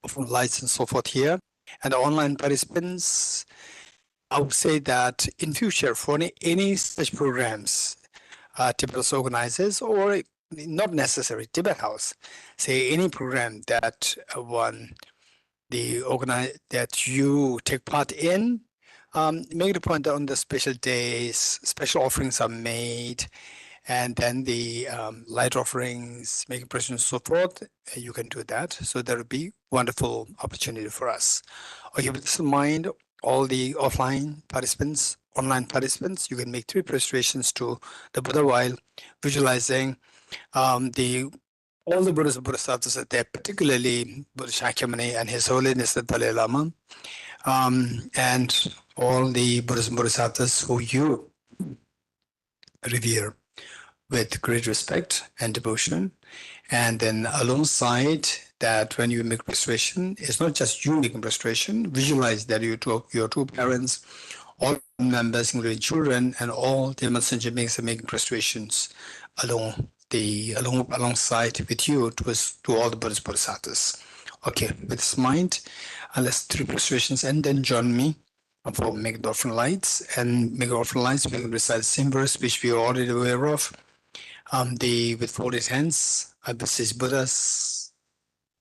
from lights and so forth here. And the online participants, I would say that in future, for any such programs, Tibet House organizes, or not necessary, Tibet House, say any program that that you take part in, make the point that on the special days, special offerings are made, and then the light offerings, making presents, and so forth, you can do that. So there will be wonderful opportunity for us. Okay, with this in mind, all the offline participants, online participants, you can make 3 prostrations to the Buddha while visualizing all the Buddhas and Bodhisattvas are there, particularly Buddha Shakyamuni and His Holiness the Dalai Lama, and all the Buddhas and Bodhisattvas who you revere with great respect and devotion. And then alongside that, when you make prostration, it's not just you making prostration, visualize that your two parents, all members, including children, and all the messenger beings are making prostrations alongside with you to all the Buddhas Bodhisattvas. Okay, with this mind, let's 3 prostrations and then join me for make the offering lights. And make the offering lights, we can recite the same verse which we are already aware of. With folded hands, I beseech Buddhas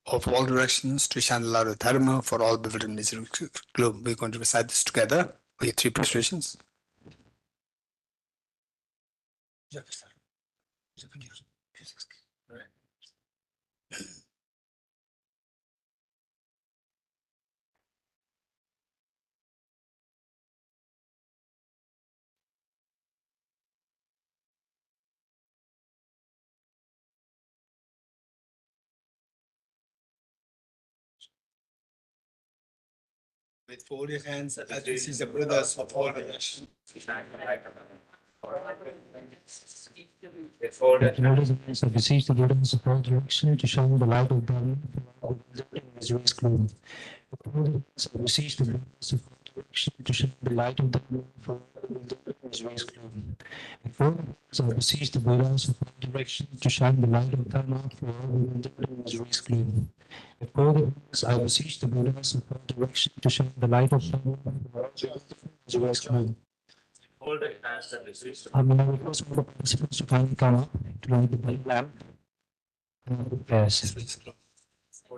of all directions to shine the light of Dharma for all bewildered misery globe. We're going to recite this together with 3 prostrations. With folded hands, I beseech the Buddhas of all directions. With folded hands, I beseech the Buddhas of all directions to shine the light of Dharma for his rays gloom. With folded hands, I beseech the Buddhas of all directions to shine the light of Dharma for his rays gloom. With folded hands, I beseech the Buddhas of all directions to shine the light of Dharma for his rays gloom. With folded hands, I beseech the Buddhas of all directions to shine the light of Dharma for his rays gloom. I'm going to request all the participants to kindly come up to light the bell lamp. Yes. I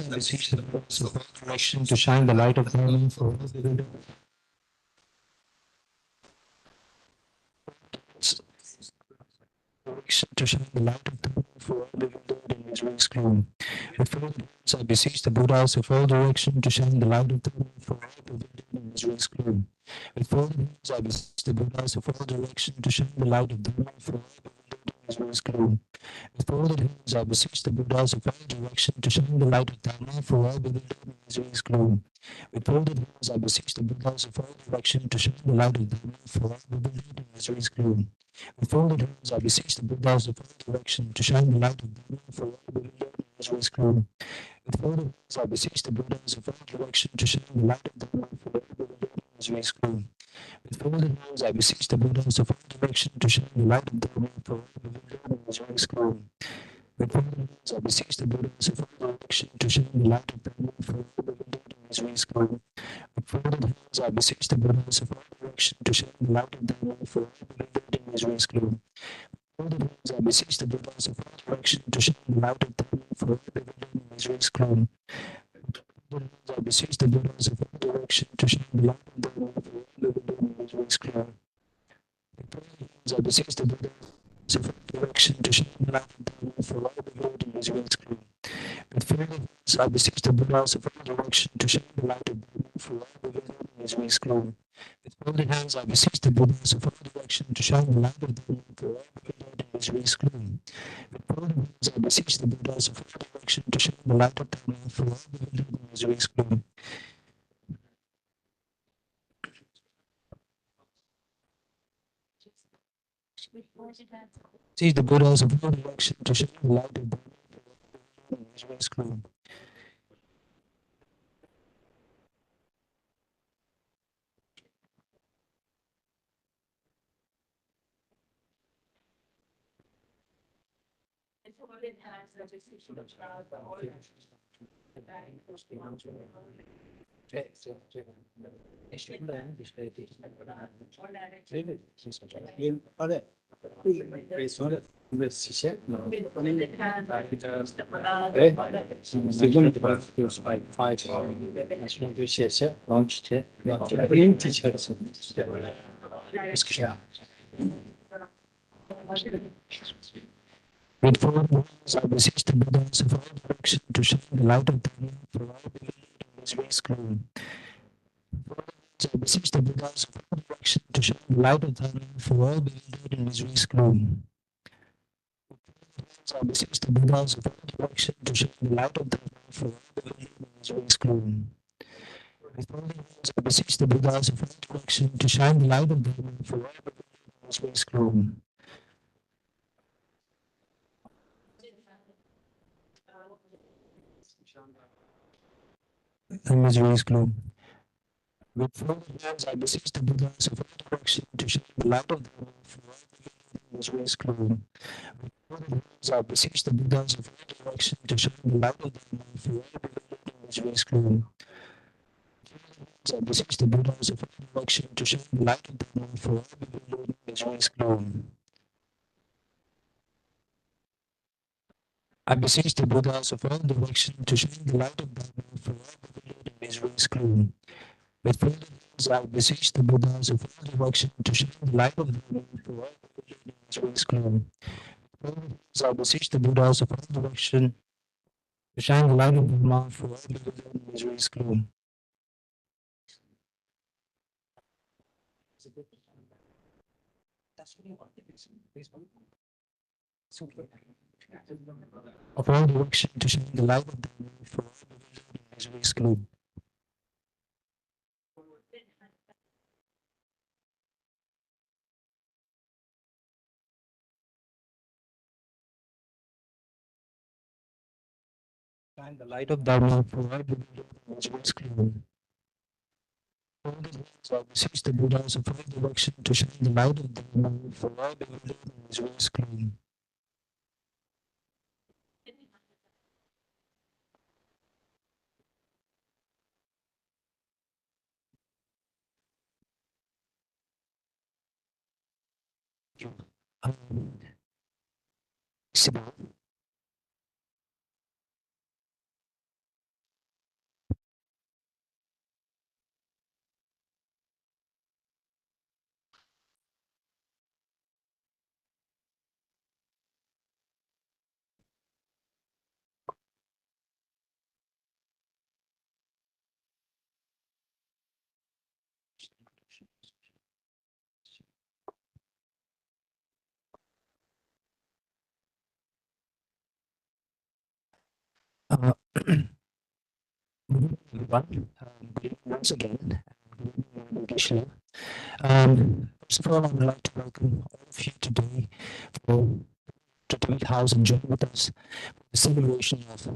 beseech the Buddhas of all directions to shine the light of Dharma for all the Buddha. To shine the light of Dharma for all the Buddha in his rays gloom. With folded hands, I beseech the Buddhas of all directions to shine the light of Dharma for all the Buddha in his rays gloom. With folded hands, I beseech the Buddhas of all directions to shine the light of Dharma for all the Buddha in his rays gloom. With folded hands, I beseech the Buddhas of all directions to shine the light of Dharma for all the Buddha in his rays gloom. With folded hands, I beseech the Buddhas of all directions to shine the light of Dharma for all the Buddha in his rays gloom. With folded hands, I beseech the Buddhas of all directions to shine the light of Dharma for all the Buddha in his rays gloom. With folded hands, I beseech the Buddhas of all directions to shine the light of Dharma for all the Buddha in his rays gloom. With folded hands, I beseech the Buddhas of all directions to shine the light of Dharma for all the Buddha in his rays gloom. With folded hands, I beseech the Buddhas of all directions to shine the light of Dharma for all the Buddha in his rays gloom. With folded hands, I beseech the Buddhas of all directions to shine the light of Dharma for all the Buddha in his rays gloom. Folded hands, I beseech the Buddhas of all directions to shine the light of Dharma for all the Buddha in his rays gloom. I beseech the Buddhas of all directions to shine the light of Dharma for all the Buddha in his rays gloom. I beseech the Buddhas of all directions to shine the light of Dharma for all the Buddha in his rays gloom. With folded hands, I beseech the Buddhas of all directions to shine the light of Dharma for all the Buddha in his rays gloom. With folded hands, I beseech the Buddhas of all directions to shine the light of Dharma for all the Buddha in his rays gloom. With folded hands, I beseech the Buddhas of all directions to shine the light of Dharma for all the Buddha in his rays gloom. See the Buddhas of all directions to shine the light of Dharma for all the Buddha in his rays gloom. With four words, I beseech the Buddhas of all direction to shine the light of Dharma for all bewildered in this vast gloom. I beseech the Buddhas of all direction to shine the light of Dharma for all bewildered in this vast gloom. I beseech the Buddhas of all direction to shine the light of Dharma for all bewildered in this vast gloom. With folded hands, I beseech the Buddhas of all direction to shine the light of Dharma for all bewildered in this vast gloom. In this vast gloom. With folded hands, I beseech the Buddhas of all direction to shine the light of Dharma for all bewildered in this vast gloom. With folded hands, I beseech the Buddhas of all direction to shine the light of Dharma for all bewildered in this vast gloom. I beseech the Buddhas of all direction to shine the light of Dharma for all bewildered in this vast gloom. I beseech the Buddhas of all direction to shine the light of Dharma for all bewildered in this vast gloom. With folded hands, I beseech the Buddhas of all direction to shine the light of Dharma for all bewildered in this vast gloom. With folded hands, I beseech the Buddhas of all direction to shine the light of Dharma for all bewildered in this vast gloom. Of all direction to shine the light of Dharma for all bewildered in this vast gloom. Shine the light of Dharma for all bewildered in this vast gloom. I beseech the Buddhas of all direction to shine the light of Dharma for all bewildered in this vast gloom. Sibyl. Good evening, everyone. Good evening once again. Good evening, Krishna. First of all, I would like to welcome all of you today to Tibet House and join with us for the celebration of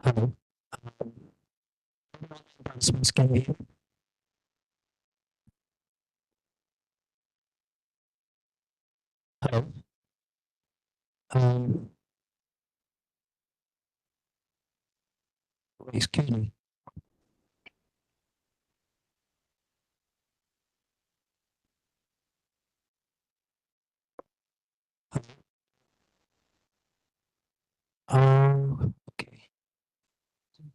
hello. Announcements. Can you hear? Hello. Um, excuse me. Okay.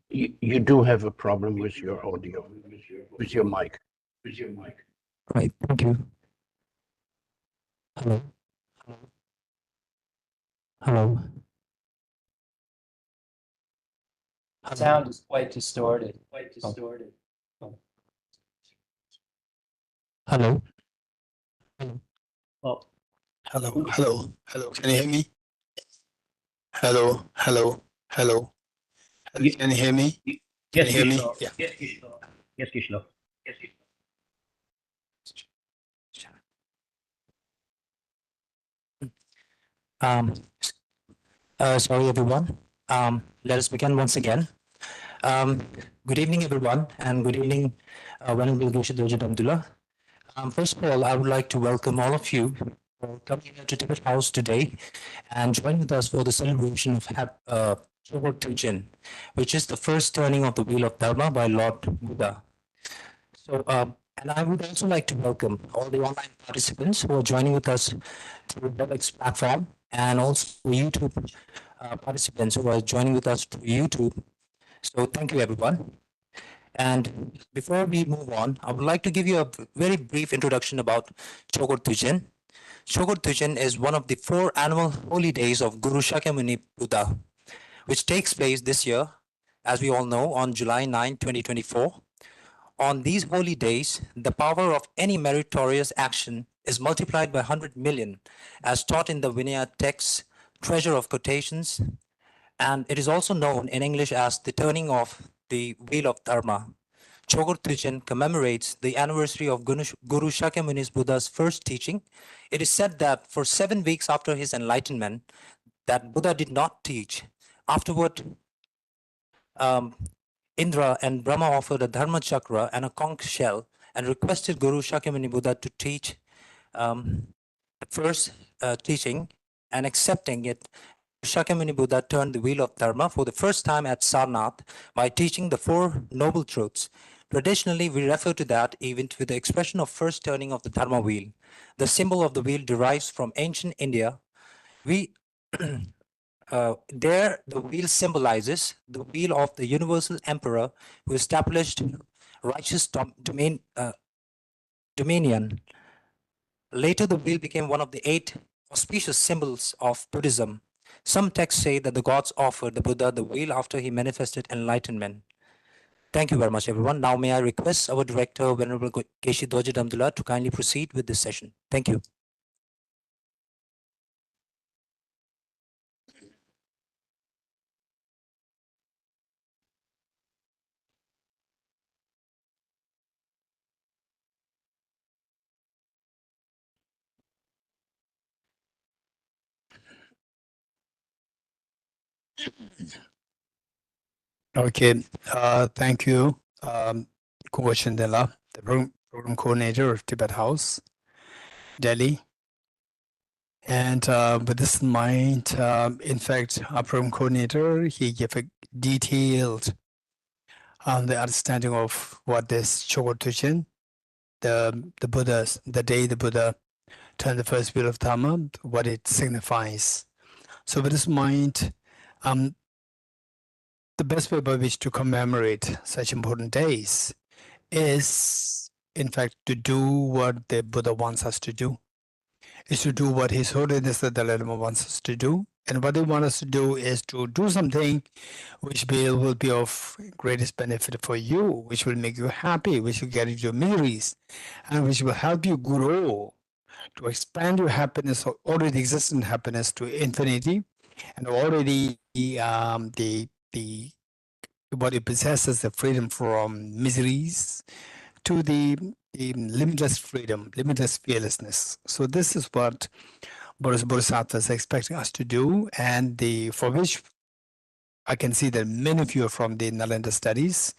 You do have a problem with your audio, with your mic. Right. Thank you. Hello. Hello. Hello. Sound is quite distorted. Hello. Oh, Hello, hello, hello. Can you hear me? Hello, hello, hello. Ye- Can you hear me? Can Yes, you hear me? Kishore. Yeah. Yes, Kishore. Um, sorry, everyone. Let us begin once again. Good evening, everyone, and good evening, Venerable Guru Abdullah. First of all, I would like to welcome all of you for coming here to Tibet House today and join with us for the celebration of Chokhor Duchen, which is the first turning of the Wheel of Dharma by Lord Buddha. So, and I would also like to welcome all the online participants who are joining with us through WebEx platform, and also YouTube participants who are joining with us through YouTube. So thank you, everyone. And before we move on, I would like to give you a very brief introduction about Chokhor Duchen. Chokhor Duchen is one of the 4 annual holy days of Guru Shakyamuni Buddha, which takes place this year, as we all know, on July 9, 2024. On these holy days, the power of any meritorious action is multiplied by 100 million, as taught in the Vinaya text, Treasure of Quotations, and it is also known in English as the turning of the Wheel of Dharma. Chokhor Duchen commemorates the anniversary of Guru Shakyamuni Buddha's first teaching. It is said that for 7 weeks after his enlightenment, that Buddha did not teach. Afterward, Indra and Brahma offered a Dharmachakra and a conch shell and requested Guru Shakyamuni Buddha to teach the first teaching, and accepting it, Shakyamuni Buddha turned the wheel of Dharma for the first time at Sarnath by teaching the 4 noble truths. Traditionally, we refer to that event with the expression of first turning of the Dharma wheel. The symbol of the wheel derives from ancient India. There, the wheel symbolizes the wheel of the universal emperor who established righteous dominion. Later, the wheel became one of the 8 auspicious symbols of Buddhism. Some texts say that the gods offered the Buddha the wheel after he manifested enlightenment. Thank you very much, everyone. Now, may I request our director, Venerable Keshi Doji Damdula, to kindly proceed with this session. Thank you. Okay, thank you, Kuwa Chandela, the program coordinator of Tibet House, Delhi. And with this in mind, in fact, our program coordinator, he gave a detailed the understanding of what this Chokhor Duchen, the Buddha's, the day the Buddha turned the first wheel of Dharma, what it signifies. So with this in mind, the best way by which to commemorate such important days is, in fact, to do what the Buddha wants us to do, is to do what His Holiness the Dalai Lama wants us to do. And what they want us to do is to do something which will be of greatest benefit for you, which will make you happy, which will get you your miseries, and which will help you grow, to expand your happiness, or already existing happiness, to infinity, and already the what it possesses, the freedom from miseries, to the limitless freedom, limitless fearlessness. So this is what Bodhisattva is expecting us to do, and for which I can see that many of you are from the Nalanda studies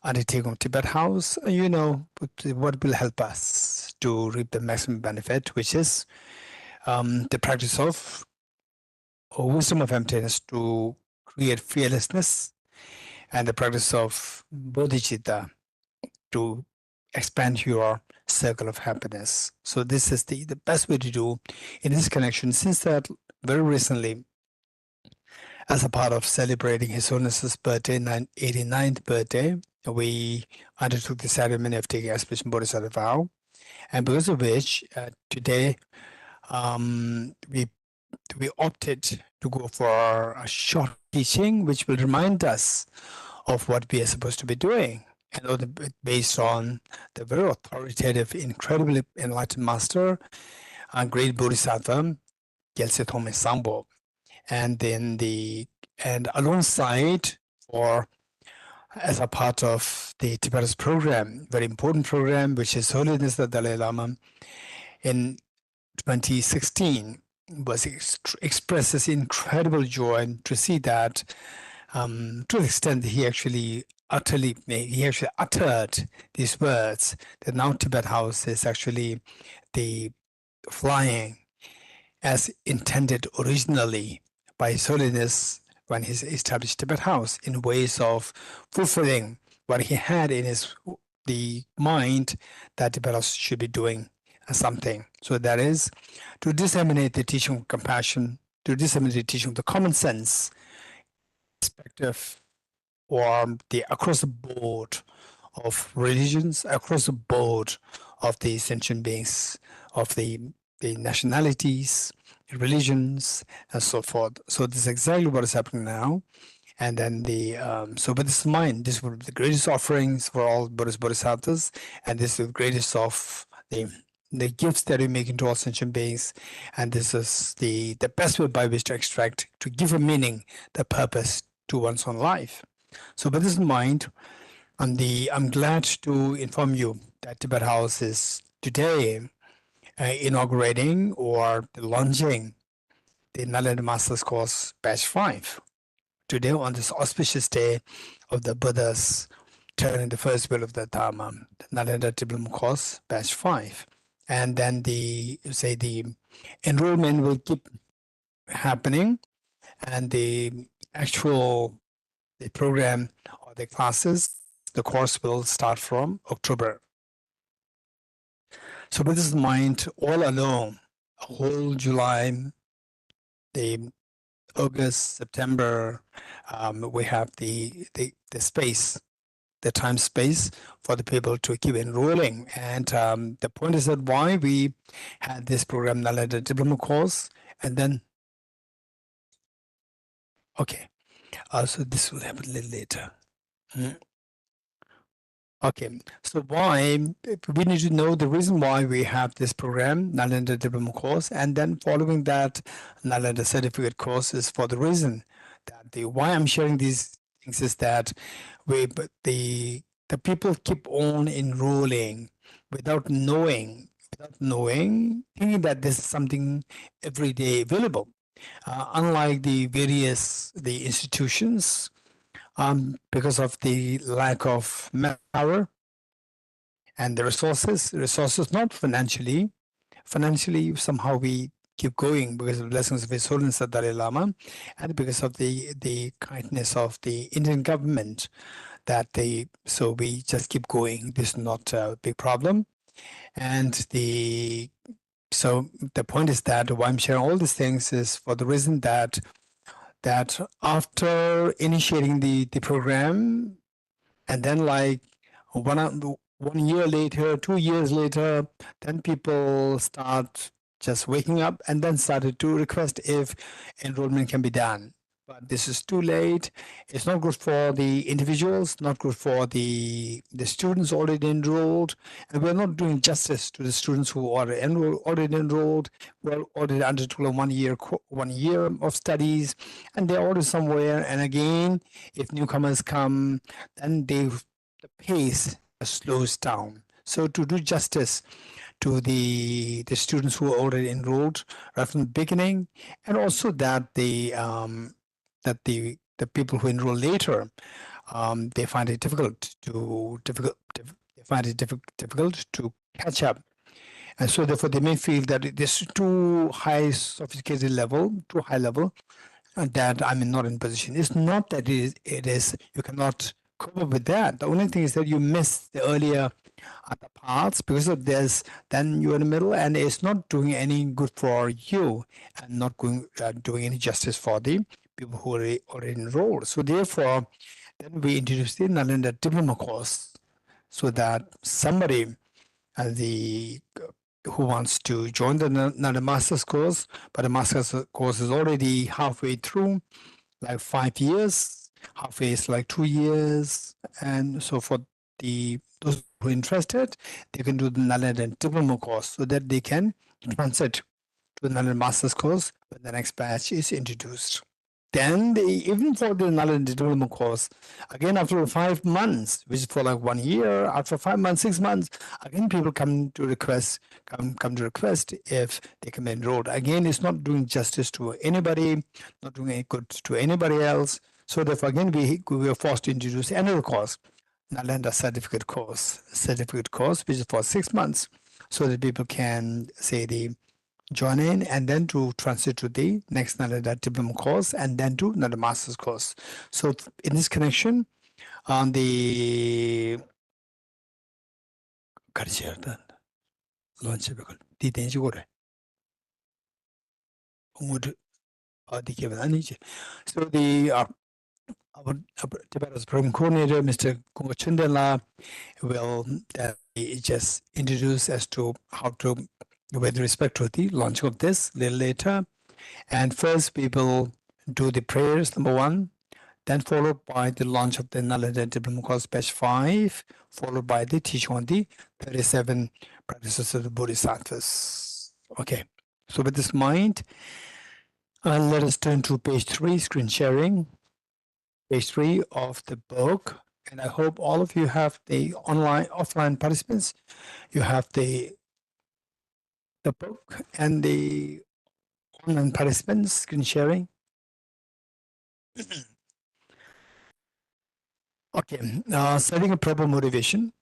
undertaken Tibet House. You know what will help us to reap the maximum benefit, which is the practice of wisdom of emptiness to create fearlessness, and the practice of Bodhicitta to expand your circle of happiness. So this is the best way to do in this connection, since that very recently, as a part of celebrating His Holiness's birthday, 89th birthday, we undertook the ceremony of taking Auspicious Bodhisattva vow, and because of which, today we opted to go for a short teaching, which will remind us of what we are supposed to be doing, and based on the very authoritative, incredibly enlightened master, great Bodhisattva, Gyaltse Thome Sangpo. And then alongside, or as a part of the Tibetan program, very important program, which is Holiness the Dalai Lama in 2016 expresses incredible joy to see that, to the extent that he actually uttered these words, that now Tibet House is actually the flying as intended originally by His Holiness when he established Tibet House in ways of fulfilling what he had in the mind that Tibet House should be doing something. So that is to disseminate the teaching of compassion, to disseminate the teaching of the common sense perspective, or the across the board of religions, across the board of the sentient beings, of the nationalities, religions, and so forth. So this is exactly what is happening now. And then so with this mind, this will be the greatest offerings for all Buddhist Bodhisattvas, and this is the greatest of the gifts that we make into all sentient beings. And this is the best way by which to extract, to give a meaning, the purpose to one's own life. So with this in mind, I'm glad to inform you that Tibet House is today inaugurating or launching the Nalanda Master's Course Batch 5. Today, on this auspicious day of the Buddha's turning the first wheel of the Dharma, the Nalanda Diploma Course Batch 5. And then the enrollment will keep happening, and the program or the classes, the course will start from October. So with this in mind, all along, a whole July, the August, September, we have the space, the time space for the people to keep enrolling. And the point is that why we had this program, Nalanda Diploma Course, and then, okay, so this will happen a little later. Okay, so why we need to know the reason why we have this program, Nalanda Diploma Course, and then following that, Nalanda Certificate Course is for the reason that why I'm sharing these things is that the people keep on enrolling without knowing, thinking that this is something every day available. Unlike the institutions, because of the lack of manpower and the resources not financially somehow we keep going because of the blessings of His Holiness the Dalai Lama, and because of the kindness of the Indian government so we just keep going. This is not a big problem. And so the point is that why I'm sharing all these things is for the reason that after initiating the program, and then like 1 year later, 2 years later, then people start just waking up and then started to request if enrollment can be done. But this is too late. It's not good for the individuals, not good for the students already enrolled, and we're not doing justice to the students who are already enrolled. Well, already undertook 1 year 1 year of studies, and they're already somewhere. And again, if newcomers come, then the pace slows down. So to do justice to the students who are already enrolled right from the beginning, and also that the people who enroll later, they find it difficult to catch up, and so therefore they may feel that it is too high level, and that I'm not in position. It's not that it is you cannot cope up with that. The only thing is that you miss the earlier other parts because of this. Then you're in the middle, and it's not doing any good for you, and not doing any justice for the people who are already enrolled. So therefore, then we introduced the Nalanda Diploma Course, so that somebody who wants to join the Nalanda Master's Course, but the Master's Course is already halfway through, like 5 years, halfway is like 2 years, and so for those who are interested, they can do the Nalanda Diploma Course so that they can transit to the Nalanda Master's Course when the next batch is introduced. Then even for the Nalanda Diploma Course, again after 5 months, which is for like 1 year, after 5 months, 6 months, again people come to request if they can be enrolled. Again, it's not doing justice to anybody, not doing any good to anybody else. So therefore, again, we were forced to introduce another course, Nalanda Certificate Course, which is for 6 months, so that people can say join in, and then to transit to the next Nalanda diploma course, and then to another master's course. So in this connection, on the launch so the our Tibet House program coordinator, Mr. Chandela, will just introduce as to how to, with respect to the launch of this, a little later. And first, we will do the prayers, number 1, then followed by the launch of the Nalanda Diploma Course Batch 5, followed by the teaching on the 37 practices of the Bodhisattvas. Okay, so with this mind, let us turn to page 3, screen sharing. Page 3 of the book, and I hope all of you have the offline participants. You have the book and the online participants screen sharing. Okay, setting a proper motivation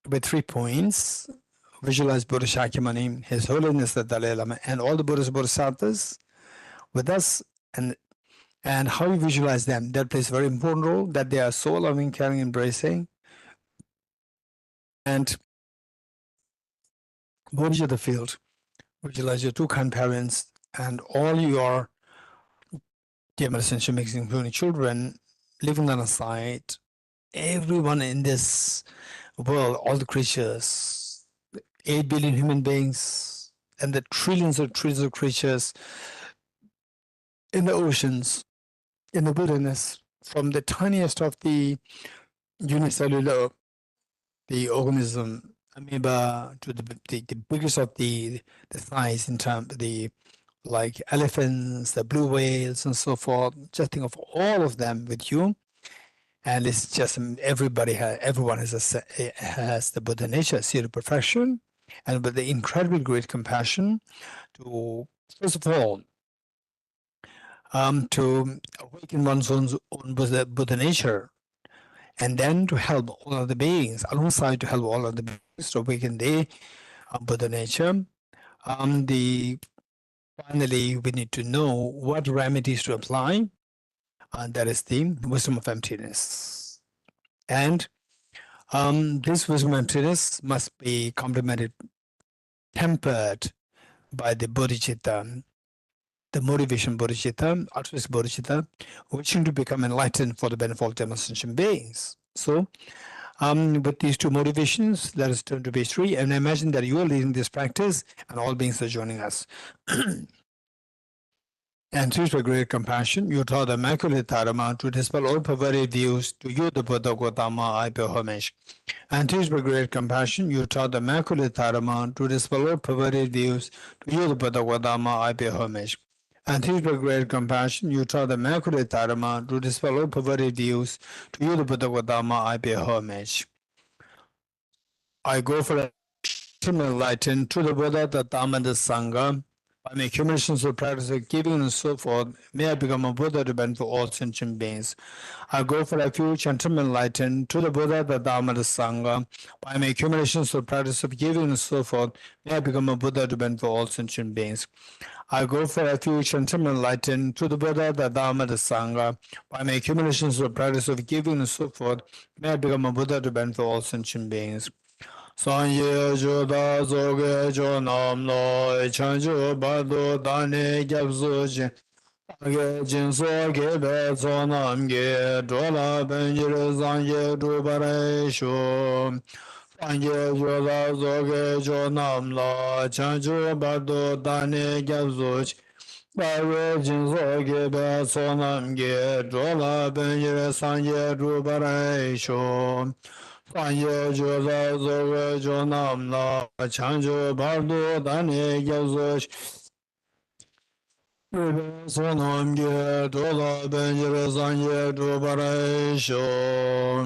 with 3 points. Visualize Buddha Shakyamuni, His Holiness the Dalai Lama, and all the Buddhas Bodhisattvas with us, and how you visualize them. That plays a very important role, that they are so loving, caring, embracing. And Bodhicitta field, visualize your 2 kind parents and all your dear meditation makers, including children, living on a side, everyone in this world, all the creatures, 8 billion human beings, and the trillions of creatures in the oceans, in the wilderness, from the tiniest of the unicellular, the organism, amoeba, to the biggest of the size in terms of the, like elephants, the blue whales, and so forth. Just think of all of them with you, and it's just everyone has the Buddha nature, zero perfection, and with the incredibly great compassion to, first of all, to awaken one's own Buddha nature, and then to help all other beings, alongside to help all other beings to awaken the Buddha nature. Finally, we need to know what remedies to apply, and that is the wisdom of emptiness. And this wisdom of emptiness must be complemented, tempered by the Bodhicitta, the motivation Bodhicitta, altruistic Bodhicitta, wishing to become enlightened for the benefit of demonstration beings. So, with these 2 motivations, let us turn to page 3, and imagine that you are leading this practice and all beings are joining us. And through the great compassion, you taught the Immaculate Dharma to dispel all perverted views, to you the Buddha Gautama, I pay homage. And through the great compassion, you taught the Immaculate Dharma to dispel all perverted views, to you the Buddha Gautama, I pay homage. And through the great compassion, you taught the Immaculate Dharma to dispel all perverted views, to you the Buddha Gautama, I pay homage. I go for enlightened to the Buddha, the Dharma, and the Sangha. By my accumulations of practice of giving and so forth, may I become a Buddha to benefit all sentient beings. I go for refuge until enlightened to the Buddha, the Dharma, the Sangha. By my accumulations of practice of giving and so forth, may I become a Buddha to benefit all sentient beings. I go for refuge until enlightened to the Buddha, the Dharma, the Sangha. By my accumulations of practice of giving and so forth, may I become a Buddha to benefit all sentient beings. Sanye Joda Zoge Jonam Lo Chanju Badu Dani Gyabzu Jin Age Jinso Gebe Zonam Ge Dola Benjir Zanye Dubare Shu Sanye Joda Zoge Jonam Lo Chanju Badu Dani Gyabzu Jin Age Jinso Gebe Zonam Ge Dola Benjir Zanye Dubare Shu Sanye Joda Zoge Jonam La Chanju Bardu Dani Gyabzu Sonam Ge Dola Benjir Sanye Dubare Sho.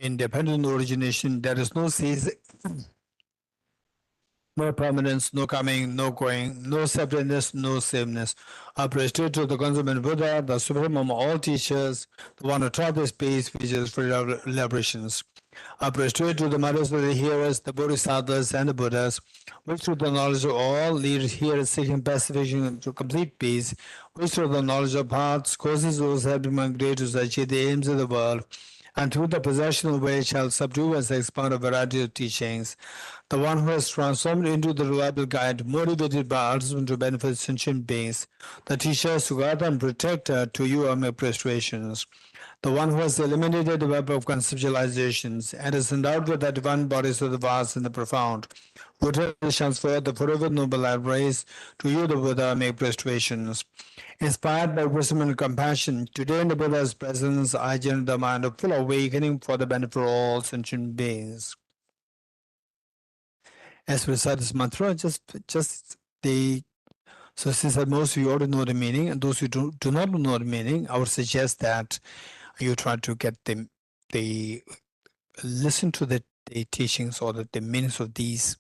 Independent origination, there is no ceasing, no permanence, no coming, no going, no separateness, no sameness. I prostrate to the consummate Buddha, the supreme of all teachers, the one who taught this peace, which is free liberations. are prostrate to the mothers of the hearers, the Bodhisattvas and the Buddhas, which through the knowledge of all lead hearers seeking pacification to complete peace, which through the knowledge of paths causes those who have to migrate to achieve the aims of the world, and through the possession of which shall subdue and expound a variety of teachings. The one who has transformed into the reliable guide, motivated by ultimate to benefit sentient beings, the teacher, Sugata, and protector, to you are my prostrations. The one who has eliminated the web of conceptualizations and is endowed with the divine bodies of the vast and the profound, who shines forth the forever noble light rays, to you the Buddha make prostrations. Inspired by wisdom and compassion, today in the Buddha's presence, I generate the mind of full awakening for the benefit of all sentient beings. As we recite this mantra, so since most of you already know the meaning, and those who do not know the meaning, I would suggest that you try to get the listen to the teachings or the meanings of these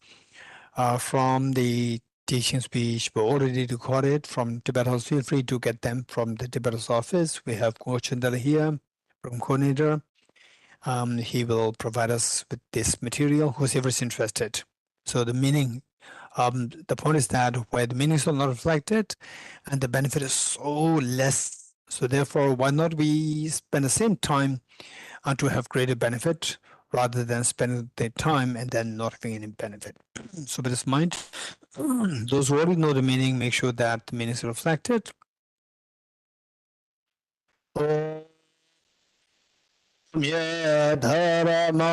from the teachings which were already recorded from Tibet House. Feel free to get them from the Tibet House office. We have Chandala here from coordinator. He will provide us with this material, whoever is interested. So the meaning, the point is that where the meanings are not reflected and the benefit is so less, so therefore why not we spend the same time to have greater benefit rather than spending the time and then not having any benefit. So with this mind, those who already know the meaning, make sure that the meaning is reflected. Ye dharma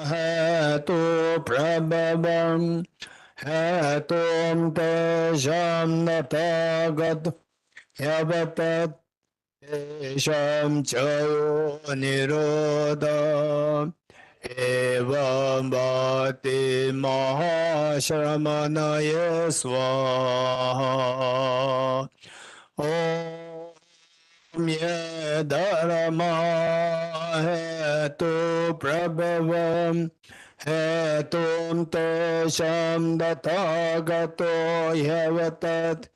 hetu prabhavam hetum te shamnatagat yavatat Tesham chayo nirodha evam bhati mahashramanaya swaha Om ye dharma hetu prabhavam hetum tesham dathagato yavatat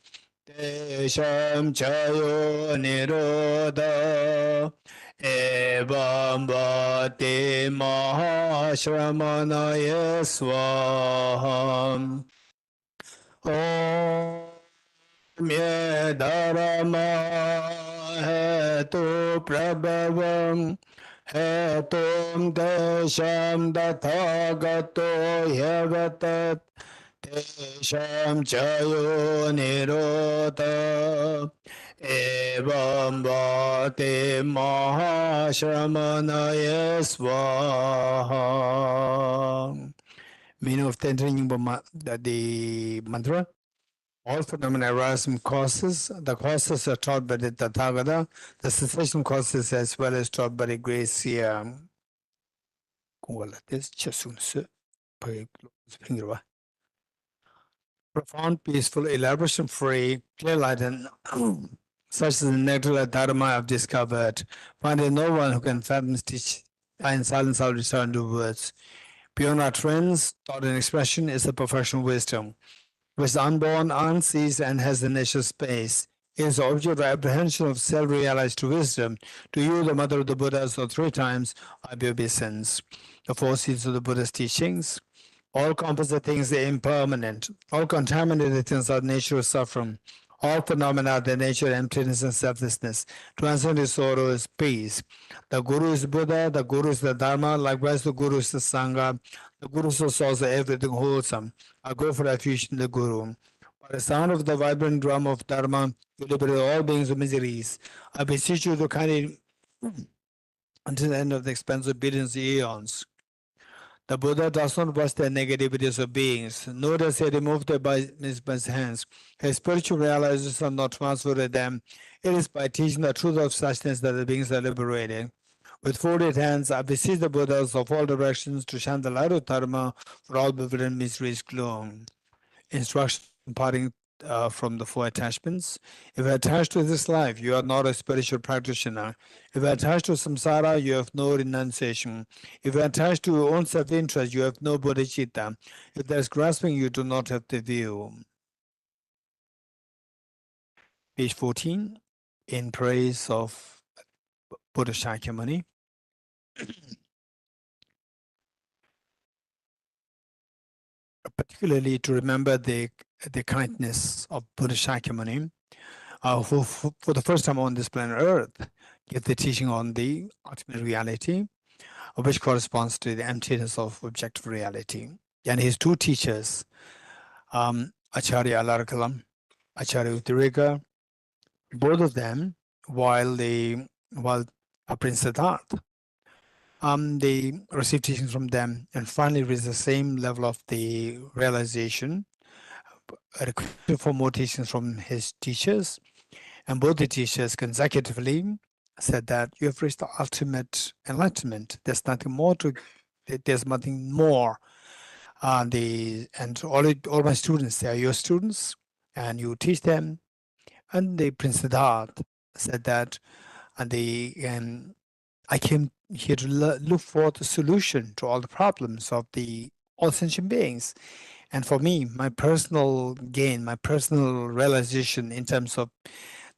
Tesham chayo nirodha evam bhati mahashramanaya swaham Om ye dharma hetu prabhavam hetum tesham dathagato yavatat Tesham chayo nirodha evam bhati mahashramanaya swaha. Meaning of the entering the mantra. All phenomena arise from causes. The causes are taught by the Tathagata. The cessation causes as well as taught by the grace here. Profound, peaceful, elaboration-free, clear light, and such as the nectar of Dharma I've discovered. Finding no one who can fathom teach. In silence I'll return to words. Beyond our trends, thought and expression is the perfection of wisdom, which is unborn, unseized, and has the nature of space. It is the object of apprehension of self-realized wisdom. To you, the mother of the Buddhas, or 3 times, I be obeisance. The 4 seeds of the Buddha's teachings. All composite things are impermanent. All contaminated things are the nature of suffering. All phenomena are the nature of emptiness and selflessness. Transcendent sorrow is peace. The Guru is Buddha, the Guru is the Dharma, likewise the Guru is the Sangha. The Guru is also everything wholesome. I go for refuge in the Guru. By the sound of the vibrant drum of Dharma, you liberate all beings of miseries. I beseech you to kindly until the end of the expanse of billions of eons. The Buddha does not watch the negativities of beings, nor does he remove them by his hands. His spiritual realizations are not transferred to them. It is by teaching the truth of suchness that the beings are liberated. With folded hands, I beseech the Buddhas of all directions to shine the light of Dharma for all bewildered miseries gloom. Instruction parting from the 4 attachments. If you're attached to this life, you are not a spiritual practitioner. If you're attached to samsara, you have no renunciation. If you're attached to your own self-interest, you have no bodhicitta. If there's grasping, you do not have the view. Page 14, in praise of Buddha Shakyamuni. particularly to remember the kindness of Buddha Shakyamuni, who for the first time on this planet Earth gave the teaching on the ultimate reality, which corresponds to the emptiness of objective reality. And his two teachers, Acharya Alarakalam, Acharya Uttarika, both of them, while Prince Siddhartha, they received teachings from them and finally reached the same level of the realization, requested for more teachings from his teachers, and both the teachers consecutively said that you have reached the ultimate enlightenment. There's nothing more to. There's nothing more. And all my students, they are your students, and you teach them. And the Prince Siddhartha said that, and I came here to look for the solution to all the problems of all sentient beings. And for me, my personal gain, my personal realization in terms of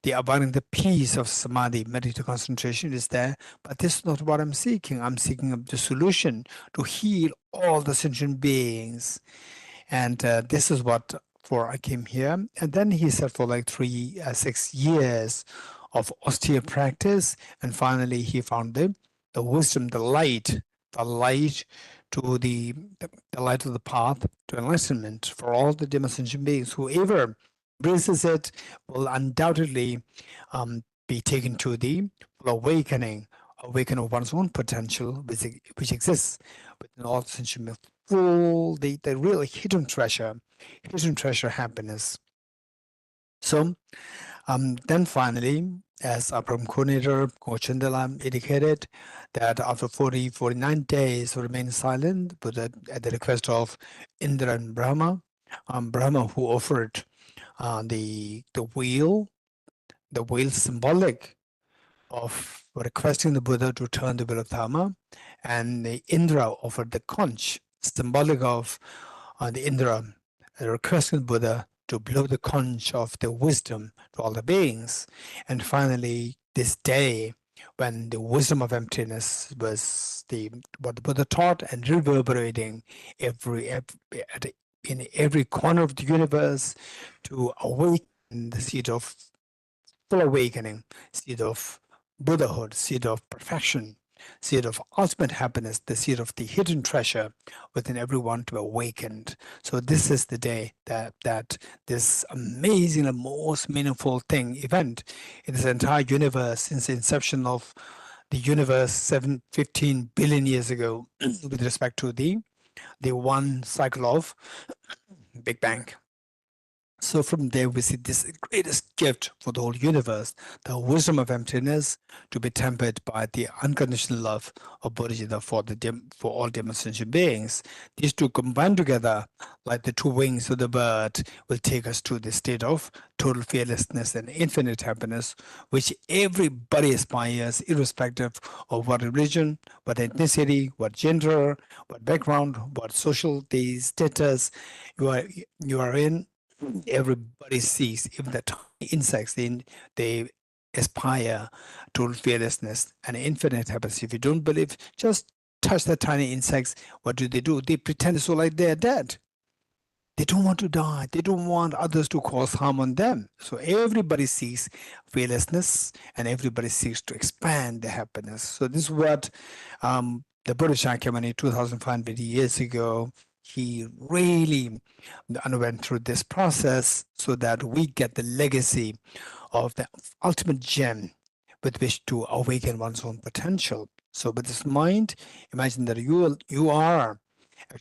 the abiding the peace of samadhi, meditative concentration is there, but this is not what I'm seeking. I'm seeking the solution to heal all the sentient beings. And this is what for I came here. And then he said for like 6 years of austere practice, and finally he found the wisdom, the light to the light of the path to enlightenment for all the Dhamma sentient beings. Whoever embraces it will undoubtedly be taken to the awakening of one's own potential, which exists within all sentient beings. Full, the real hidden treasure happiness. So then finally, as our coordinator, Coach Chandala indicated, that after 49 days of remaining silent, but at the request of Indra and Brahma, Brahma who offered the wheel symbolic of requesting the Buddha to turn the wheel of Dharma, and the Indra offered the conch, symbolic of the Indra requesting the Buddha to blow the conch of the wisdom to all the beings. And finally, this day, when the wisdom of emptiness was what the Buddha taught and reverberating in every corner of the universe to awaken the seed of full awakening, seed of Buddhahood, seed of perfection, seed of ultimate happiness, the seed of the hidden treasure within everyone to be awakened. So this is the day that this amazing and most meaningful event in this entire universe since the inception of the universe 15 billion years ago with respect to the one cycle of Big Bang. So from there, we see this greatest gift for the whole universe, the wisdom of emptiness to be tempered by the unconditional love of Bodhicitta for all sentient beings. These two combined together, like the two wings of the bird, will take us to the state of total fearlessness and infinite happiness, which everybody aspires, irrespective of what religion, what ethnicity, what gender, what background, what social status you are in. Everybody sees, even the tiny insects, they aspire to fearlessness and infinite happiness. If you don't believe, just touch the tiny insects. What do? They pretend so like they're dead. They don't want to die. They don't want others to cause harm on them. So everybody seeks fearlessness and everybody seeks to expand their happiness. So this is what the Buddha Shakyamuni 2,500 years ago, he really underwent through this process so that we get the legacy of the ultimate gem with which to awaken one's own potential. So with this mind, imagine that you are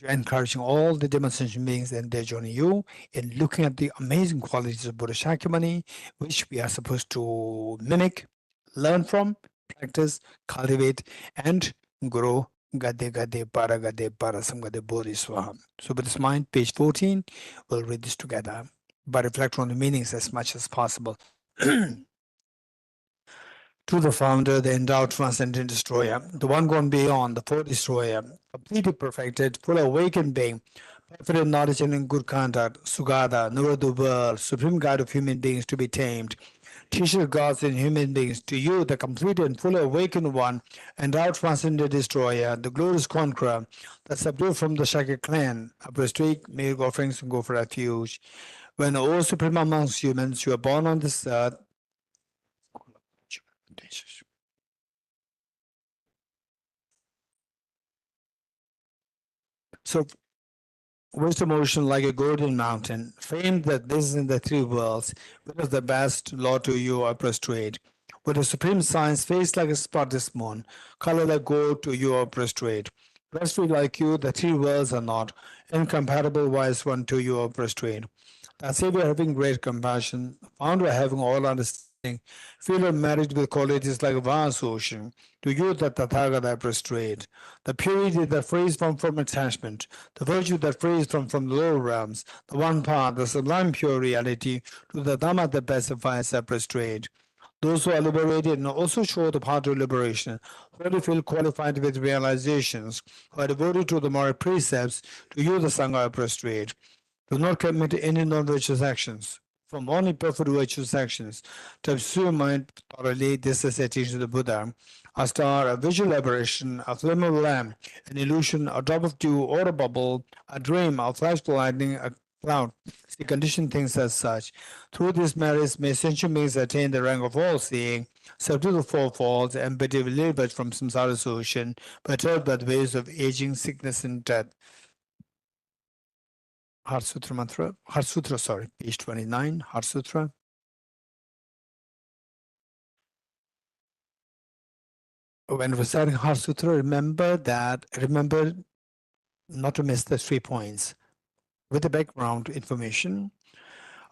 encouraging all the demonstration beings and their journey you in looking at the amazing qualities of Buddha Shakyamuni, which we are supposed to mimic, learn from, practice, cultivate, and grow. Gade gade para samgade bodhi swaha. So with this mind, page 14, we'll read this together, but reflect on the meanings as much as possible. To the founder, the endowed transcendent destroyer, the one gone beyond, the fourth destroyer, completely perfected, full awakened being, perfect in knowledge and in good conduct, Sugata, knower of the world, supreme guide of human beings to be tamed, teacher gods and human beings, to you, the complete and fully awakened one, and thou transcendent destroyer, the glorious conqueror, the subdued from the Shakya clan, I prostrate, make offerings and go for refuge. When, O supreme amongst humans, you are born on this earth, so wisdom ocean like a golden mountain, famed that this is in the three worlds, what is the best, Lord, to you I prostrate. With a supreme science, face like a spotless moon, color like gold, to you I prostrate. Prostrate like you, the three worlds are not, incomparable wise one, to you I prostrate. The Savior having great compassion, founder having all understanding, filler married with qualities like a vast ocean, to you the Tathagata I prostrate. The purity that frees from attachment, the virtue that frees from the lower realms, the one path, the sublime pure reality, to the Dhamma that pacifies I prostrate. Those who are liberated and also show the path to liberation, who feel qualified with realizations, who are devoted to the moral precepts, to you the Sangha I prostrate. Do not commit any non-virtuous actions. From only perfect virtuous actions, to pursue your mind thoroughly, this is a teaching of the Buddha. A star, a visual aberration, a flame of lamp, an illusion, a drop of dew or a bubble, a dream, a flash of lightning, a cloud. See, conditioned things as such. Through this marriage, may sentient beings attain the rank of all-seeing, subdue the four faults, and be delivered from samsara's ocean, perturbed by the waves of aging, sickness, and death. Heart Sutra mantra, Heart Sutra, sorry, page 29, Heart Sutra. When reciting Heart Sutra, remember not to miss the 3 points. With the background information,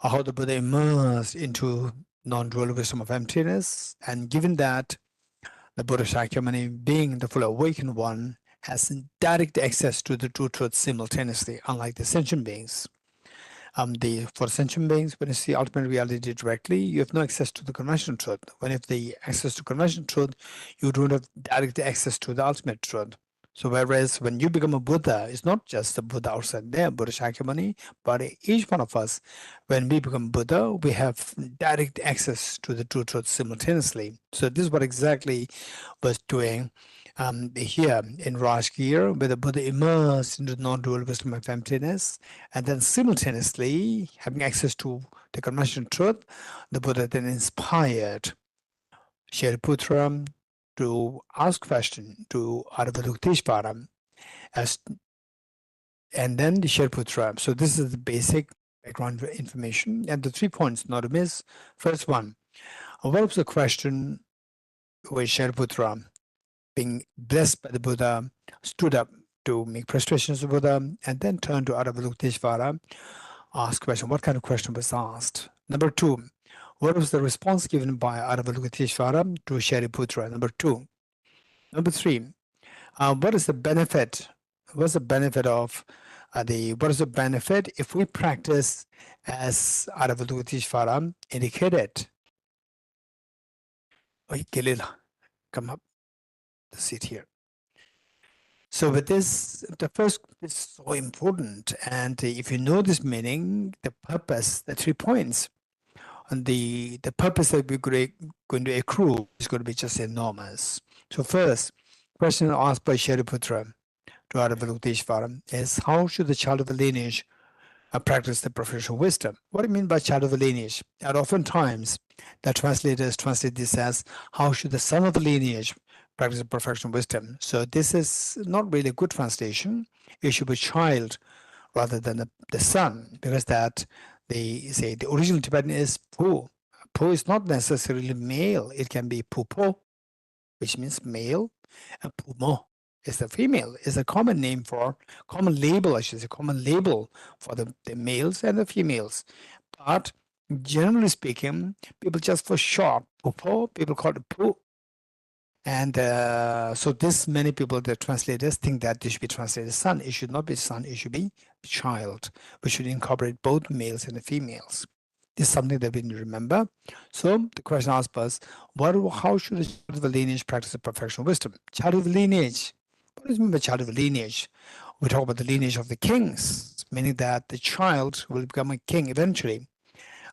how the Buddha immersed into non-dual wisdom of emptiness, and given that the Buddha Shakyamuni, being the full awakened one, has direct access to the true truth simultaneously, unlike the sentient beings. For sentient beings, when you see ultimate reality directly, you have no access to the conventional truth. When you have the access to conventional truth, you don't have direct access to the ultimate truth. So whereas when you become a Buddha, it's not just the Buddha outside there, Buddha Shakyamuni, but each one of us, when we become Buddha, we have direct access to the true truth simultaneously. So this is what exactly was doing here in Rajgir, where the Buddha immersed into non-dual wisdom of emptiness, and then simultaneously having access to the conventional truth, the Buddha then inspired Shariputra to ask question to Aravadukhteshvara, and then the Shariputra. So this is the basic background information, and the 3 points not to miss. First one, what was the question with Shariputra, being blessed by the Buddha, stood up to make prostrations to Buddha, and then turned to Aravadukhteshvara, asked question. What kind of question was asked? Number 2, what was the response given by Aravadukhteshvara to Shariputra? Number 2. Number 3, what is the benefit? What's the benefit of what is the benefit if we practice as Aravadukhteshvara indicated? Oh, Kelila, come up. The seat here. So with this, the first is so important, and if you know this meaning, the purpose, the 3 points, and the purpose that we're going to accrue is going to be just enormous. So first, question asked by Shariputra to Aravadukhteshvara is, how should the child of the lineage practice the professional wisdom? What do you mean by child of the lineage? And oftentimes, the translators translate this as, how should the son of the lineage practice the professional wisdom? So this is not really a good translation. It should be child rather than the son, because that they say the original Tibetan is pu. Pu is not necessarily male. It can be pupo, which means male, and pumo is the female. Is a common name for, common label, I should say, common label for the males and the females. But generally speaking, people just for short, pupo, people call it pu. And so this many people, the translators, think that this should be translated son. It should not be son, it should be child. We should incorporate both males and the females. This is something that we need to remember. So the question asked was, how should a child of the lineage practice the professional wisdom? Child of the lineage. What does it mean by child of the lineage? We talk about the lineage of the kings, meaning that the child will become a king eventually.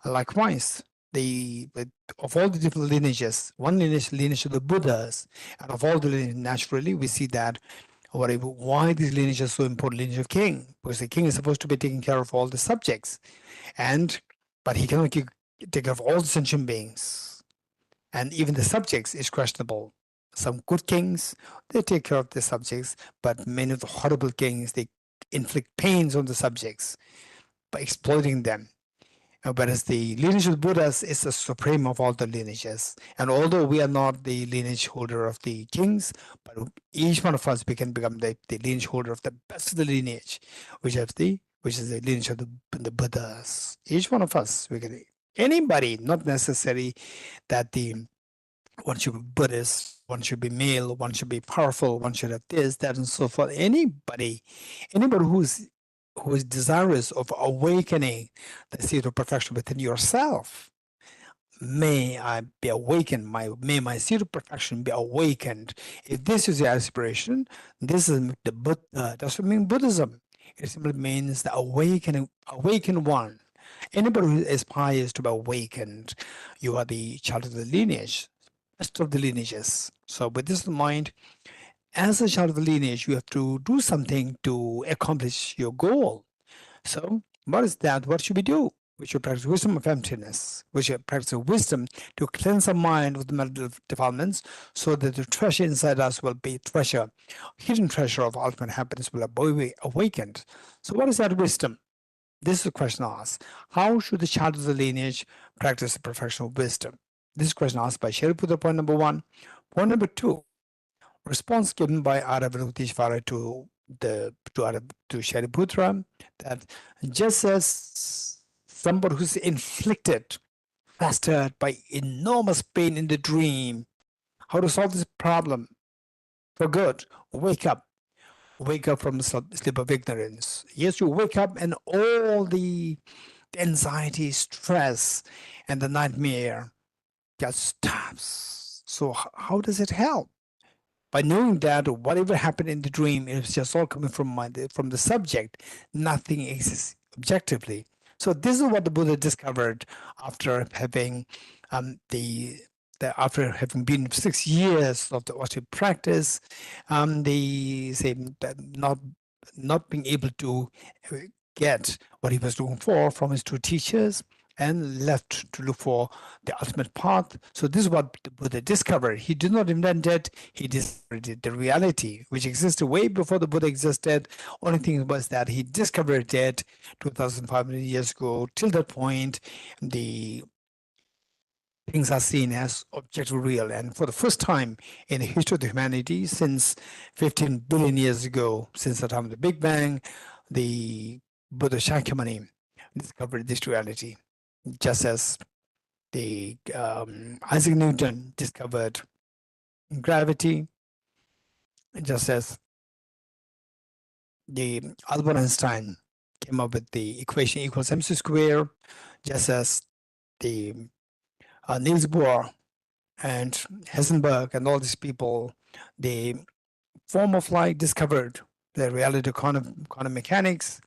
Likewise, of all the different lineages, one lineage of the Buddhas, and of all the lineages, naturally, we see that why this lineage is so important, lineage of king, because the king is supposed to be taking care of all the subjects, but he cannot take care of all the sentient beings, and even the subjects is questionable. Some good kings, they take care of the subjects, but many of the horrible kings, they inflict pains on the subjects by exploiting them. Whereas the lineage of the Buddhas is the supreme of all the lineages. And although we are not the lineage holder of the kings, but each one of us, we can become the lineage holder of the best of the lineage, which is the lineage of the Buddhas. Each one of us, we can, anybody, not necessary that one should be Buddhist, one should be male, one should be powerful, one should have this, that, and so forth. Anybody who is desirous of awakening the state of perfection within yourself, may I be awakened, may my state of perfection be awakened. If this is your aspiration, this is the Buddha. Doesn't mean Buddhism. It simply means the awakened one. Anybody who aspires to be awakened, you are the child of the lineage, best of the lineages. So with this in mind, as a child of the lineage, you have to do something to accomplish your goal. So what is that? What should we do? We should practice wisdom of emptiness. We should practice wisdom to cleanse our mind of the mental defilements, so that the treasure inside us will be hidden treasure of ultimate happiness will be awakened. So what is that wisdom? This is a question asked. How should the child of the lineage practice the perfection of wisdom? This is a question asked by Shariputra, point number 1. Point number 2, response given by Aravalokteshvara to Shariputra, that just as somebody who's inflicted, flustered by enormous pain in the dream, how to solve this problem for good? Wake up from the sleep of ignorance. Yes, you wake up and all the anxiety, stress, and the nightmare just stops. So how does it help? By knowing that whatever happened in the dream is just all coming from the subject, nothing exists objectively. So this is what the Buddha discovered after having after having been 6 years of the Austin practice, not being able to get what he was looking for from his 2 teachers, and left to look for the ultimate path. So this is what the Buddha discovered. He did not invent it. He discovered the reality, which existed way before the Buddha existed. Only thing was that he discovered it 2,500 years ago. Till that point, the things are seen as objectively real. And for the first time in the history of humanity, since 15 billion years ago, since the time of the Big Bang, the Buddha Shakyamuni discovered this reality. Just as the Isaac Newton discovered gravity, just as the Albert Einstein came up with the equation equals mc square, just as the Niels Bohr and Heisenberg and all these people, the form of light discovered the reality of quantum mechanics.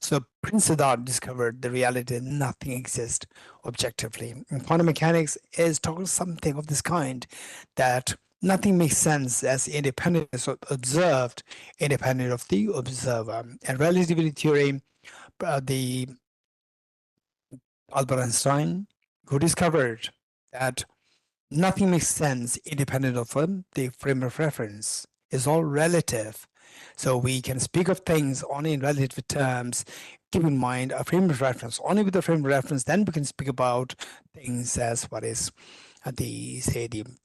So Prince Siddhartha discovered the reality that nothing exists objectively. And quantum mechanics is talking something of this kind, that nothing makes sense as independent as observed, independent of the observer. And relativity theory, the Albert Einstein, who discovered that nothing makes sense independent of the frame of reference, is all relative. So we can speak of things only in relative terms. Keep in mind a frame of reference. Only with the frame of reference, then we can speak about things as what is the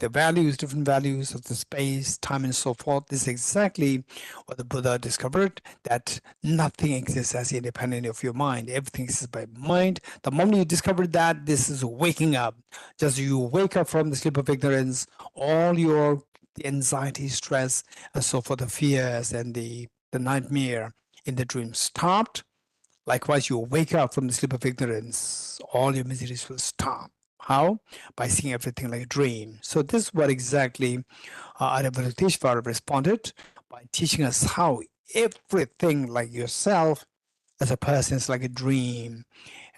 values, different values of the space, time, and so forth. This is exactly what the Buddha discovered, that nothing exists as independent of your mind. Everything exists by mind. The moment you discover that, this is waking up. Just you wake up from the sleep of ignorance, all your anxiety, stress, and so forth, the fears and the nightmare in the dream stopped. Likewise, you wake up from the sleep of ignorance, all your miseries will stop. How? By seeing everything like a dream. So this is what exactly Avalokiteshvara responded by teaching us how everything like yourself as a person is like a dream.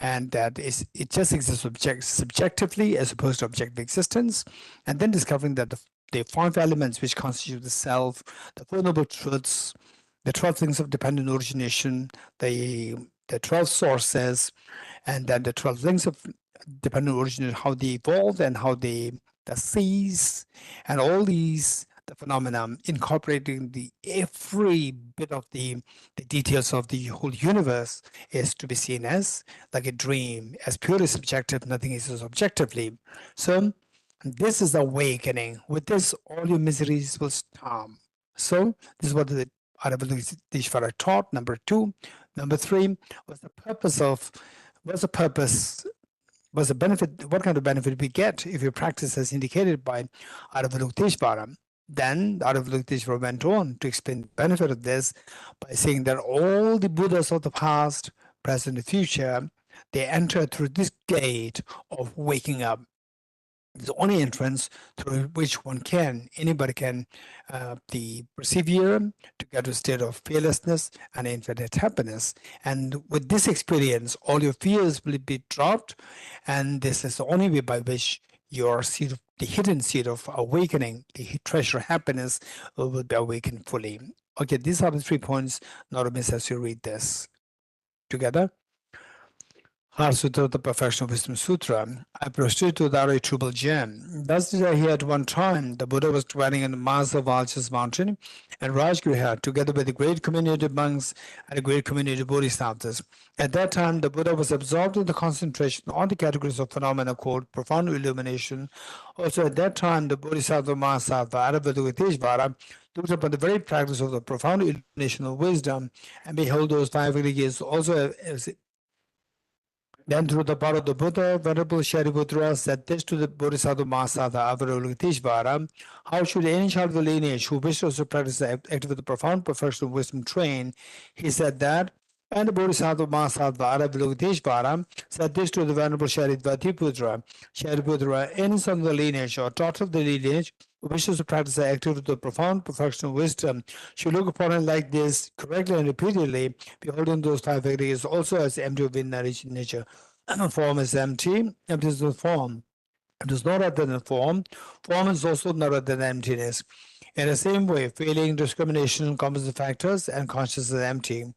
and that it just exists subjectively as opposed to objective existence, and then discovering that the 5 elements which constitute the self, the 4 noble truths, the 12 things of dependent origination, the 12 sources, and then the 12 things of dependent origination, how they evolve and how the seas and all these the phenomenon, incorporating the every bit of the details of the whole universe, is to be seen as like a dream, as purely subjective. Nothing is objectively. So this is awakening. With this, all your miseries will stop. So this is what the Aravalokitīśvara taught. Number 2. Number 3 was the purpose of, what's the purpose, was the benefit, what kind of benefit we get if you practice as indicated by Aravalokitīśvara. Then Aravalokitīśvara went on to explain the benefit of this by saying that all the Buddhas of the past, present, and future, they enter through this gate of waking up. It's the only entrance through which anybody can persevere to get to a state of fearlessness and infinite happiness. And with this experience, all your fears will be dropped, and this is the only way by which your seed, the hidden seed of awakening, the treasure of happiness, will be awakened fully. Okay, these are the 3 points. Not to miss as you read this together. Heart Sutra, the Perfection of Wisdom Sutra. I proceed to the Triple Gem. Thus did I hear at one time the Buddha was dwelling in the Master Vulture's mountain and Rajgriha, together with a great community of monks and a great community of bodhisattvas. At that time, the Buddha was absorbed in the concentration on the categories of phenomena called profound illumination. Also at that time, the Bodhisattva Mahasattva Aravalokitīśvara looked upon the very practice of the profound illumination of wisdom, and behold, those 5 villages also as then through the power of the Buddha, Venerable Shariputra said this to the Bodhisattva Mahasattva Avalokiteshvara: how should any child of the lineage who wishes to practice the act with the profound perfection of wisdom train? He said that, and the Bodhisattva Mahasattva Avalokiteshvara said this to the Venerable Shariputra: Shariputra, any son of the lineage or daughter of the lineage who wishes to practice the act with the profound perfection of wisdom should look upon it like this, correctly and repeatedly, beholding those 5 areas also as empty of nature. Form is empty, empty is the form. It is not other than form. Form is also not other than emptiness. In the same way, feeling, discrimination, composite factors, and consciousness is empty.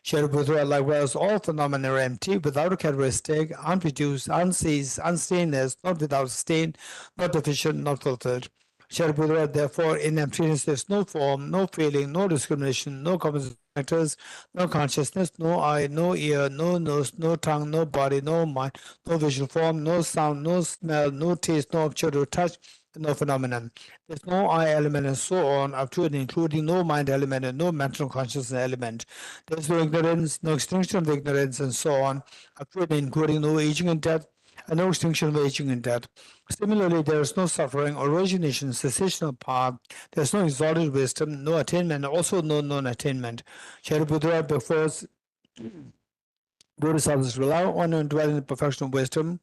Shariputra, likewise, all phenomena are empty, without a characteristic, unproduced, unceased, unstainedness, not without stain, not deficient, not fulfilled. Shariputra, therefore, in emptiness there is no form, no feeling, no discrimination, no composite factors, no consciousness, no eye, no ear, no nose, no tongue, no body, no mind, no visual form, no sound, no smell, no taste, no object or touch, no phenomenon. There's no I element and so on, up to and including no mind element and no mental consciousness element. There's no ignorance, no extinction of ignorance and so on, up to and including no aging and death, and no extinction of aging and death. Similarly, there is no suffering, origination, cessation of path. There is no exalted wisdom, no attainment, also no non-attainment. Shariputra prefers Bodhisattvas rely on and dwell in the perfection of wisdom,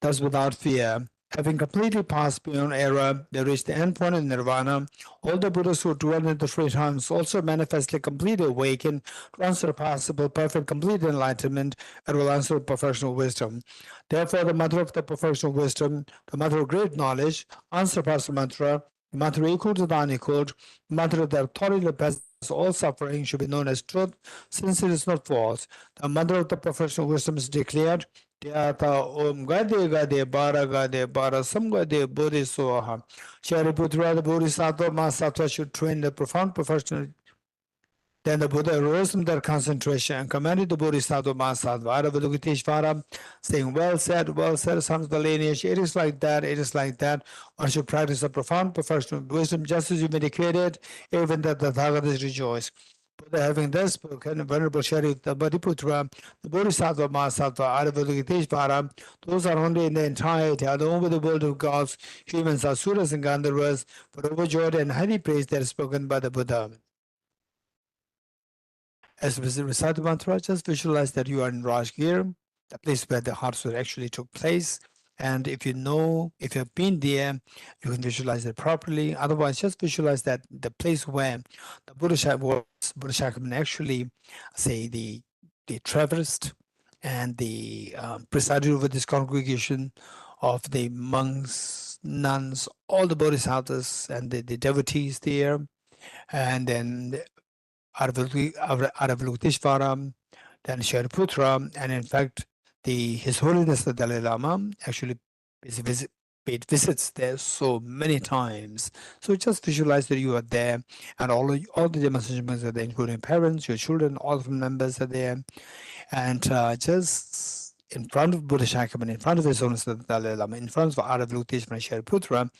thus without fear. Having completely passed beyond error, they reach the end point in nirvana. All the Buddhas who dwell in the three times also manifestly completely awaken to unsurpassable, perfect, complete enlightenment, and will answer perfection of wisdom. Therefore, the mother of the perfection of wisdom, the mother of great knowledge, unsurpassed mantra, the mother equal to the unequaled, the mother of the authority that passes all suffering should be known as truth, since it is not false. The mother of the perfection of wisdom is declared, Tyata Om Gade Gade Bara Gade Bara Samgade Bodhisoha. Shariputra, the Bodhisattva Mahasattva should train the profound perfection. Then the Buddha arose from their concentration and commanded the Bodhisattva Mahasattva Avalokiteshvara, saying, well said, sons of the lineage, it is like that, it is like that. One should practice a profound perfection of wisdom, just as you indicated, even that the Tathagatas rejoice. Buddha, having thus spoken, Venerable Shariputra, the Bodhisattva Mahasattva Avalokiteshvara, those are only in the entirety, along with the world of gods, humans, asuras, and gandharvas, for overjoyed and highly praised that is spoken by the Buddha. As we recite the mantra, just visualize that you are in Rajgir, the place where the Heart Sutra actually took place. And if you know, if you've been there, you can visualize it properly. Otherwise, just visualize that the place where the Buddha Shakyamuni actually say the traversed, and the presided over this congregation of the monks, nuns, all the bodhisattvas and the devotees there, and then Avalokiteshvara, then Shariputra, and in fact, His Holiness the Dalai Lama actually paid visits there so many times. So just visualize that you are there, and all the demonstrations are there, including parents, your children, all the members are there, and just in front of Buddha Shakyamuni, in front of His Holiness the Dalai Lama, in front of Avalokiteshvara and Shariputra,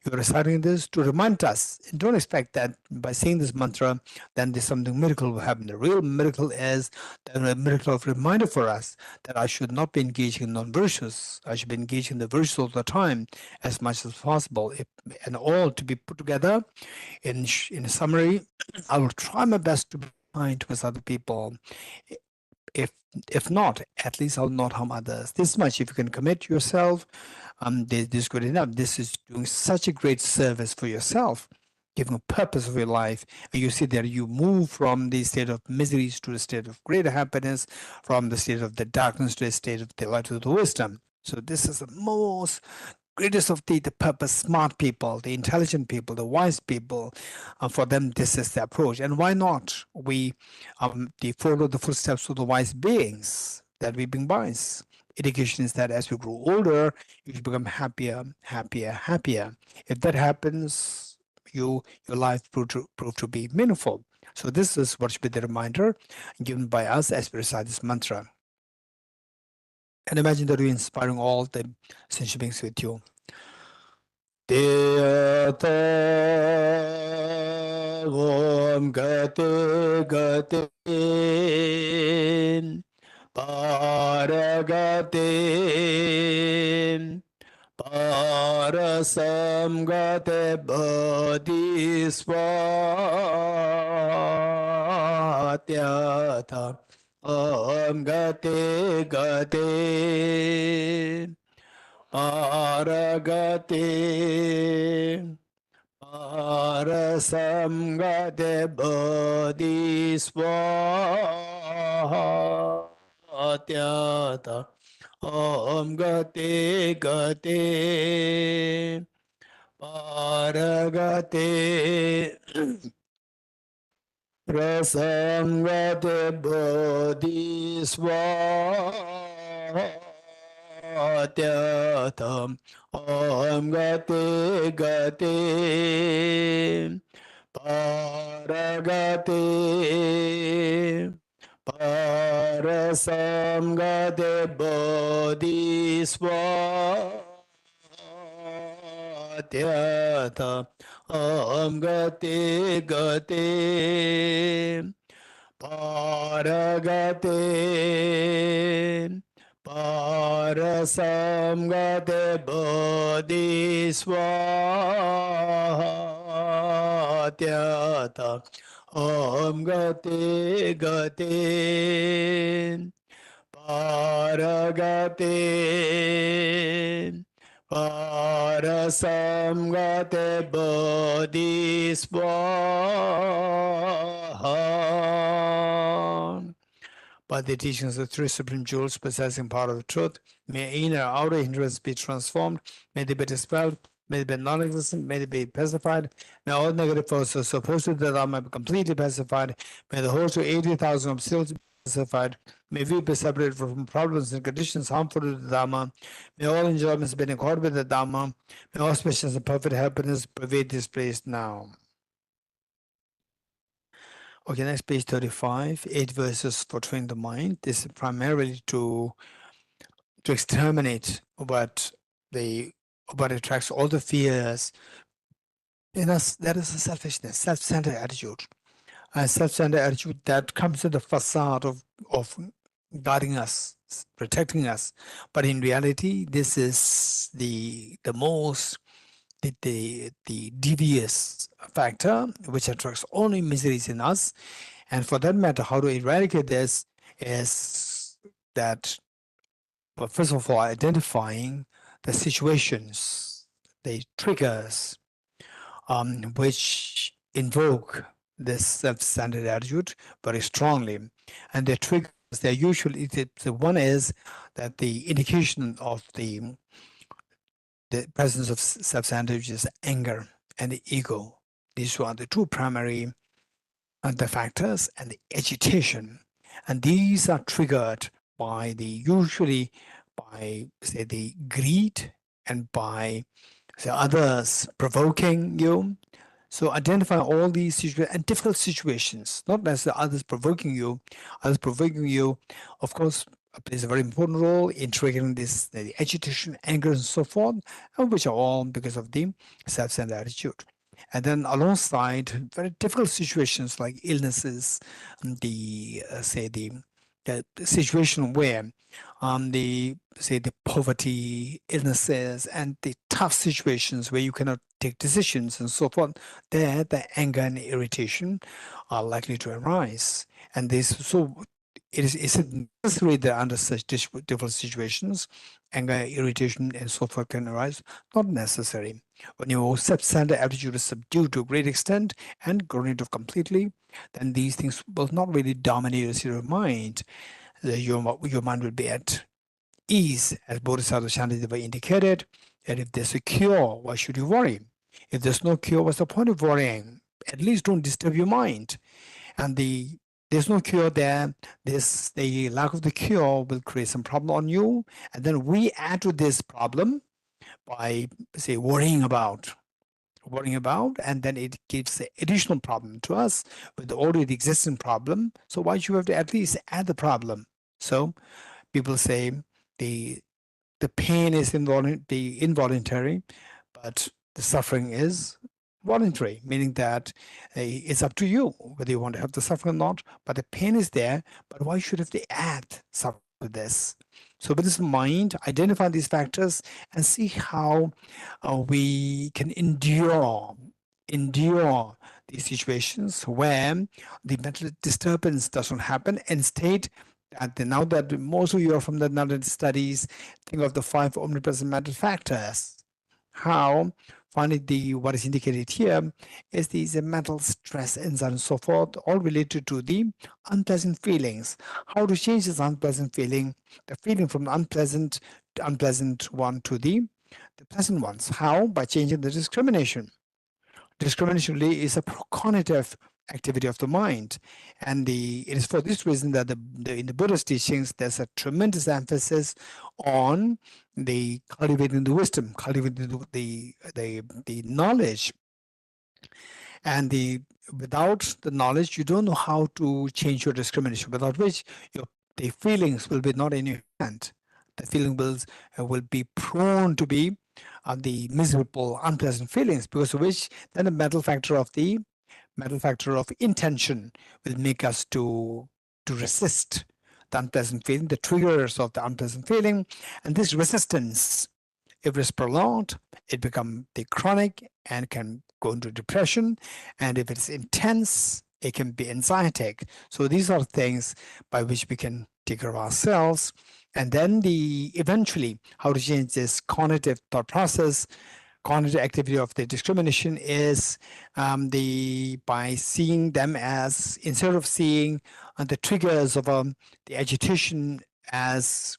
you're reciting this to remind us. And don't expect that by saying this mantra, then there's something miracle will happen. The real miracle is a miracle of reminder for us that I should not be engaging in non-virtues. I should be engaging in the virtues all the time as much as possible. And all to be put together in summary, I will try my best to be kind towards other people. If not, at least I'll not harm others. This much, if you can commit yourself, this is good enough. This is doing such a great service for yourself, giving a purpose of your life. And you see that you move from the state of miseries to the state of greater happiness, from the state of the darkness to the state of the light of the wisdom. So this is the most greatest of the purpose, smart people, the intelligent people, the wise people. For them, this is the approach. And why not? We follow the footsteps of the wise beings, that we being wise. Education is that as we grow older, you become happier, happier, happier. If that happens, your life prove to be meaningful. So this is what should be the reminder given by us as we recite this mantra. And imagine that you're inspiring all the sentient beings with you. Deyata Om Gate Gate Paragate Parasam Gate Bodhisvatyata Om Gate Gate Paragate Parasam Gate Bodhisvatyata Om Gate Gate Paragate Prasangate Bodhisvatyata Om Gate Gate Paragate Parasam Gate Bodhisvatyata Om Gate Gate Paragate Parasam Gate Bodhisvatyata Om Gate Gate Paragate Parasam Gate Bodhisvatyata. By the teachings of the three supreme jewels possessing power of truth, may inner and outer hindrance be transformed, may they be dispelled, may they be non-existent, may they be pacified, may all negative forces opposed to the Dharma be completely pacified, may the whole to 80,000 obstacles be pacified, may we be separated from problems and conditions harmful to the Dharma, may all enjoyments be in accord with the Dharma, may auspicious and perfect happiness pervade this place now. Okay, next page 35, 8 verses for training the mind. This is primarily to exterminate what attracts all the fears in us. That is a selfishness, self-centered attitude. A self-centered attitude that comes in the facade of guarding us, protecting us. But in reality, this is the devious factor which attracts only miseries in us. And for that matter, how to eradicate this is that, well, first of all, identifying the situations, the triggers which invoke this self-centered attitude very strongly. And the triggers they're usually, the one is that the indication of the presence of self-centered, which is anger and the ego. These are the two primary the factors, and the agitation. And these are triggered by usually by, say, the greed and by, say, others provoking you. So identify all these situations and difficult situations, not necessarily others provoking you. Others provoking you, of course, plays a very important role in triggering this, the agitation, anger, and so forth, and which are all because of the self-centered attitude. And then alongside very difficult situations like illnesses, say the situation where the poverty, illnesses, and the tough situations where you cannot take decisions and so forth, there the anger and irritation are likely to arise. And is it necessary that under such difficult situations, anger, irritation, and so forth can arise? Not necessary. When your self-centered attitude is subdued to a great extent and grown into completely, then these things will not really dominate your mind. Your mind will be at ease, as Bodhisattva Shantideva indicated, that if there's a cure, why should you worry? If there's no cure, what's the point of worrying? At least don't disturb your mind. And there's no cure there. The lack of the cure will create some problem on you. And then we add to this problem by, say, worrying about, and then it gives the additional problem to us with the already existing problem. So why should you have to at least add the problem? So people say the pain is involuntary, but the suffering is voluntary, meaning that it's up to you whether you want to have the suffering or not, but the pain is there. But why should have to add suffering to this? So with this in mind, identify these factors and see how we can endure these situations where the mental disturbance doesn't happen, and state that now that most of you are from the Nalanda studies, think of the 5 omnipresent mental factors. How finally what is indicated here is these mental stress, anxiety, and so forth, all related to the unpleasant feelings. How to change this unpleasant feeling, the feeling from the unpleasant one to the pleasant ones. How? By changing the discrimination. Discrimination really is a cognitive activity of the mind, and it is for this reason that in the Buddhist teachings there's a tremendous emphasis on the cultivating the wisdom, cultivating the knowledge, and without the knowledge you don't know how to change your discrimination, without which the feelings will be not in your hand. The feeling will be prone to be the miserable, unpleasant feelings, because of which then the mental factor of intention will make us to resist the unpleasant feeling, the triggers of the unpleasant feeling. And this resistance, if it's prolonged, it becomes the chronic and can go into depression. And if it's intense, it can be anxietic. So these are things by which we can take care of ourselves. And then eventually how to change this cognitive thought process, cognitive activity of the discrimination is by seeing them as, instead of seeing the triggers of the agitation as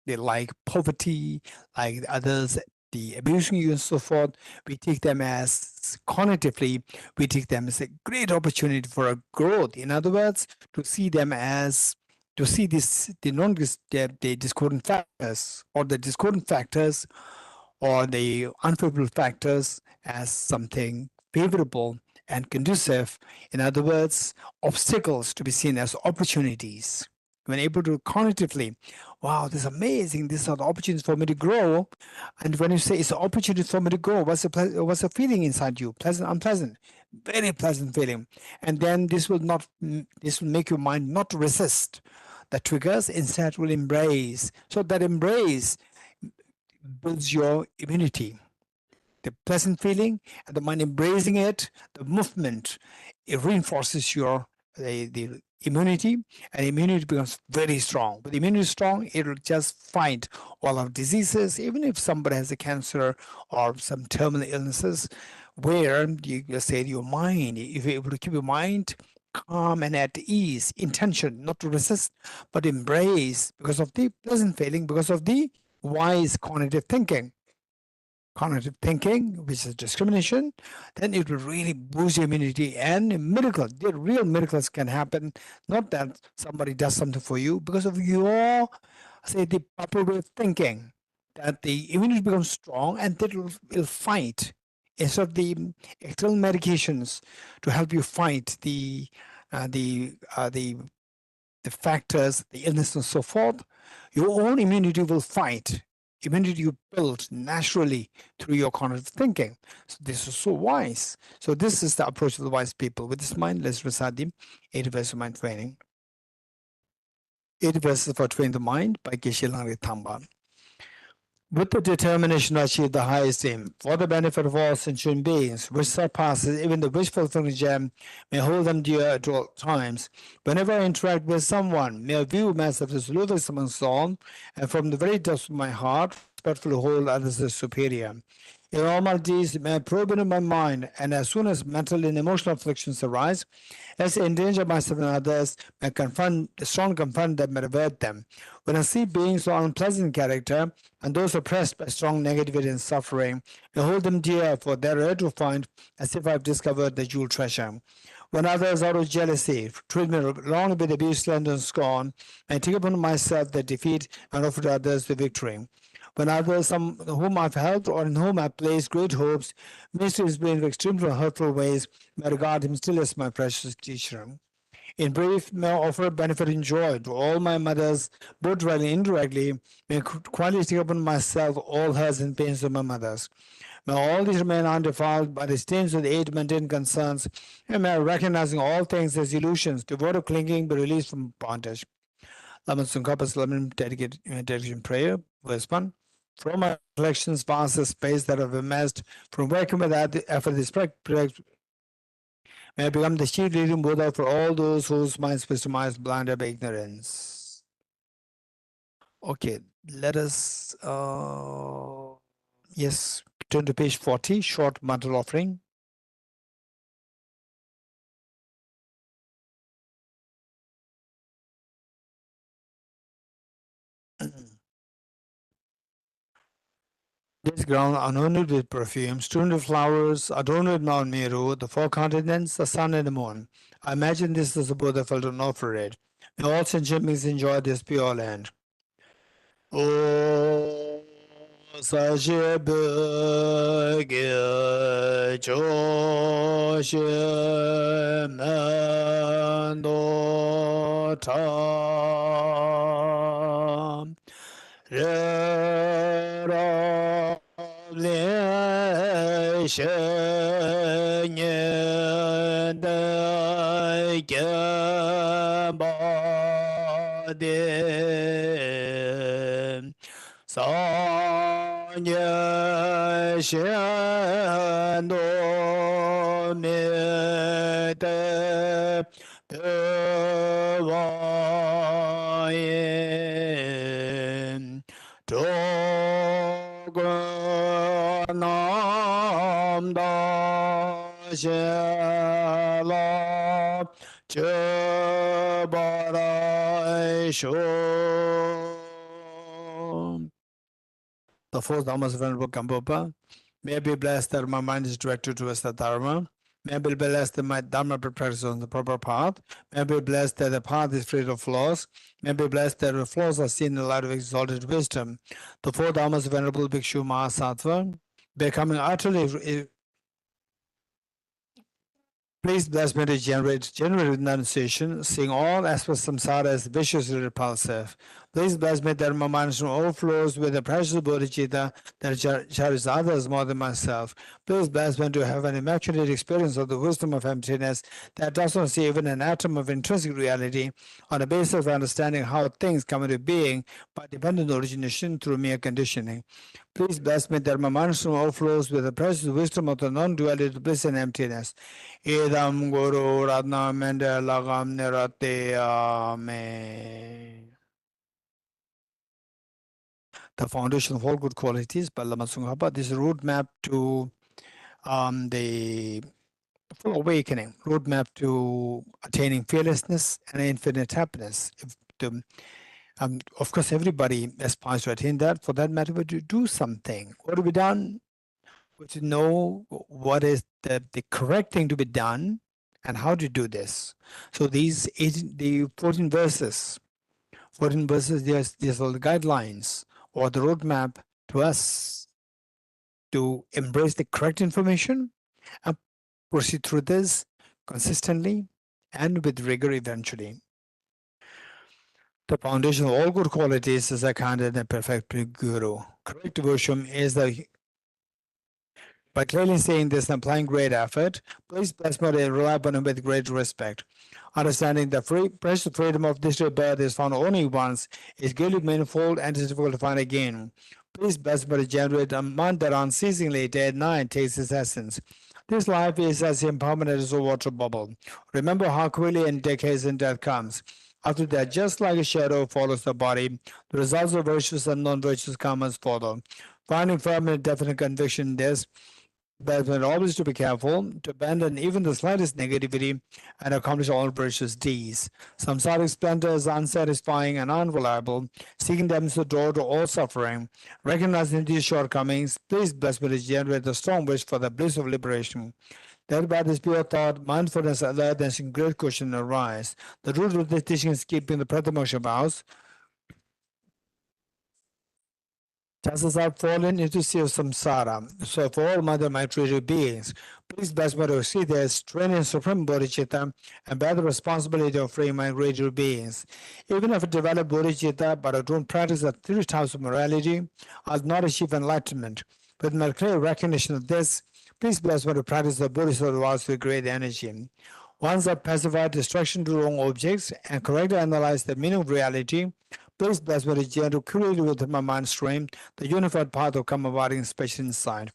like poverty, like others, the abusing you and so forth, we take them as cognitively, we take them as a great opportunity for a growth. In other words, to see them as, to see the discordant factors or the unfavorable factors as something favorable and conducive. In other words, obstacles to be seen as opportunities. When able to cognitively, wow, this is amazing, these are the opportunities for me to grow. And when you say it's an opportunity for me to grow, what's the feeling inside you? Pleasant, unpleasant? Very pleasant feeling. And then this will make your mind not resist the triggers, instead will embrace. So that embrace builds your immunity. The pleasant feeling and the mind embracing it, the movement, it reinforces your the immunity, and immunity becomes very strong. But immunity is strong, it will just fight all our diseases. Even if somebody has a cancer or some terminal illnesses, where you say your mind, if you're able to keep your mind calm and at ease, intention, not to resist, but embrace because of the pleasant feeling, because of the wise cognitive thinking. Cognitive thinking, which is discrimination, then it will really boost your immunity, and miracles, the real miracles can happen, not that somebody does something for you, because of your, say, the proper way of thinking, that the immunity becomes strong and that will fight instead of the external medications to help you fight uh, the uh, the the factors, the illness and so forth. Your own immunity will fight. Immunity you build naturally through your cognitive thinking. So this is so wise. So this is the approach of the wise people. With this mind, let's recite the 8 verses of mind training. 8 verses for training the mind by Geshe Langri Thamba. With the determination to achieve the highest aim, for the benefit of all sentient beings, which surpasses even the wish-fulfilling gem, may hold them dear at all times. Whenever I interact with someone, may I view myself as lowest amongst all, and from the very depths of my heart, respectfully hold others as superior. In all my deeds, may I probe into my mind, and as soon as mental and emotional afflictions arise, as I endanger myself and others, may I strongly confront them and avert them. When I see beings of unpleasant character, and those oppressed by strong negativity and suffering, I hold them dear, for they are rare to find, as if I have discovered the jewel treasure. When others, out of jealousy, treat me wrongly with abuse, slander, and scorn, I take upon myself their defeat and offer to others the victory. When others, some whom I've helped or in whom I've placed great hopes, minister his brain in extremely hurtful ways, may I regard him still as my precious teacher. In brief, may I offer benefit and joy to all my mothers, both directly and indirectly. May I quietly take upon myself all hurts and pains of my mothers. May all these remain undefiled by the stains of the 8 mundane concerns, and may I, recognizing all things as illusions, devoid of clinging, be released from bondage. Laman Tsongkhapa's dedication prayer, verse 1. From my reflections, vast the space that I've amassed, from working without the effort, this practice, may I become the chief leading Buddha for all those whose minds wisdomized blinded by ignorance. Okay, let us, yes, turn to page 40, short mantle offering. This ground anointed with perfume, strewn with flowers, adorned with Mount Meru, the 4 continents, the sun and the moon. I imagine this as the Buddha felt and offer it. May all sentient beings enjoy this pure land. Oh, Sashib Ge Choshe Mando Tam Re Ra Le She Nye De Ge Ba De Sanye Shen Do Me Te Pe Wa Yin Do Gu Nam Da She La Che Ba Rai Shu. The 4th Dharmas of Venerable Gampopa. May I be blessed that my mind is directed towards the Dharma. May I be blessed that my Dharma practice on the proper path. May I be blessed that the path is free of flaws. May I be blessed that the flaws are seen in the light of exalted wisdom. The 4 Dharmas of Venerable Bhikshu Mahasattva. Becoming utterly Please bless me to generate renunciation, seeing all aspects of samsara as viciously repulsive. Please bless me that my mind overflows with the precious bodhicitta that cherishes others more than myself. Please bless me to have an immaculate experience of the wisdom of emptiness that does not see even an atom of intrinsic reality on the basis of understanding how things come into being by dependent origination through mere conditioning. Please bless me that my mind overflows with the precious wisdom of the non-duality of bliss and emptiness. Idam Guru Ratna Mende Lagam Nirate Amen. The foundation of all good qualities by Lama Tsongkhapa. This is a roadmap to the full awakening, roadmap to attaining fearlessness and infinite happiness. Of course, everybody aspires to attain that. For that matter, but to do something. What to be done? To know what is the correct thing to be done and how to do this. So the 14 verses, there's all the guidelines or the roadmap to us to embrace the correct information and proceed through this consistently and with rigor eventually. The foundation of all good qualities is a candid and perfect guru. Correct devotion is the by clearly saying this and applying great effort, please bless me and rely upon him with great respect. Understanding the precious freedom of this birth is found only once, is greatly manifold and is difficult to find again. Please bless me to generate a mind that unceasingly day and night takes its essence. This life is as impermanent as a water bubble. Remember how quickly in decades and death comes. After that, just like a shadow follows the body, the results of virtues and non-virtues come as follow. Finding firm and definite conviction in this, but always to be careful to abandon even the slightest negativity and accomplish all virtuous deeds. Samsaric splendor is unsatisfying and unreliable, seeking them is the door to all suffering. Recognizing these shortcomings, please bless me to generate the strong wish for the bliss of liberation. That by this pure thought, mindfulness, alertness, and great caution arise. The root of this teaching is keeping the Pratamaksha vows. Just as I've fallen into sea of samsara, so for all mother material beings, please bless me to see their strength in supreme bodhicitta and bear the responsibility of freeing my greater beings. Even if I develop bodhicitta but I don't practice the 3 types of morality, I'll not achieve enlightenment. With my clear recognition of this, please bless me to practice the Bodhisattva vows with great energy. Once I've pacified distraction to wrong objects and correctly analyze the meaning of reality, please bless me to create with my mind stream the unified path of commemorating special insight.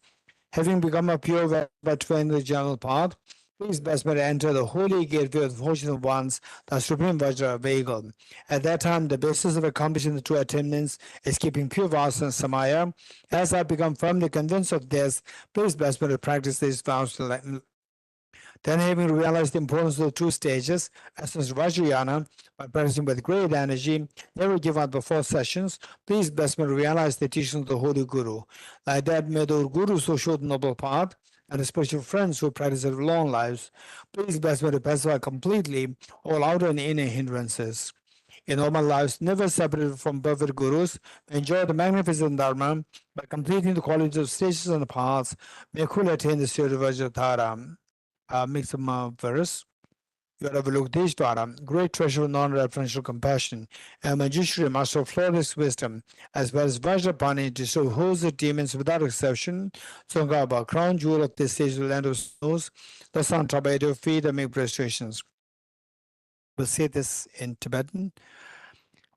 Having become a pure veteran in the general path, please bless me to enter the holy gateway of the fortunate ones, the supreme Vajra vehicle. At that time, the basis of accomplishing the true attainments is keeping pure vows and samaya. As I become firmly convinced of this, please bless me to practice these vows. Then, having realized the importance of the 2 stages, as Vajrayana, by practicing with great energy, never give up the 4 sessions, please bless me to realize the teachings of the Holy Guru. Like that, may the Gurus who showed the noble path, and especially friends who practice their long lives, please bless me to pacify completely all outer and inner hindrances. In all my lives, never separated from perfect gurus, enjoy the magnificent Dharma by completing the qualities of stages and the paths, may cool attain the state of Vajradhara. Make some verse. You are Avalokiteshvara, great treasure of non-referential compassion, and Manjushri, master of flawless wisdom, as well as Vajrapani, to holds the demons without exception. Sangaba, crown jewel of this stage, the land of snows, the sun trouble your feet and make prostrations. We'll say this in Tibetan.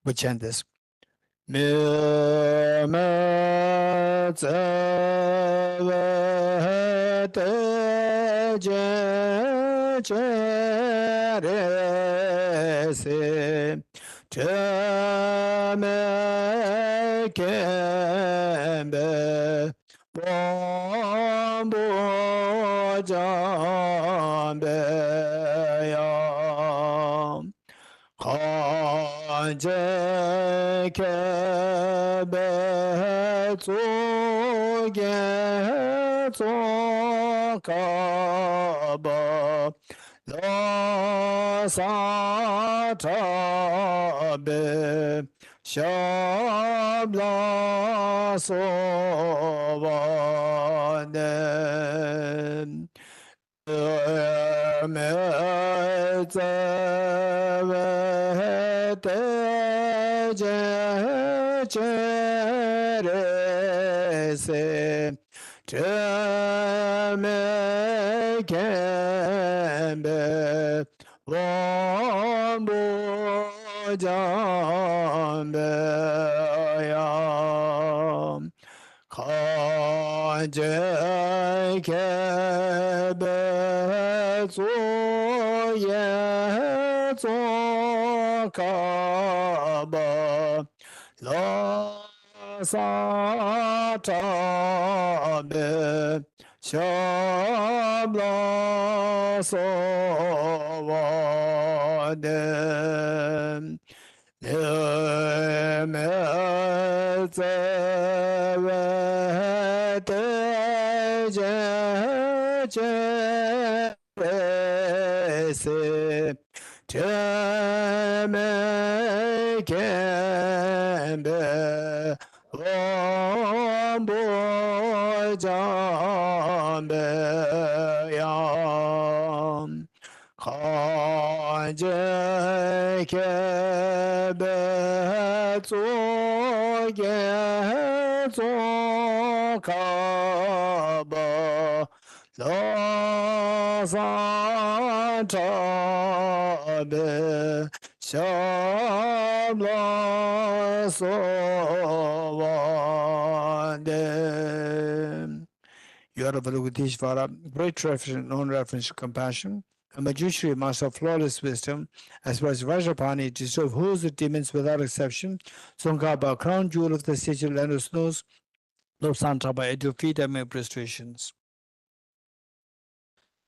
We'll chant this. Shabla Sovadem Yam Khanje kebe tsoge tsokaba la san tabe shabla sovande. You are Avalokiteshvara, great reference, non-reference to compassion, a Manjushri, master of flawless wisdom, as well as Vajrapani, destroyer of hosts of demons without exception, Songkhapa, crown jewel of the sage of land of snows, Lord Santaba, at your feet I make prostrations.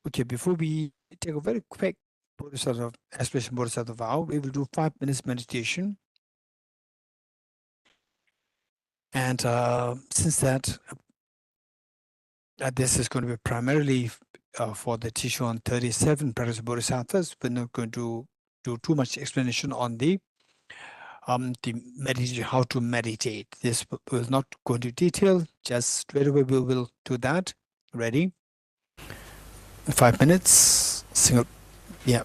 Okay, before we take a very quick Bodhisattva, aspiration Bodhisattva vow, we will do 5 minutes meditation. And since that, this is going to be primarily for the teaching on 37 practice of Bodhisattvas. We're not going to do too much explanation on the meditation, how to meditate. This will not go into detail, just straight away we will do that. Ready? 5 minutes, single, yeah.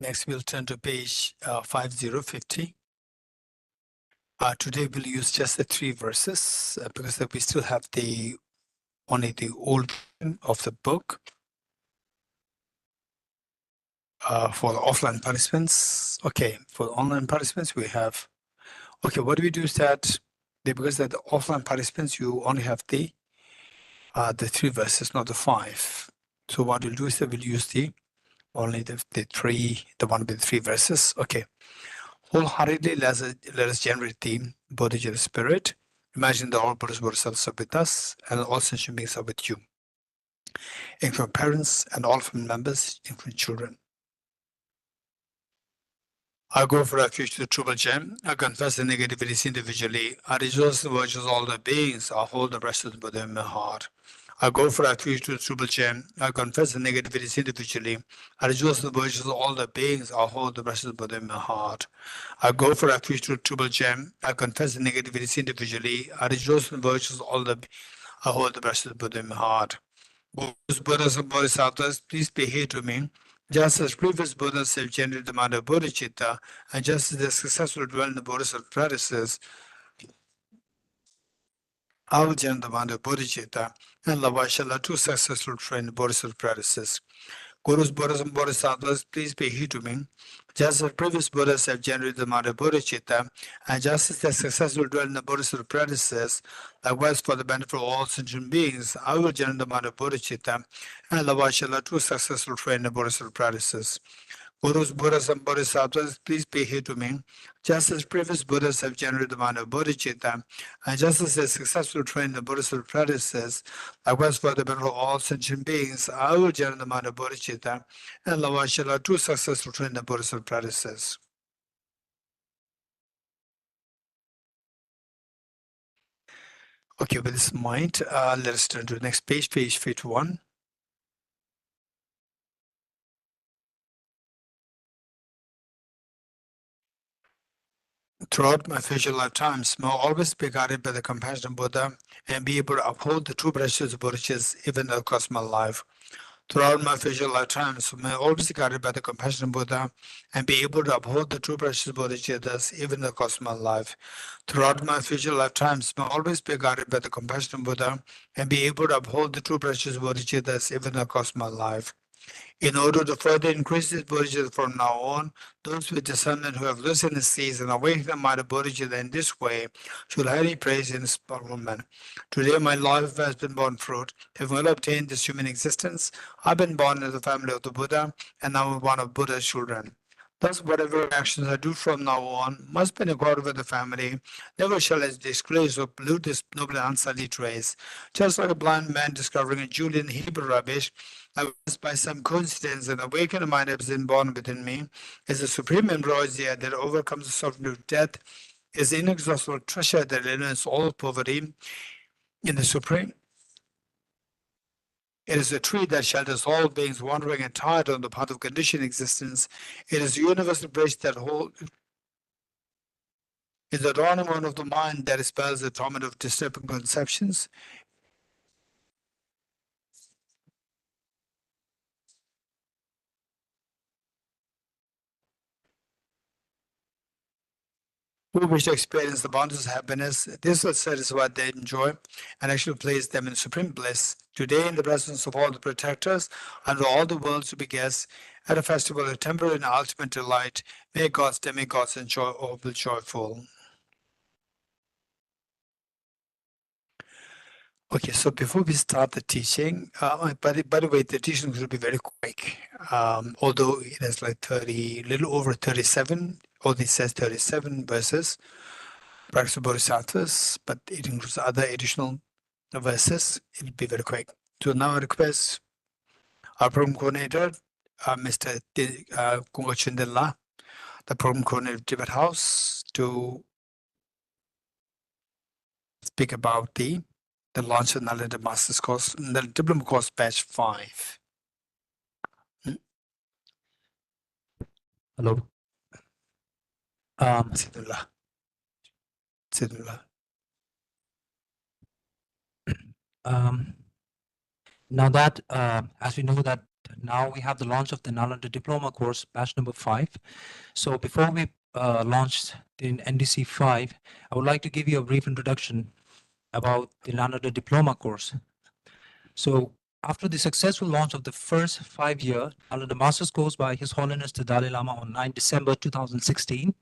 Next, we'll turn to page 5050. Today, we'll use just the 3 verses because we still have only the old version of the book. For the offline participants, okay, for the online participants, we have, okay, what do we do is that, because that the offline participants, you only have the 3 verses, not the 5. So what we'll do is that we'll use only the one with the 3 verses. Okay. Wholeheartedly, let us generate the Bodhicitta spirit. Imagine that all Buddhas Bodhisattvas are with us and all sentient beings are with you, including parents and all family members, including children. I go for refuge to the Triple Gem. I confess the negativities individually. I rejoice in the virtues of all the beings. I hold the rest of the Buddha in my heart. I go for refuge to the Triple Gem. I confess the negativities individually. I rejoice in the virtues of all the beings. I hold the rest of the Buddha in my heart. I go for refuge to the Triple Gem. I confess the negativities individually. I rejoice in the virtues of all the I hold the rest of the Buddha in my heart. Buddhas and Bodhisattvas, please be here to me. Just as previous Buddhas have generated the mind of Bodhicitta, and just as they successfully dwell in the Bodhisattva practices, I will generate the mind of Bodhicitta, and Lavashala, two successful trained Bodhisattva practices. Gurus, Buddhas, and Bodhisattvas, please be here to me. Just as previous Buddhas have generated the mind of Bodhicitta, and just as they successfully dwell in the Bodhisattva practices, likewise for the benefit of all sentient beings, I will generate the mind of Bodhicitta, and Lavashala, two successful trained Bodhisattva practices. Gurus, Buddhas, and Bodhisattvas, please be here to me. Just as previous Buddhas have generated the mind of Bodhicitta, and just as they successfully trained the Bodhisattva practices, likewise for the benefit of all sentient beings, I will generate the mind of Bodhicitta, and Lavashala, two successful trained the Bodhisattva practices. Okay, with this in mind, let us turn to the next page, page 51. Throughout my future lifetimes, may I always be guided by the compassionate Buddha and be able to uphold the true practices of Bodhicitta even across my life. Throughout my future lifetimes, may I always be guided by the compassionate Buddha and be able to uphold the true practices of Bodhicitta even across my life. Throughout my future lifetimes, may I always be guided by the compassionate Buddha and be able to uphold the true practices of Bodhicitta even across my life. In order to further increase this bodhicitta from now on, those with discernment who have listened and seized and awakened the mind of bodhicitta in this way should highly praise in manner. Today my life has been borne fruit. Having well obtained this human existence, I've been born in the family of the Buddha, and now I'm one of Buddha's children. Thus, whatever actions I do from now on must be in accord with the family. Never shall I disgrace or pollute this noble and unsightly trace. Just like a blind man discovering a jewel in Hebrew rubbish, I was by some coincidence an awakened mind has been born within me. As a supreme ambrosia that overcomes the suffering of death, is inexhaustible treasure that eliminates all poverty. In the supreme, it is a tree that shelters all beings wandering and tired on the path of conditioned existence. It is a universal bridge that holds. Is the adornment of the mind that expels the torment of disturbing conceptions. Who wish to experience the boundless happiness, this will satisfy what they enjoy and actually place them in supreme bliss. Today, in the presence of all the protectors and of all the worlds to be guests, at a festival of temporary and ultimate delight, may gods, demigods, enjoy all be joyful. Okay, so before we start the teaching, by the way, the teaching will be very quick. Although it has like 30, little over 37, although it says 37 verses, practice of bodhisattvas, but it includes other additional verses. It'll be very quick. So now I request our program coordinator, Mr. Kungo Chindela, the program coordinator of Tibet House, to speak about the launch of Nalanda Master's Course, the Diploma Course Batch 5. Hello. Sidullah. Sidullah. Now that, as we know that now we have the launch of the Nalanda Diploma course, batch number 5. So before we launch the NDC 5, I would like to give you a brief introduction about the Nalanda Diploma course. So after the successful launch of the first 5-year Nalanda Master's course by His Holiness the Dalai Lama on 9 December 2016,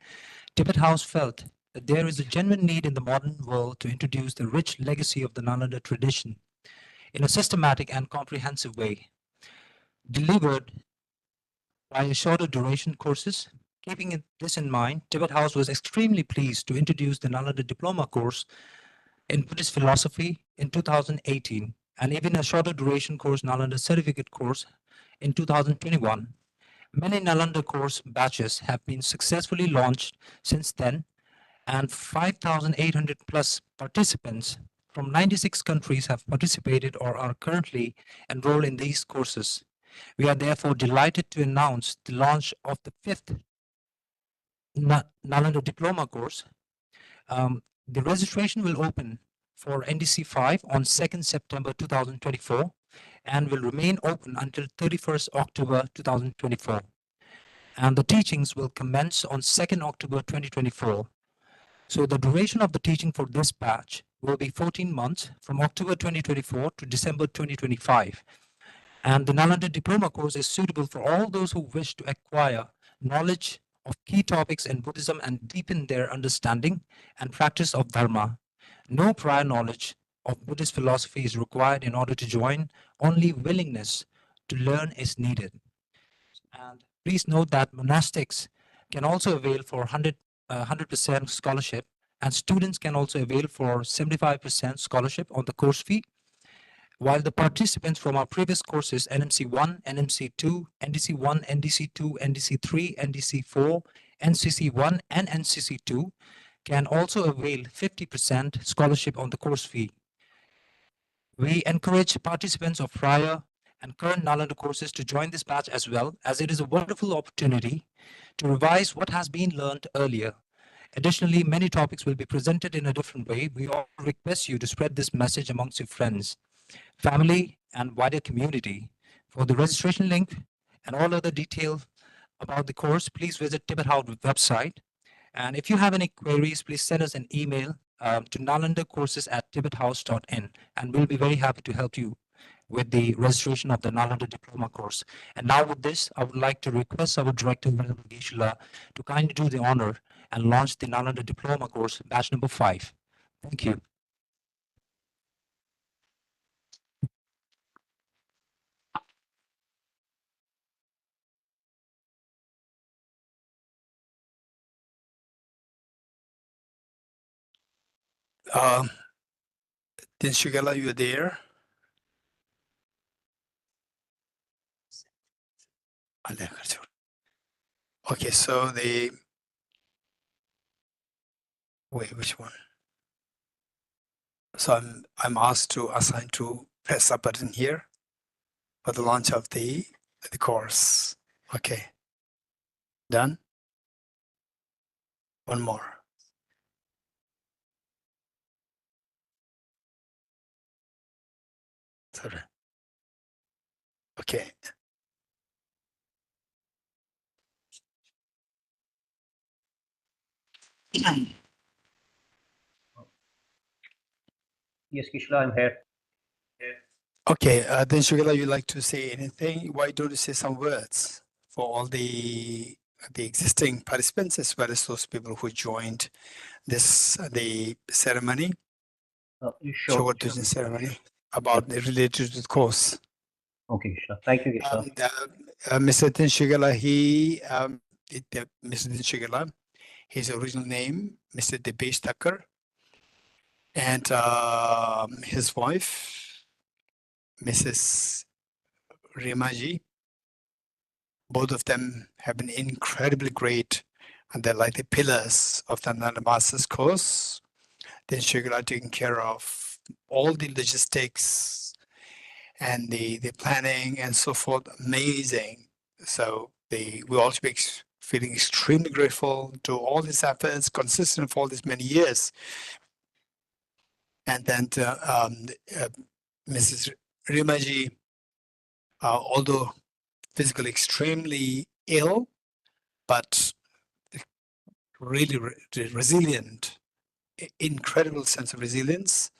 Tibet House felt that there is a genuine need in the modern world to introduce the rich legacy of the Nalanda tradition in a systematic and comprehensive way, delivered by a shorter duration courses. Keeping this in mind, Tibet House was extremely pleased to introduce the Nalanda Diploma course in Buddhist philosophy in 2018, and even a shorter duration course, Nalanda Certificate course, in 2021. Many Nalanda course batches have been successfully launched since then, and 5,800 plus participants from 96 countries have participated or are currently enrolled in these courses. We are therefore delighted to announce the launch of the 5th Nalanda Diploma course. The registration will open for NDC 5 on 2nd September 2024 and will remain open until 31st October 2024. And the teachings will commence on 2nd October 2024. So the duration of the teaching for this batch will be 14 months from October 2024 to December 2025. And the Nalanda Diploma course is suitable for all those who wish to acquire knowledge of key topics in Buddhism and deepen their understanding and practice of Dharma. No prior knowledge of Buddhist philosophy is required in order to join. Only willingness to learn is needed. And please note that monastics can also avail for 100% scholarship, and students can also avail for 75% scholarship on the course fee, while the participants from our previous courses, NMC1, NMC2, NDC1, NDC2, NDC3, NDC4, NCC1, and NCC2 can also avail 50% scholarship on the course fee. We encourage participants of prior and current Nalanda courses to join this batch as well, as it is a wonderful opportunity to revise what has been learned earlier. Additionally, many topics will be presented in a different way. We all request you to spread this message amongst your friends, family, and wider community. For the registration link and all other details about the course, please visit Tibet House website. And if you have any queries, please send us an email to nalandacourses@tibethouse.in, and we'll be very happy to help you with the registration of the Nalanda Diploma course. And now with this, I would like to request our Director, Venerable Geshe-la, to kindly do the honor and launch the Nalanda Diploma course, batch number 5. Thank you. Then Shugala, you're there? Okay, so which one? So I'm asked to assign to press a button here for the launch of the course. Okay, done. One more. Sorry. Okay. Yes, Kishla, I'm here. Okay, then Shugala, you'd like to say anything? Why don't you say some words for all the existing participants as well as those people who joined this the ceremony, Sure. Chokhor Duchen ceremony, about the related to the course. Okay, Kishla. Thank you, Kishla. Mr. Din Shugala, Mr. Din Shugala, his original name, Mr. Debesh Thakur, and his wife, Mrs. Rimaji. Both of them have been incredibly great, and they're like the pillars of the Nalanda Master's course. Then Shugala taking care of all the logistics and the planning and so forth. Amazing. So we all be feeling extremely grateful to all these efforts, consistent for all these many years. And then Mrs. Rimaji, although physically extremely ill, but really resilient, incredible sense of resilience,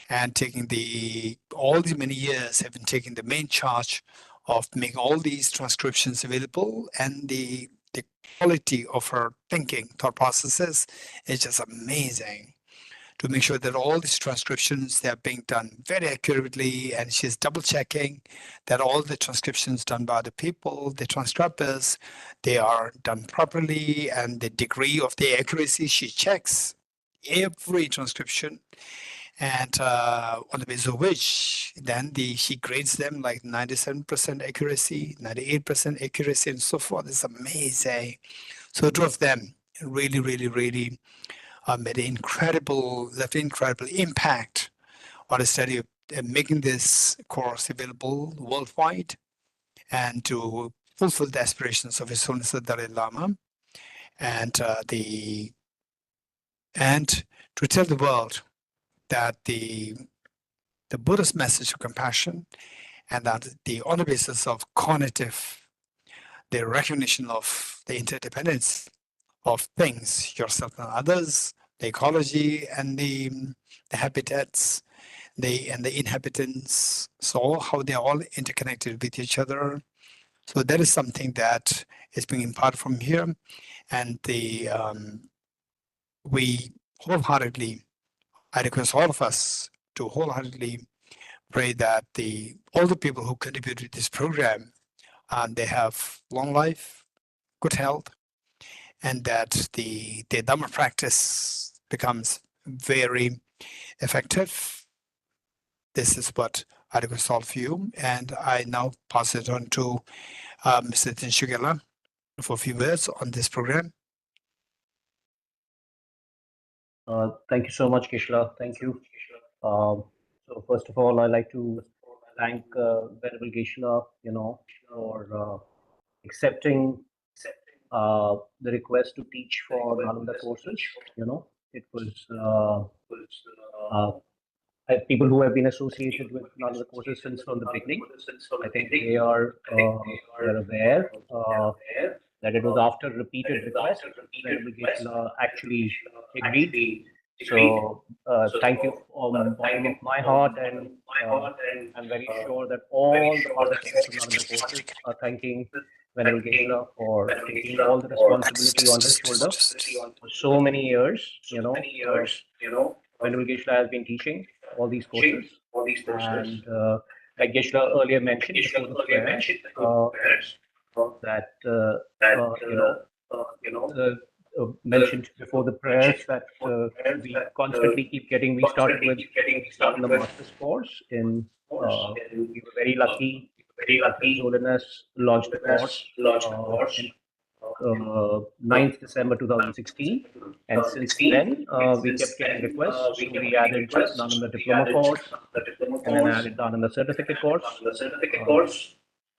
and taking all these many years have been taking the main charge of making all these transcriptions available, and the quality of her thinking, thought processes is just amazing, to make sure that all these transcriptions, they are being done very accurately, and she's double checking that all the transcriptions done by the people, the transcribers, they are done properly, and the degree of the accuracy, she checks every transcription, and on the basis of which then she grades them like 97% accuracy, 98% accuracy, and so forth. It's amazing. So two of them really, really, really made an left an incredible impact on the study of making this course available worldwide, and to fulfill the aspirations of His Holiness the Dalai Lama, and and to tell the world that the Buddha's message of compassion, and that on the basis of cognitive, the recognition of the interdependence of things, yourself and others, the ecology and the habitats, and the inhabitants, so how they're all interconnected with each other. So that is something that is being imparted from here, and we wholeheartedly, I request all of us to wholeheartedly pray that all the people who contributed to this program, they have long life, good health, and that the Dharma practice becomes very effective. This is what I request all of you, and I now pass it on to Mr. Shugela for a few words on this program. Thank you so much, Kishla. Thank you. So first of all, I'd like to thank Venerable Kishla, for accepting the request to teach for Nalanda courses. It was people who have been associated with Nalanda courses since from the beginning. I think they are aware that it was after repeated requests Venerable Kishla actually agreed. So thank you from bottom of my heart, and I'm very sure that all the participants of Nalanda courses are thanking Venerable Kishla for taking all the responsibility on his shoulder for so many years. Venerable Kishla has been teaching all these courses, and like Kishla earlier mentioned before the prayers, that mentioned before the prayers that we constantly keep getting. We started with the master's course we were very lucky that His Holiness launched the course in 9th December 2016, and since then we kept getting requests. So we added Nalanda diploma course, and then added Nalanda certificate course.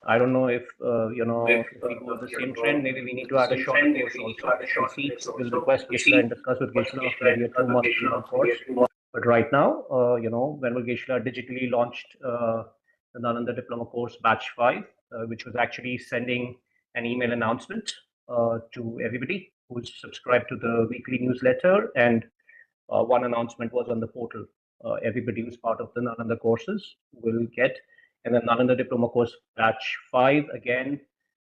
I don't know if if we go with the same trend, maybe we need to add a shorter course also. We'll request Kishla and discuss with Kishla maybe a 2-month, 3-month course. But right now, Venerable Kishla digitally launched the Nalanda diploma course batch 5, which was actually sending an email announcement to everybody who's subscribed to the weekly newsletter, and one announcement was on the portal. Everybody who's part of the Nalanda courses will get. And then Nalanda Diploma course batch 5, again,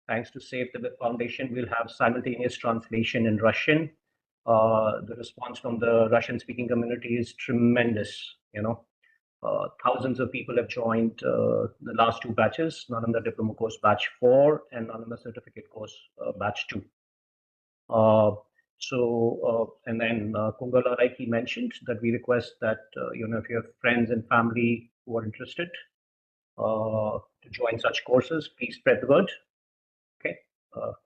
thanks to Save Tibet Foundation, we'll have simultaneous translation in Russian. The response from the Russian-speaking community is tremendous. Thousands of people have joined the last 2 batches, Nalanda Diploma course batch 4 and Nalanda Certificate course batch 2. And then Kungala, like he mentioned, that we request that if you have friends and family who are interested to join such courses, please spread the word. Okay, of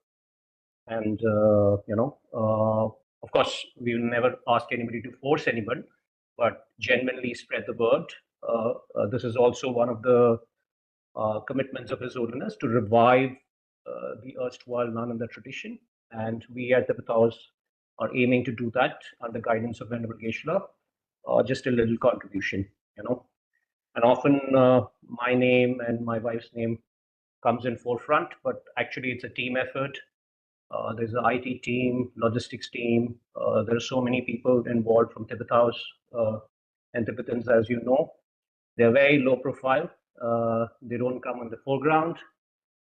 course, we will never ask anybody to force anyone, but genuinely spread the word. This is also one of the commitments of His Holiness to revive the erstwhile Nalanda tradition, and we at the Tibet House are aiming to do that under guidance of Venerable Geshe-la. Just a little contribution, And often my name and my wife's name comes in forefront, but actually it's a team effort. There's an IT team, logistics team. There are so many people involved from Tibet House, and Tibetans, as you know, they're very low profile. They don't come in the foreground.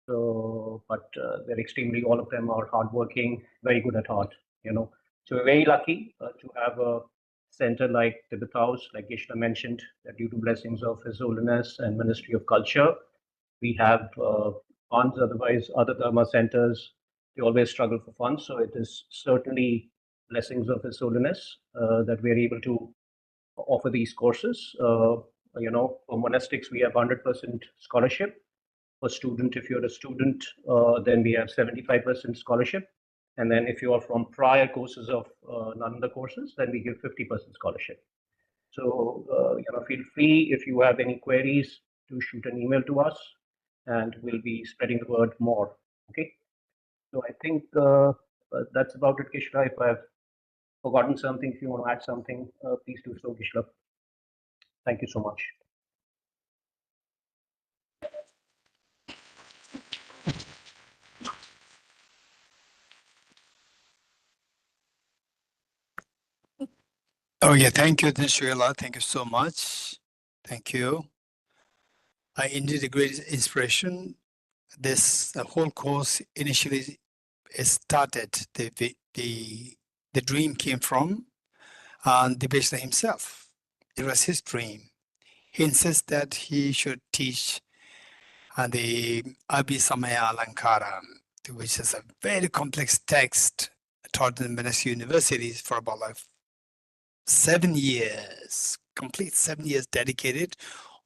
So, but they're extremely, all of them are hardworking, very good at heart, you know. So we're very lucky to have a center like Tibet House, like Geshe mentioned, that due to blessings of His Holiness and Ministry of Culture, we have funds. Otherwise, other Dharma centers, they always struggle for funds. So it is certainly blessings of His Holiness that we're able to offer these courses. You know, for monastics, we have 100% scholarship. For student, if you're a student, then we have 75% scholarship. And then if you are from prior courses of Nalanda courses, then we give 50% scholarship. So, you know, feel free if you have any queries to shoot an email to us, and we'll be spreading the word more. Okay. So I think that's about it, Kishla. If I've forgotten something, if you want to add something, please do so, Kishla. Thank you so much. Oh yeah, thank you, Nishuela. Thank you so much. Thank you. Indeed, a great inspiration. This whole course initially started. The dream came from the Buddha himself. It was his dream. He insists that he should teach the Abhisamaya Alankara, which is a very complex text taught in Buddhist universities for about like 7 years, complete 7 years dedicated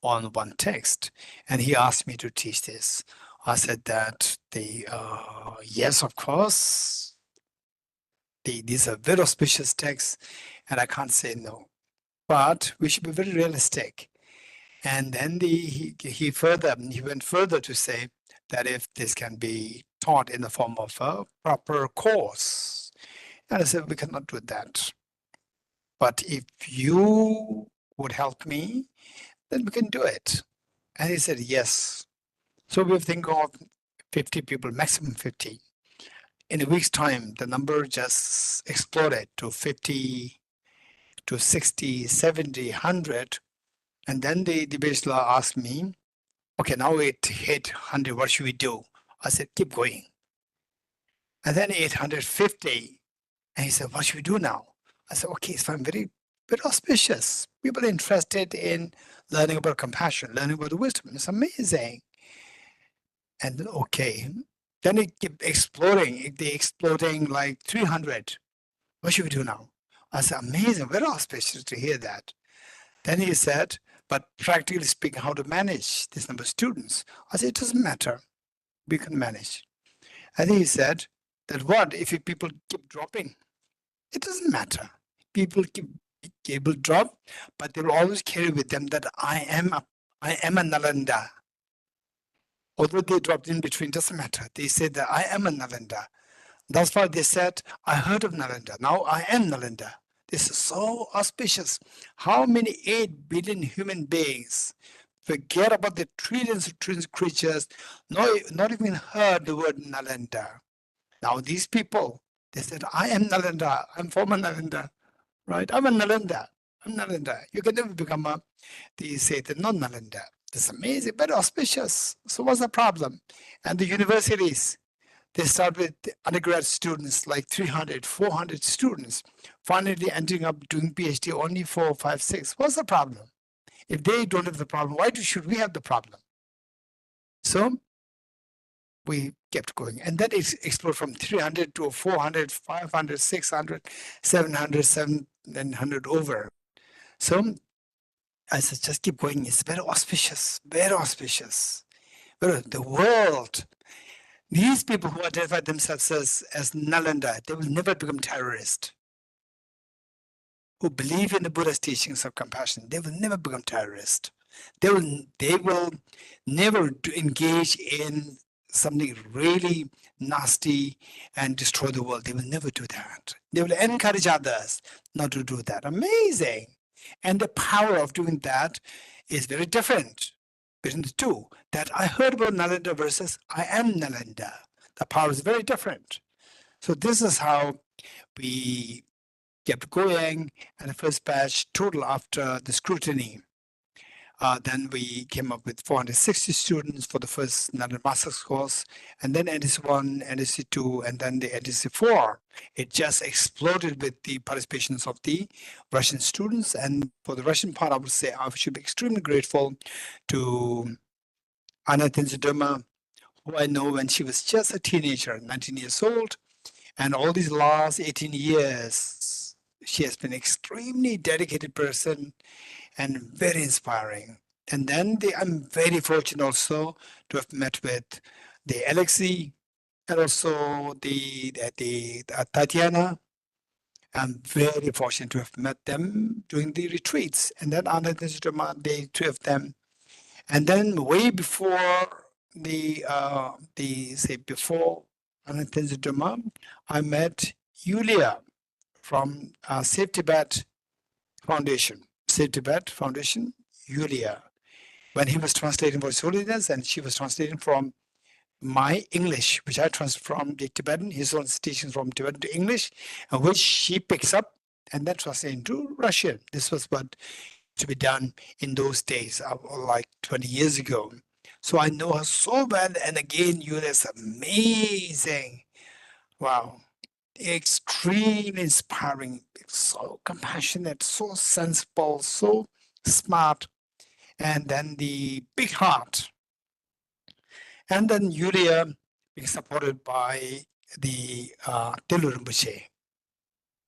on one text. And he asked me to teach this. I said that yes, of course, these are very auspicious texts, and I can't say no. But we should be very realistic. And then he went further to say that if this can be taught in the form of a proper course, and I said we cannot do that. But if you would help me, then we can do it. And he said yes. So we think of 50 people, maximum 50. In a week's time, the number just exploded to 50, to 60, 70, 100. And then the Bachelor asked me, okay, now it hit 100, what should we do? I said, keep going. And then 850. And he said, what should we do now? I said, okay, it's fine, very, very auspicious. People are interested in learning about compassion, learning about the wisdom. It's amazing. And then, okay, then it kept exploding. They exploding like 300. What should we do now? I said, amazing, very auspicious to hear that. Then he said, but practically speaking, how to manage this number of students? I said, it doesn't matter. We can manage. And he said that what if people keep dropping? It doesn't matter. People will drop, but they will always carry with them that I am a Nalanda. Although they dropped in between, doesn't matter. They said that I am a Nalanda. That's why they said, I heard of Nalanda. Now I am Nalanda. This is so auspicious. How many 8 billion human beings forget about the trillions of creatures, not even heard the word Nalanda. Now these people, they said, I am Nalanda. I'm from Nalanda, right? I'm a Nalanda. I'm Nalanda. You can never become they say the non-Nalanda. It's amazing, but auspicious. So what's the problem? And the universities, they start with the undergrad students, like 300, 400 students, finally ending up doing PhD only 4, 5, 6. What's the problem? If they don't have the problem, why should we have the problem? So we kept going. And then it exploded from 300 to 400, 500, 600, 700, 700 over. So I said, just keep going. It's very auspicious, very auspicious. The world, these people who identify themselves as Nalanda, they will never become terrorists. Who believe in the Buddha's teachings of compassion, they will never become terrorists. They will never engage in something really nasty and destroy the world. They will never do that. They will encourage others not to do that. Amazing. And the power of doing that is very different. between the two, that I heard about Nalanda versus I am Nalanda. The power is very different. So this is how we kept going, and the first batch total after the scrutiny. Then we came up with 460 students for the first Nalanda Master's course, and then NDC1, NDC2, and then the NDC4. It just exploded with the participations of the Russian students. And for the Russian part, I would say I should be extremely grateful to Anna Tenzidoma, who I know when she was just a teenager, 19 years old. And all these last 18 years, she has been an extremely dedicated person and very inspiring. And then I'm very fortunate also to have met with the Alexei and also the Tatiana. I'm very fortunate to have met them during the retreats. And then Anna Tenzidoma, the two of them. And then way before before Anna Tenzidoma, I met Yulia from Save Tibet Foundation. Save Tibet Foundation, Yulia, when he was translating for His Holiness, and she was translating from my English, which I translated from the Tibetan, his own teachings from Tibetan to English, and which she picks up and then translates into Russian. This was what to be done in those days, like 20 years ago. So I know her so well, and again, Yulia is amazing. Wow. Extremely inspiring, so compassionate, so sensible, so smart, and then the big heart. And then Yulia being supported by the Telu Rinpoche,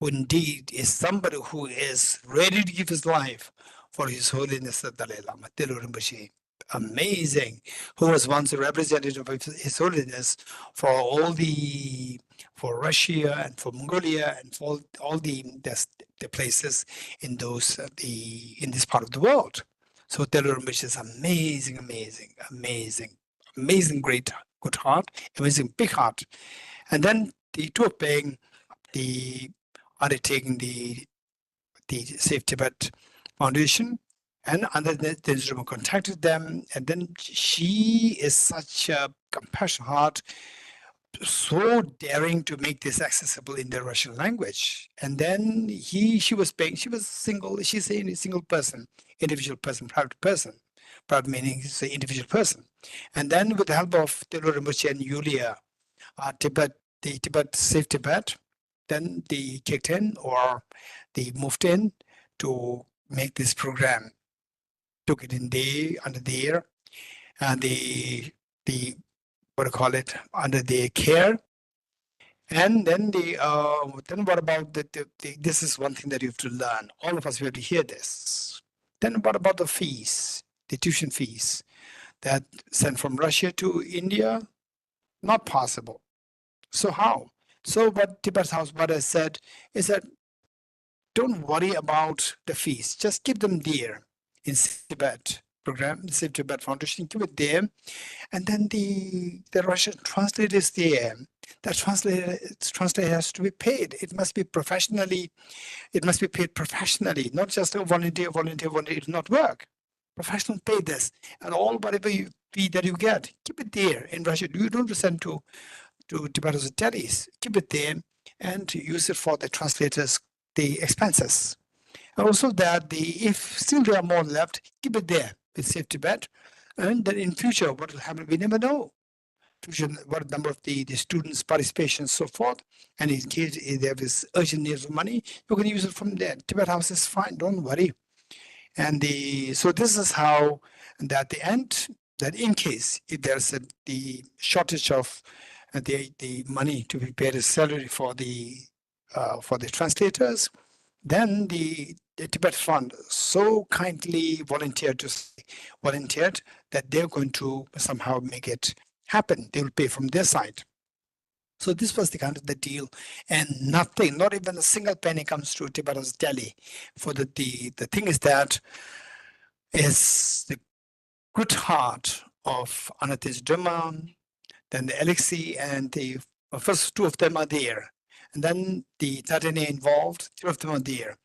who indeed is somebody who is ready to give his life for His Holiness the Dalai Lama, Telu Rinpoche. Amazing, who was once a representative of His Holiness for Russia and for Mongolia and for all the places in those in this part of the world. So Telu Rinpoche is amazing, amazing, amazing, amazing, great, good heart, amazing big heart. And then the two of being undertaking the Save Tibet Foundation. And Anna Tenzidoma contacted them, and then she is such a compassionate heart, so daring to make this accessible in the Russian language. And then she was single, she's a single person, individual person, private person. Private meaning is an individual person. And then with the help of Telu Rinpoche and Yulia, the Tibet Save Tibet, then they kicked in or they moved in to make this program. Took it under their under their care. And then then what about this is one thing that you have to learn. All of us have to hear this. Then what about the fees, the tuition fees that sent from Russia to India? Not possible. So how? So what Tibet House Buddha said is that don't worry about the fees, just keep them there in Tibet program, the Save Tibet Foundation, keep it there. And then the Russian translator is there. That translator has to be paid. It must be professionally, it must be paid professionally, not just a volunteer, it will not work. Professional pay this. And all whatever fee that you get, keep it there in Russia. You don't send to Tibetan delis, keep it there and use it for the translators, the expenses. Also that if still there are more left, keep it there with Save Tibet. And then in future, what will happen, we never know. What number of the students' participation, so forth. And in case there is urgent need for money, you can use it from there. Tibet House is fine, don't worry. And so this is how, and at the end, that in case if there's the shortage of the money to be paid as salary for the translators, then the Tibet Fund so kindly volunteered that they're going to somehow make it happen. They will pay from their side. So this was the kind of the deal, and nothing, not even a single penny comes to Tibetan's Delhi. For the thing is that is the good heart of Anna Tenzidoma, then the Alexei, and the first two of them are there. And then the Tatane involved, three of them are there.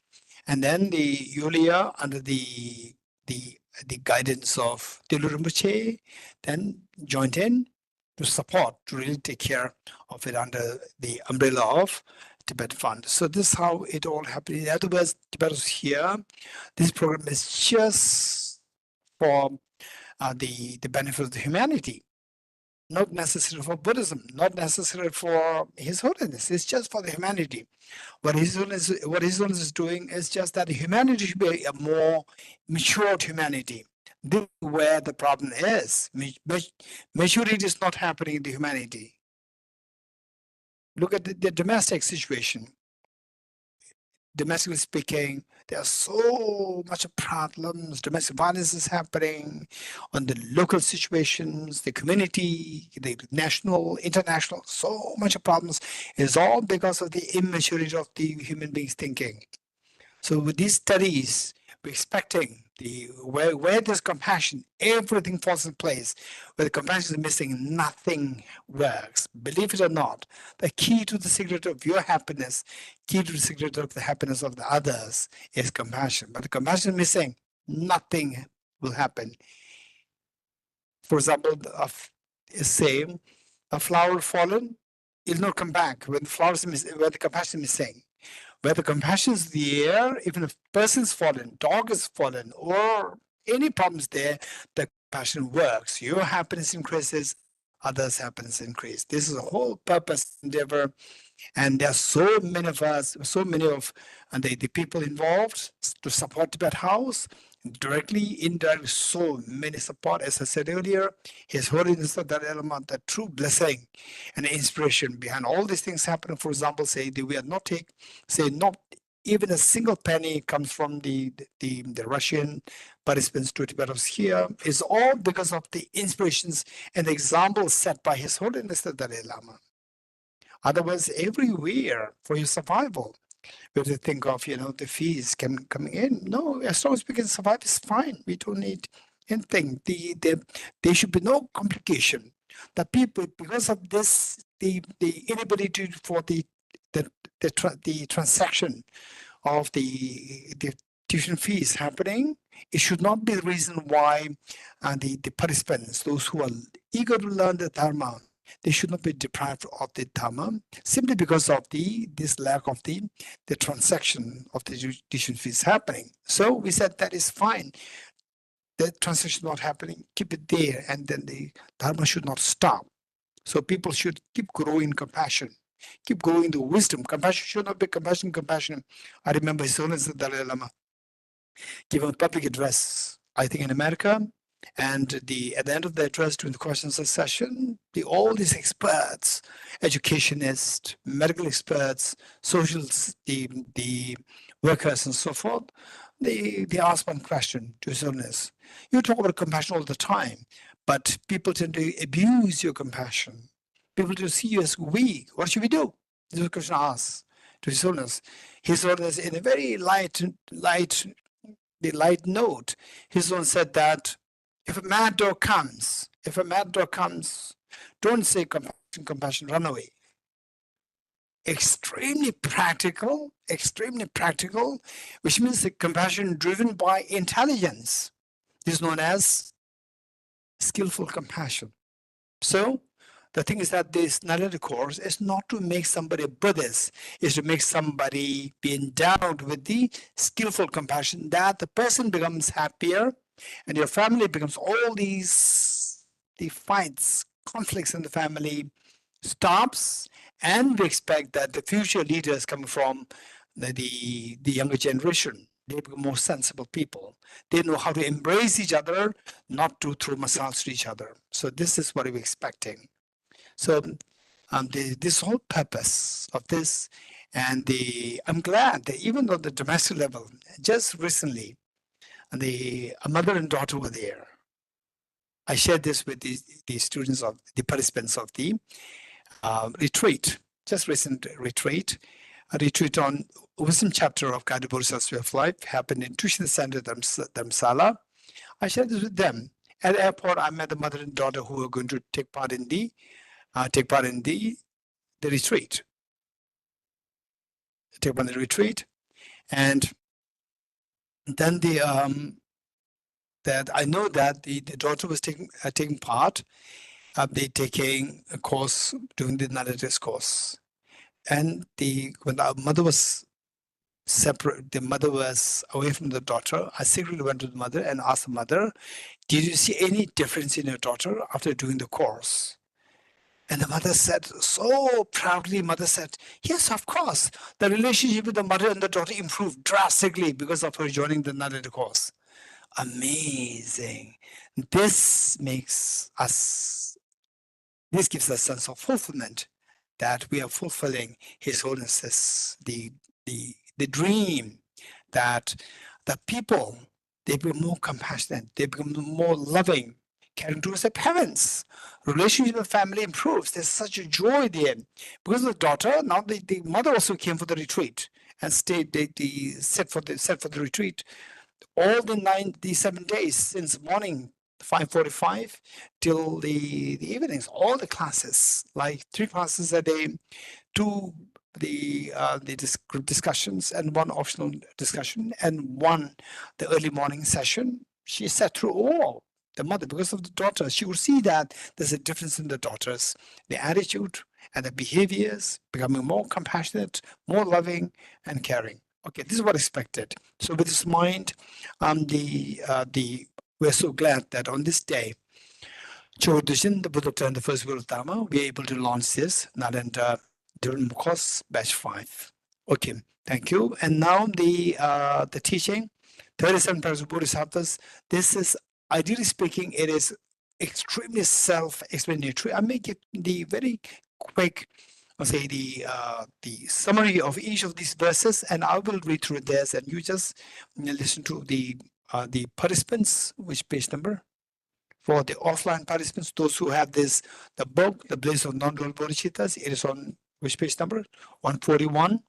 And then the Yulia under the the guidance of Tilu Rinpoche, then joined in to support, to really take care of it under the umbrella of Tibet Fund. So this is how it all happened. In other words, Tibet was here. This program is just for the benefit of the humanity, not necessary for Buddhism, not necessary for His Holiness. It's just for the humanity. What His Holiness is doing is just that humanity should be a more matured humanity. This is where the problem is. Maturity is not happening in the humanity. Look at the domestic situation. Domestically speaking, there are so much problems. Domestic violence is happening on the local situations, the community, the national, international, so much of problems is all because of the immaturity of the human beings thinking. So with these studies, we're expecting where there's compassion, everything falls in place. Where the compassion is missing, nothing works. Believe it or not, the key to the secret of your happiness, key to the secret of the happiness of the others is compassion. But the compassion is missing, nothing will happen. For example, say a flower fallen, it'll not come back when the flowers where the compassion is missing. Where the compassion is there, even if person's fallen, dog is fallen, or any problems there, the compassion works. Your happiness increases, others' happiness increase. This is a whole purpose endeavor. And there are so many of us, so many of the people involved to support Tibet House, directly, indirectly, so many support. As I said earlier, His Holiness the Dalai Lama, the true blessing and inspiration behind all these things happening. For example, say we are not not even a single penny comes from the Russian participants to Tibet House here. It's all because of the inspirations and the examples set by His Holiness the Dalai Lama. Otherwise, everywhere for your survival, we have to think of, the fees coming in. No, as long as we can survive, it's fine. We don't need anything. There should be no complication. The people, because of this, the inability for the transaction of the tuition fees happening, it should not be the reason why the participants, those who are eager to learn the Dharma, they should not be deprived of the Dharma simply because of this lack of the transaction of the tuition fees happening. So we said that is fine. The transaction not happening, keep it there, and then the Dharma should not stop. So people should keep growing compassion, keep growing the wisdom. Compassion should not be compassion. I remember His Holiness the Dalai Lama giving a public address, I think in America, and at the end of the address during the questions session, all these experts, educationists, medical experts, social, the workers and so forth, they asked one question to His Holiness. You talk about compassion all the time, but people tend to abuse your compassion. People tend to see you as weak. What should we do? This was a question asked to His Holiness. His Holiness, in a very light note, His Holiness said that if a mad dog comes, don't say compassion, run away. Extremely practical, which means the compassion driven by intelligence. This is known as skillful compassion. So the thing is that this Nalanda course is not to make somebody a Buddhist, is to make somebody be endowed with the skillful compassion, that the person becomes happier and your family becomes all the fights, conflicts in the family stops, and we expect that the future leaders coming from the younger generation, they become more sensible people. They know how to embrace each other, not to throw missiles to each other. So this is what we're expecting. So this whole purpose of this, and I'm glad that even on the domestic level, just recently, a mother and daughter were there. I shared this with the students of the participants of the retreat, just recent retreat, a retreat on wisdom chapter of Guided Bodhisattva's Way of Life happened in Tuition Center, Dharamsala. I shared this with them. At the airport, I met the mother and daughter who were going to take part in the retreat. Take part in the retreat, and then the that I know that the daughter was taking part. They taking a course, doing the Nalanda course, and when the mother was separate, the mother was away from the daughter. I secretly went to the mother and asked the mother, "Did you see any difference in your daughter after doing the course?" And the mother said, so proudly, mother said, "Yes, of course. The relationship with the mother and the daughter improved drastically because of her joining the Nalanda course." Amazing. This makes us, this gives us a sense of fulfillment that we are fulfilling His Holiness's, the dream that the people, they become more compassionate, they become more loving, caring towards their parents. Relationship with family improves. There's such a joy there. Because of the daughter, now the mother also came for the retreat and stayed, they set for the retreat all the 7 days since morning 5:45 till the evenings, all the classes, like 3 classes a day, 2 group discussions and 1 optional discussion and 1 the early morning session. She sat through all. The mother, because of the daughter, she would see that there's a difference in the daughters, the attitude and the behaviors, becoming more compassionate, more loving and caring. Okay, this is what I expected. So with this mind, we're so glad that on this day, Chokhor Duchen, the Buddha turned the first Wheel of Dharma, we're able to launch this Nalanda during course batch 5. Okay, thank you. And now the teaching, 37 pairs of Bodhisattvas. This is, ideally speaking, it is extremely self-explanatory. I may give the very quick, I'll say the summary of each of these verses, and I will read through this, and you just listen to the participants, which page number? For the offline participants, those who have this, the book, The Bliss of Non-Dual Bodhicittas, it is on which page number? 141.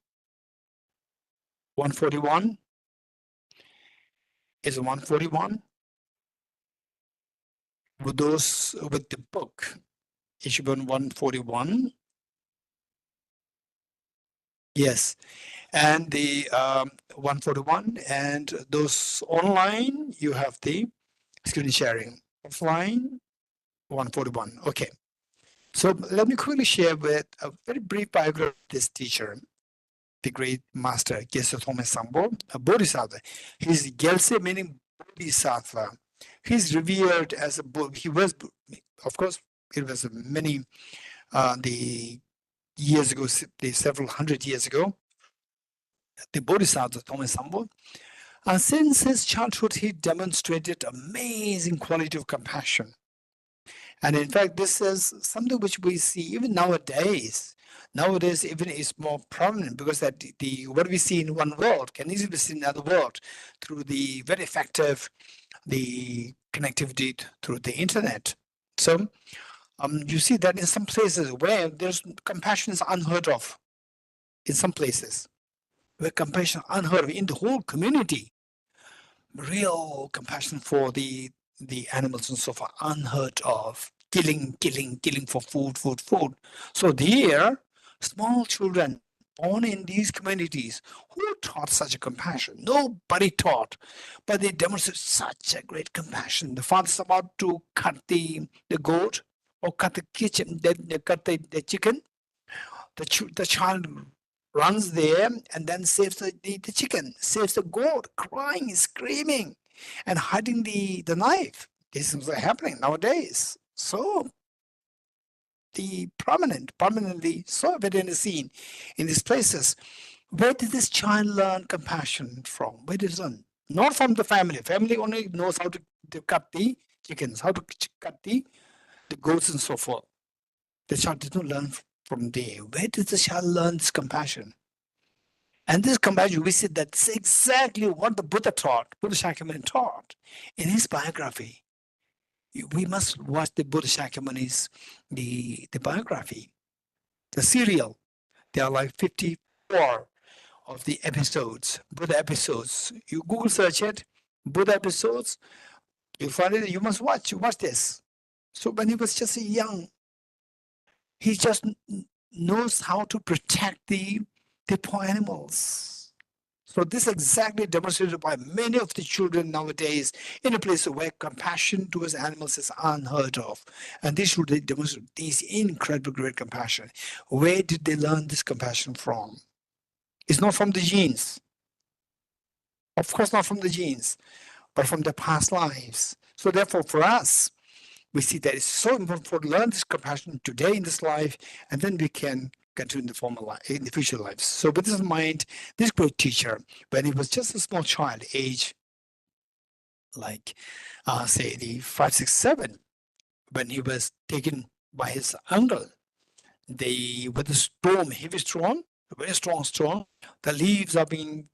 141 is 141. With those with the book, it should be on 141. Yes, and the 141, and those online, you have the screen sharing. Offline, 141. Okay. So let me quickly share with a very brief biography of this teacher, the great master Gyaltse Thomas Sambo, a Bodhisattva. He's Gyaltse meaning Bodhisattva. He's revered as a he was, of course, it was many the years ago, several hundred years ago, the Bodhisattva Thomas Sambo. And since his childhood, he demonstrated amazing quality of compassion. And in fact, this is something which we see even nowadays. Nowadays, even is more prominent because that what we see in one world can easily be seen in another world through the very effective the connectivity through the internet. So you see that in some places where there's compassion is unheard of, in some places where compassion is unheard of in the whole community, real compassion for the animals and so forth, unheard of. Killing for food. So there, small children born in these communities, who taught such a compassion? Nobody taught, but they demonstrate such a great compassion. The father's about to cut the goat or cut the kitchen, they cut the chicken. The child runs there and then saves the chicken, saves the goat, crying, screaming, and hiding the knife. This is happening nowadays. So permanently so evident seen in these places. Where did this child learn compassion from? Where did it learn? Not from the family. Family only knows how to cut the chickens, how to cut the goats and so forth. The child did not learn from there. Where did the child learn this compassion? And this compassion, we see that's exactly what the Buddha taught, Buddha Shakyamuni taught in his biography. We must watch the Buddha Shakyamuni's the biography, the serial. There are like 54 of the episodes, Buddha episodes. You Google search it, Buddha episodes, you'll find it. You must watch this. So when he was just young, he just knows how to protect the poor animals. So this is exactly demonstrated by many of the children nowadays in a place where compassion towards animals is unheard of. And they should demonstrate this incredible great compassion. Where did they learn this compassion from? It's not from the genes. Of course, not from the genes, but from their past lives. So therefore, for us, we see that it's so important to learn this compassion today in this life, and then we can continue in the former life, in the future lives. So with this in mind, this great teacher, when he was just a small child, age like say the 5, 6, 7, when he was taken by his uncle, with the storm, heavy storm, a very strong storm, the leaves are being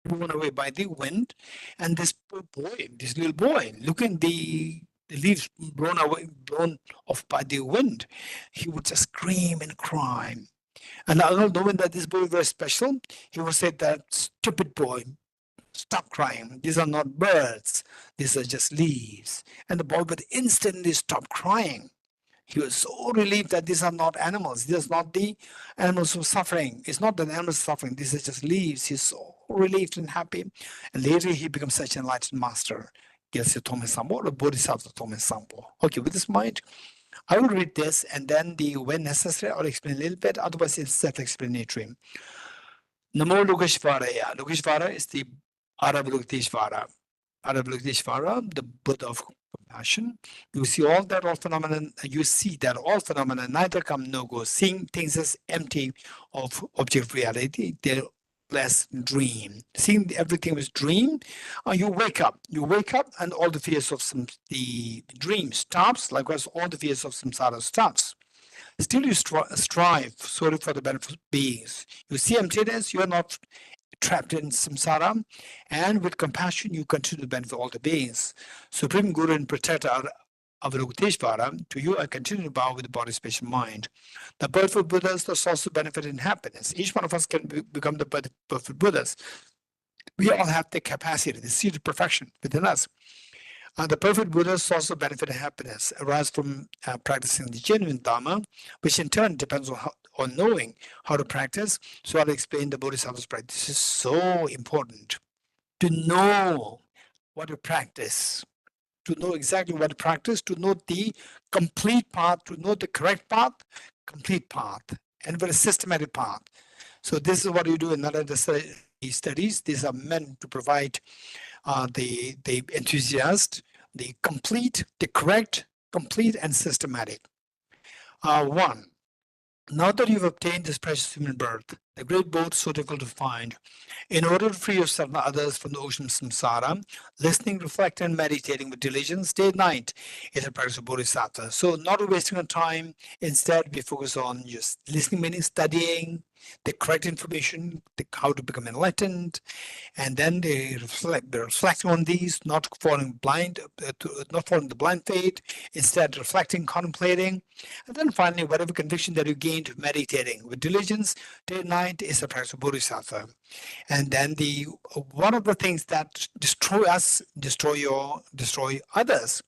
blown away by the wind, and this poor boy, this little boy, looking the leaves blown off by the wind, he would just scream and cry. And the uncle, knowing that this boy was very special, he would say that, stupid boy, stop crying. These are not birds. These are just leaves. And the boy would instantly stop crying. He was so relieved that these are not animals. These are not the animals who are suffering. It's not that animals suffering. These are just leaves. He's so relieved and happy. And later he becomes such an enlightened master. Gyaltse Tome Sampo or Bodhisattva Tome Sampo. Okay, with this mind, I will read this, and then when necessary, I'll explain a little bit. Otherwise, it's self-explanatory. Namo Lokeshvaraya. Lokeshvara is the Aravalokiteshvara. Aravalokiteshvara, the Buddha of compassion. You see all phenomena, neither come nor go. Seeing things as empty of objective reality, they're less dream. Seeing everything as dream, you wake up. You wake up, and all the fears of the dream stops. Likewise, all the fears of samsara stops. Still you strive solely for the benefit of beings. You see emptiness, you are not trapped in samsara, and with compassion you continue to benefit all the beings. Supreme Guru and Protector Avalokiteshvara, to you I continue to bow with the body, space, and mind. The perfect Buddhas, the source of benefit and happiness. Each one of us can become the perfect Buddhas. We all have the capacity, the seed of perfection within us. The perfect Buddha's source of benefit and happiness arise from practicing the genuine Dharma, which in turn depends on knowing how to practice. So I'll explain the Bodhisattva's practice. This is so important to know what to practice, to know exactly what to practice, to know the complete path, to know the correct path, complete path, and very systematic path. So this is what you do in Nalanda studies. These are meant to provide the enthusiast, the complete, the correct, complete, and systematic. 1. Now that you've obtained this precious human birth, the great boat so difficult to find, in order to free yourself and others from the ocean of samsara, listening, reflecting, and meditating with diligence day and night is a practice of Bodhisattva. So not wasting our time, instead we focus on just listening, meaning studying the correct information, how to become enlightened, and then they reflect on these, not falling the blind faith, instead reflecting, contemplating, and then finally, whatever conviction that you gained meditating with diligence day and night is a practice of Bodhisattva. And then one of the things that destroy us, destroy others,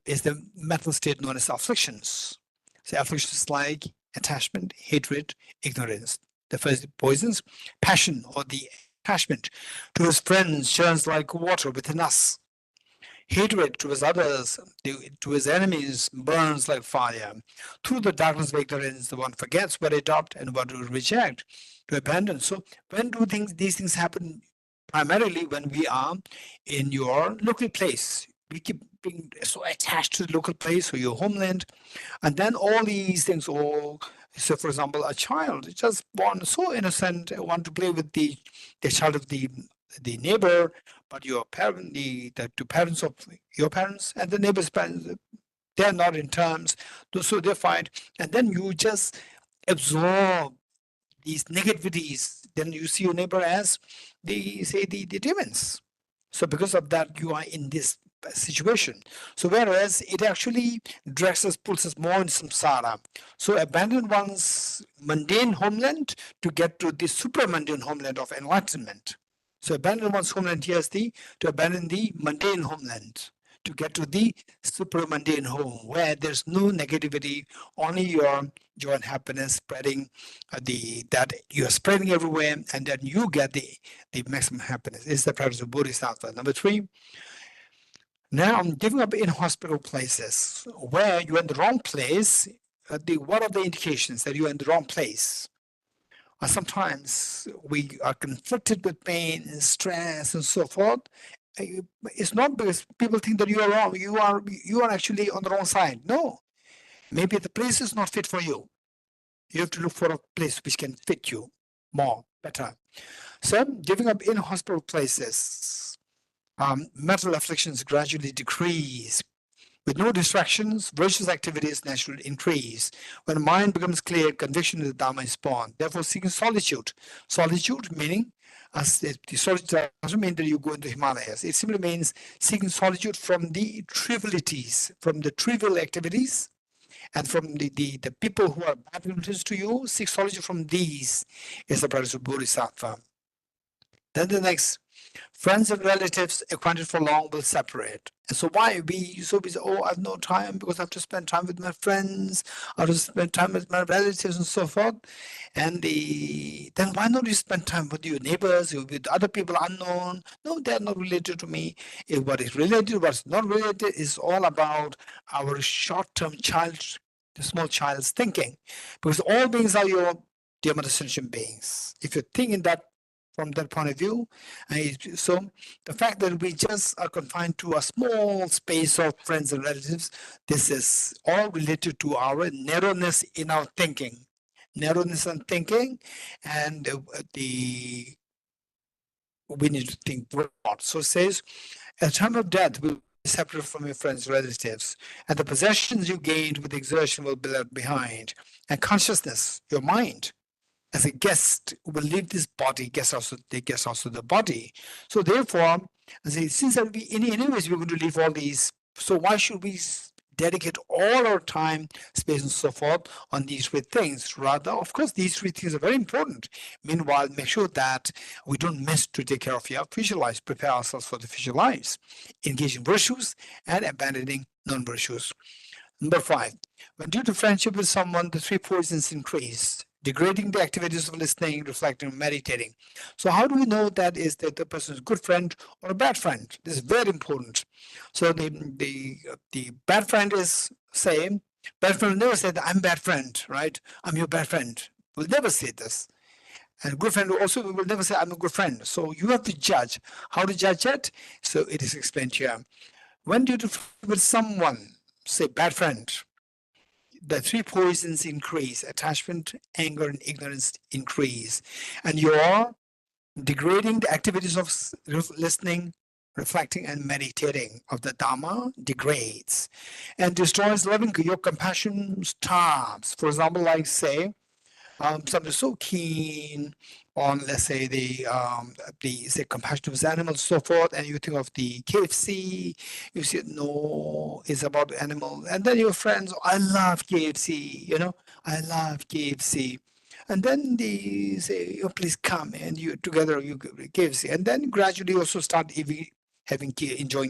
is the mental state known as afflictions. So afflictions like attachment, hatred, ignorance. The first poisons, passion or the attachment to his friends churns like water within us. Hatred towards others, to his enemies, burns like fire. Through the darkness of ignorance, the one forgets what to adopt and what to reject, to abandon. So when do these things happen? Primarily when we are in your local place. We keep being so attached to the local place or your homeland. And then all these things, so for example, a child just born so innocent, want to play with the child of the neighbor, but your parent, the two parents of your parents and the neighbor's parents, they're not in terms, so they fight, and then you just absorb these negativities. Then you see your neighbor as the demons. So because of that, you are in this situation. So whereas it actually pulls us more in samsara. So abandon one's mundane homeland to get to the super mundane homeland of enlightenment. So abandon one's homeland here is to abandon the mundane homeland to get to the supramundane home where there's no negativity, only your joy and happiness spreading, that you're spreading everywhere, and then you get the maximum happiness. Is the practice of Bodhisattva. Number 3, now I'm giving up inhospitable places where you're in the wrong place. What are the indications that you're in the wrong place? Sometimes we are conflicted with pain and stress and so forth. It's not because people think that you are wrong. You are actually on the wrong side. No, maybe the place is not fit for you. You have to look for a place which can fit you more, better. So giving up inhospitable places, mental afflictions gradually decrease. With no distractions, virtuous activities naturally increase. When the mind becomes clear, conviction of the Dharma is born. Therefore, seeking solitude. Solitude meaning, the solitude doesn't mean that you go into Himalayas. It simply means seeking solitude from the trivialities, from the trivial activities, and from the people who are bad influences to you. Seek solitude from these is the practice of Bodhisattva. Then the next, friends and relatives acquainted for long will separate. And so why we so busy? Oh, I have no time because I have to spend time with my friends, I have to spend time with my relatives and so forth. And then why not you spend time with your neighbors, with other people unknown? No, they are not related to me. What is related, what's not related is all about our short-term the small child's thinking. Because all beings are your dear mother sentient beings. If you think in that from that point of view. So the fact that we just are confined to a small space of friends and relatives, this is all related to our narrowness in our thinking. Narrowness in thinking, and we need to think broad. So it says, at the time of death, will be separate from your friends, relatives, and the possessions you gained with exertion will be left behind. And consciousness, your mind, as a guest will leave this body, they guess also the body. So therefore, since that anyways we're going to leave all these, so why should we dedicate all our time, space, and so forth on these 3 things? Rather, of course, these 3 things are very important. Meanwhile, make sure that we don't miss to take care of our future lives, prepare ourselves for the future lives, engage in virtues and abandoning non-virtues. Number 5, when due to friendship with someone, the 3 poisons increase, degrading the activities of listening, reflecting, meditating. So how do we know that the person is a good friend or a bad friend? This is very important. So the bad friend is bad friend will never say that I'm bad friend, right? I'm your bad friend. Will never say this. And good friend also will never say I'm a good friend. So you have to judge. How to judge it? So it is explained here. When due to with someone, say bad friend, the 3 poisons increase: attachment, anger, and ignorance increase. And you're degrading the activities of listening, reflecting, and meditating of the Dharma degrades and destroys loving. Your compassion stops. For example, like say, somebody is so keen on, let's say, the compassion towards animals, so forth, and you think of the KFC, you say, no, it's about animal. And then your friends, I love KFC, I love KFC. And then they say, oh, please come, and you together you KFC. And then gradually also start enjoying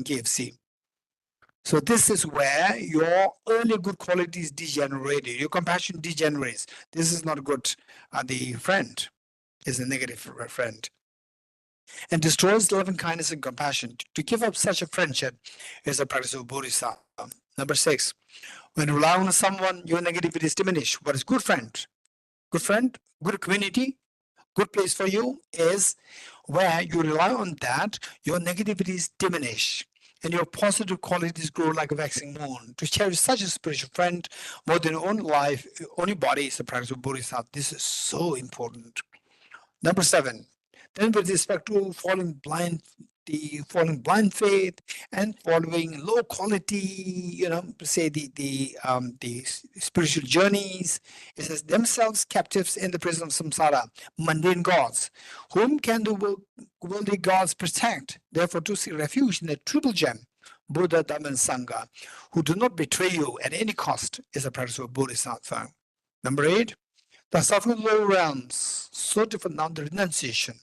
KFC. So this is where your early good qualities degenerated, your compassion degenerates. This is not good. The friend is a negative friend. And destroys loving kindness and compassion. To give up such a friendship is a practice of Bodhisattva. Number 6, when you rely on someone, your negativity is diminished. What is good friend? Good friend, good community, good place for you is where you rely on that, your negativities diminish and your positive qualities grow like a waxing moon. To cherish such a spiritual friend more than your own life, own your body is the practice of Bodhisattva. This is so important. Number 7, then with respect to falling blind faith and following low quality, say the spiritual journeys, it says themselves captives in the prison of samsara, mundane gods. Whom can the worldly gods protect? Therefore, to seek refuge in the triple gem, Buddha, Dhamma, and Sangha, who do not betray you at any cost, is a practice of Bodhisattva. Number 8, the suffering lower realms, so different now the renunciation.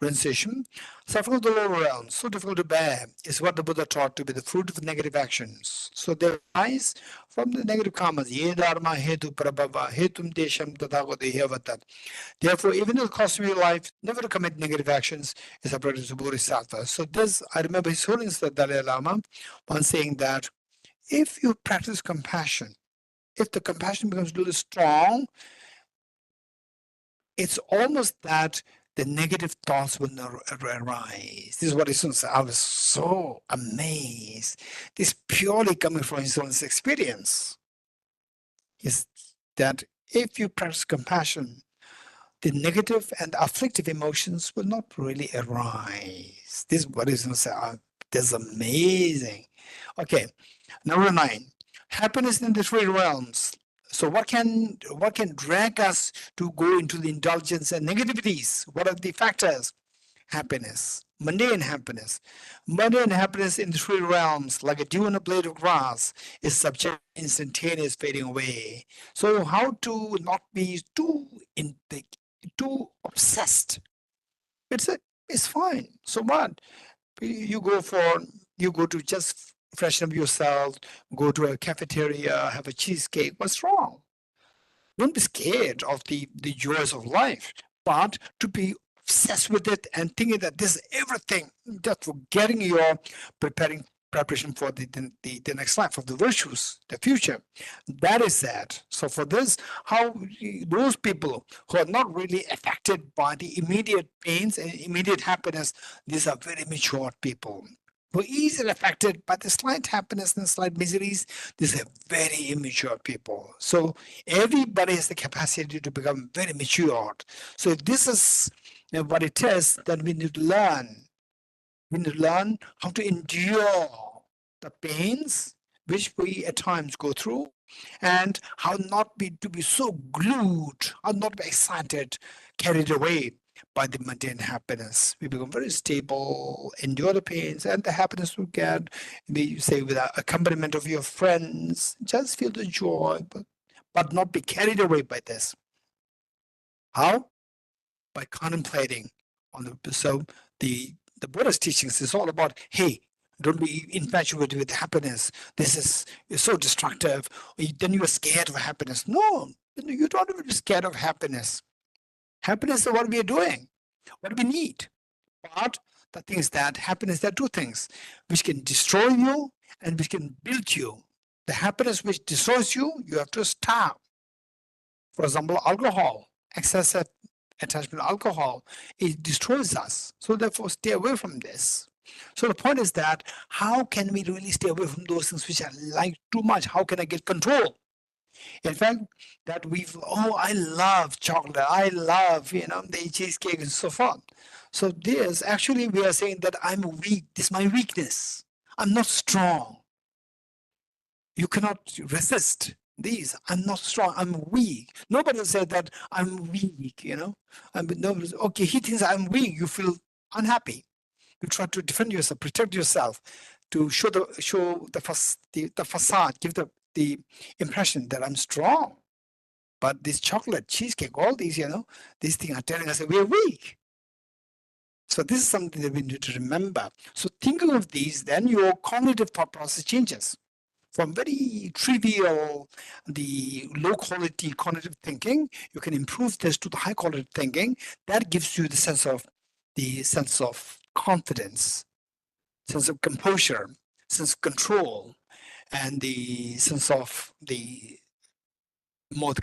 renunciation. Suffering of the lower realms, so difficult to bear, is what the Buddha taught to be the fruit of negative actions. So they arise from the negative karmas. Ye dharma hetu prabhava hetum desham tadagote hevatat. Therefore, even in the customary life, never to commit negative actions is a practice of Bodhisattva. So this, I remember His Holiness the Dalai Lama once saying that if you practice compassion, if the compassion becomes really strong, it's almost that the negative thoughts will not arise. This is what His Holiness said. I was so amazed. This purely coming from His Holiness experience is that if you practice compassion, the negative and afflictive emotions will not really arise. This is what His Holiness said. That's amazing. Okay, number 9, happiness in the three realms. So what can drag us to go into the indulgence and negativities? What are the factors? Happiness, mundane happiness. Mundane happiness in the three realms, like a dew on a blade of grass, is subject to instantaneous fading away. So how to not be too obsessed? It's fine. So what? You go to just freshen up yourself, go to a cafeteria, have a cheesecake. What's wrong? Don't be scared of the joys of life, but to be obsessed with it and thinking that this is everything, just forgetting your preparation for the next life, of the virtues, the future. That is that. So for this, how those people who are not really affected by the immediate pains and immediate happiness, these are very mature people. Who are easily affected by the slight happiness and slight miseries, these are very immature people. So everybody has the capacity to become very matured. So if this is what it is, then we need to learn. We need to learn how to endure the pains which we at times go through, and how not to be so glued, how not be excited, carried away by the mundane happiness. We become very stable, endure the pains, and the happiness we get, we say with the accompaniment of your friends, just feel the joy, but not be carried away by this. How? By contemplating on the, so the Buddha's teachings is all about, hey, don't be infatuated with happiness. This is so destructive. Then you are scared of happiness. No, you don't have to be scared of happiness. Happiness is what we are doing, what we need. But the thing is that happiness, there are two things which can destroy you and which can build you. The happiness which destroys you, you have to stop. For example, alcohol, excessive attachment to alcohol, it destroys us. So therefore, stay away from this. So the point is that how can we really stay away from those things which I like too much? How can I get control? In fact, that I love chocolate, I love, the cheesecake and so forth. So this, actually, we are saying that I'm weak. This is my weakness. I'm not strong. You cannot resist these. I'm not strong. I'm weak. Nobody said that I'm weak, Okay, he thinks I'm weak. You feel unhappy. You try to defend yourself, protect yourself, to show the facade, give the impression that I'm strong. But this chocolate, cheesecake, all these, these things are telling us that we're weak. So this is something that we need to remember. So thinking of these, then your cognitive thought process changes from very trivial, the low quality cognitive thinking. You can improve this to the high quality thinking. That gives you the sense of confidence, sense of composure, sense of control, and the sense of the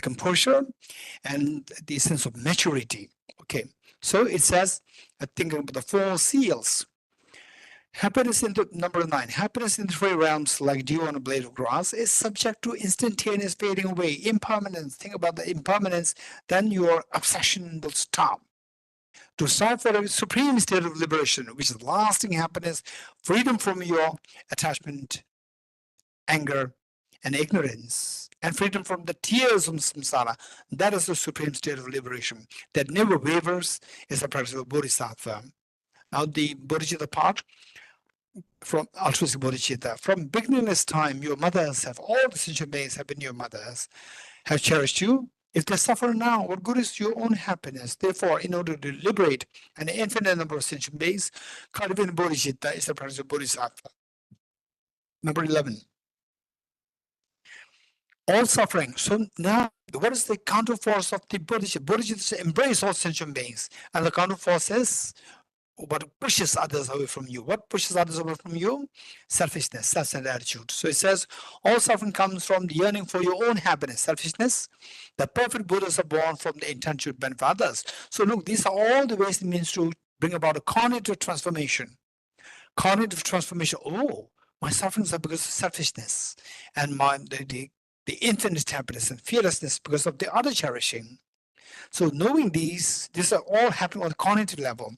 composure and the sense of maturity. Okay, so it says, thinking about the 4 seals. Happiness in the number 9. Happiness in the 3 realms, like dew on a blade of grass, is subject to instantaneous fading away, impermanence. Think about the impermanence, then your obsession will stop. To strive for a supreme state of liberation, which is lasting happiness, freedom from your attachment, anger, and ignorance, and freedom from the tears of samsara. That is the supreme state of liberation that never wavers, is the practice of Bodhisattva. Now the Bodhicitta part, from altruistic Bodhicitta, from beginningless time, your mothers have, all the sentient beings have been your mothers, have cherished you, If they suffer now, what good is your own happiness? Therefore, in order to liberate an infinite number of sentient beings, cultivating Bodhicitta is the practice of Bodhisattva. Number 11. All suffering. So now, what is the counterforce of the Bodhicitta? Bodhicitta embrace all sentient beings. And the counterforce is what pushes others away from you. What pushes others away from you? Selfishness, self-centered attitude. So it says, all suffering comes from the yearning for your own happiness, selfishness. The perfect Buddhas are born from the intention to benefit others. So look, these are all the ways it means to bring about a cognitive transformation. Cognitive transformation. Oh, my sufferings are because of selfishness, and the infinite happiness and fearlessness because of the other cherishing. So knowing these are all happening on the cognitive level.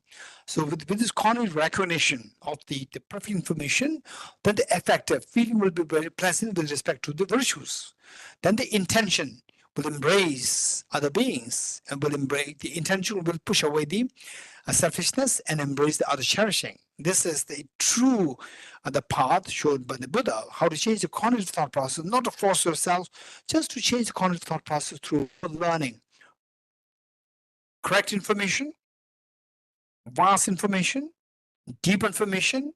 So with this cognitive recognition of the perfect information, then the affective feeling will be very pleasant with respect to the virtues. Then the intention will embrace other beings and will embrace the intention will push away the selfishness and embrace the other cherishing. This is the true the path showed by the Buddha, how to change the cognitive thought process, not to force yourself, just to change the cognitive thought process through learning. Correct information, vast information, deep information,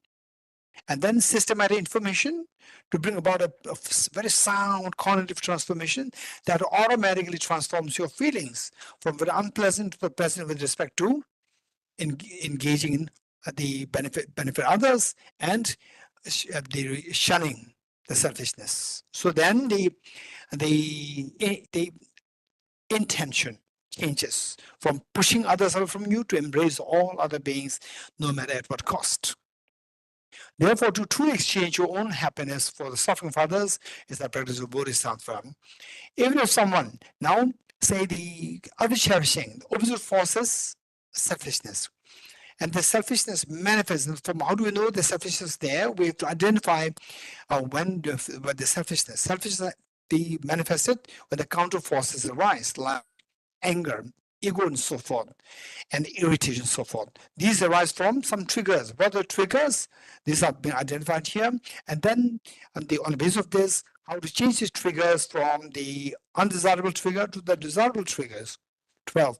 and then systematic information to bring about a very sound cognitive transformation that automatically transforms your feelings from very unpleasant to pleasant with respect to engaging in the benefit others and the shunning the selfishness. So then the intention changes from pushing others away from you to embrace all other beings, no matter at what cost. Therefore, to truly exchange your own happiness for the suffering of others is the practice of Bodhisattva. Even if someone, now say the other cherishing, the opposite forces, selfishness. And the selfishness manifests from how do we know the selfishness there? We have to identify when the selfishness be manifested when the counter forces arise, like anger, ego, and so forth, and irritation, and so forth. These arise from some triggers. What are the triggers? These have been identified here. And then on the basis of this, how to change these triggers from the undesirable trigger to the desirable triggers. 12.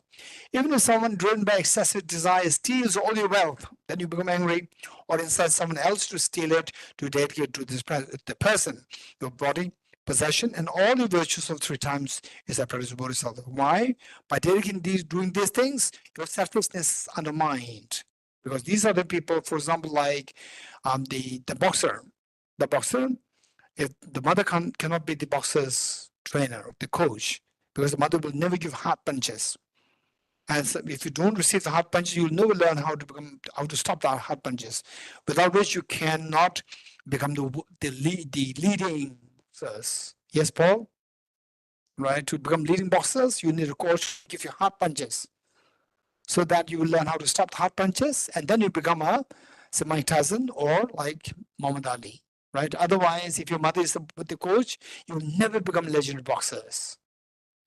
Even if someone driven by excessive desire steals all your wealth, then you become angry, or incites someone else to steal it, to dedicate to the person, your body, possession, and all the virtues of 3 times is a practice of Bodhisattva. Why? By doing these things, your selflessness is undermined. Because these are the people, for example, like the boxer. The boxer, if the mother cannot be the boxer's trainer, the coach, because the mother will never give hard punches. And so if you don't receive the hard punches, you'll never learn how to stop the hard punches. Without which you cannot become the leading boxers. Yes, Paul? Right? To become leading boxers, you need a coach to give you hard punches. So that you will learn how to stop the hard punches, and then you become Mike Tyson or like Muhammad Ali. Right? Otherwise, if your mother is the coach, you will never become legendary boxers.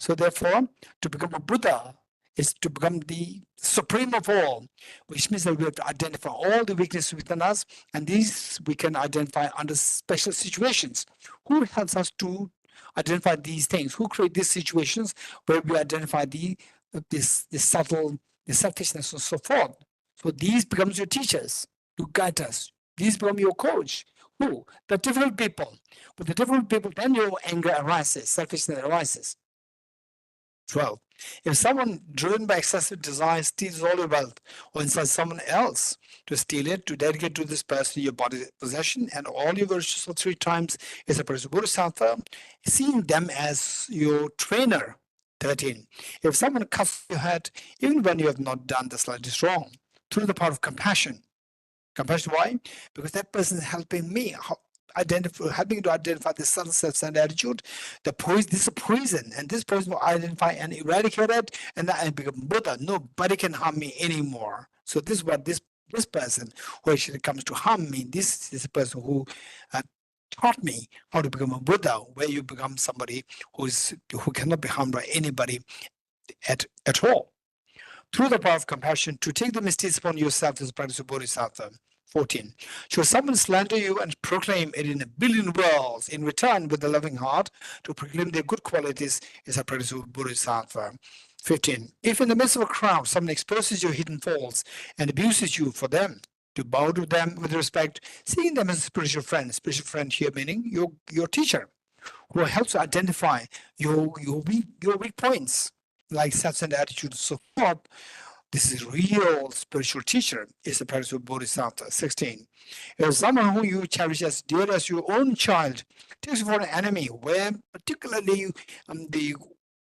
So therefore, to become a Buddha is to become the supreme of all, which means that we have to identify all the weaknesses within us, and these we can identify under special situations. Who helps us to identify these things? Who create these situations where we identify this subtle, the selfishness and so forth? So these becomes your teachers to guide us. These become your coach. Who? The different people. With the different people, then your anger arises, selfishness arises. 12. If someone driven by excessive desire steals all your wealth or incites someone else to steal it, to dedicate to this person your body possession and all your virtues for 3 times is a practice of Bodhisattva, seeing them as your trainer. 13. If someone cuts your head, even when you have not done the slightest wrong, through the power of compassion. Compassion, why? Because that person is helping me. Helping to identify the subtle self-centered attitude, this is a poison, and this poison will identify and eradicate it, and then I become Buddha. Nobody can harm me anymore. So this is what this person who actually comes to harm me. This is a person who taught me how to become a Buddha, where you become somebody who cannot be harmed by anybody at all. Through the power of compassion, to take the mistakes upon yourself is a practice of Bodhisattva. 14. Should someone slander you and proclaim it in a billion worlds in return with a loving heart to proclaim their good qualities is a practice of Bodhisattva. 15. If in the midst of a crowd someone exposes your hidden faults and abuses you for them, to bow to them with respect, seeing them as a spiritual friend here meaning your teacher, who helps to identify your weak points, like such an attitude and so forth. This is real spiritual teacher, is the practice of Bodhisattva. 16. If someone who you cherish as dear as your own child takes you for an enemy, where particularly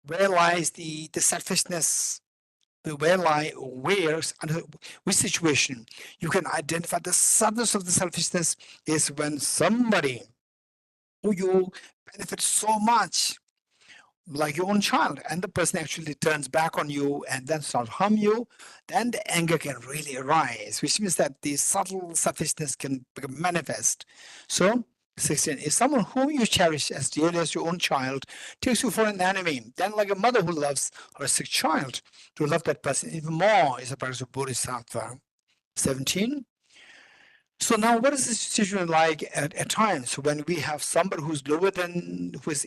where lies the selfishness, under which situation you can identify the substance of the selfishness is when somebody who you benefit so much, like your own child, and the person actually turns back on you and then start harm you, then the anger can really arise, which means that the subtle selfishness can become manifest. So 16, if someone whom you cherish as dearly as your own child takes you for an enemy, then like a mother who loves her sick child, to love that person even more is a practice of Bodhisattva. 17. So now what is the situation like at times when we have somebody who's lower than, who is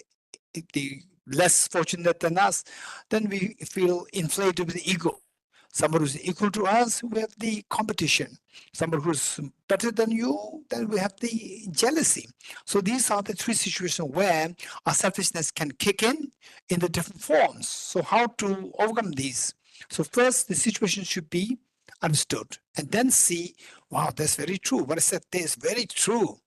the less fortunate than us, then we feel inflated with ego. Somebody who's equal to us, we have the competition. Somebody who's better than you, then we have the jealousy. So these are the three situations where our selfishness can kick in the different forms. So how to overcome these? So first, the situation should be understood, and then see, wow, that's very true. What I said there is very true.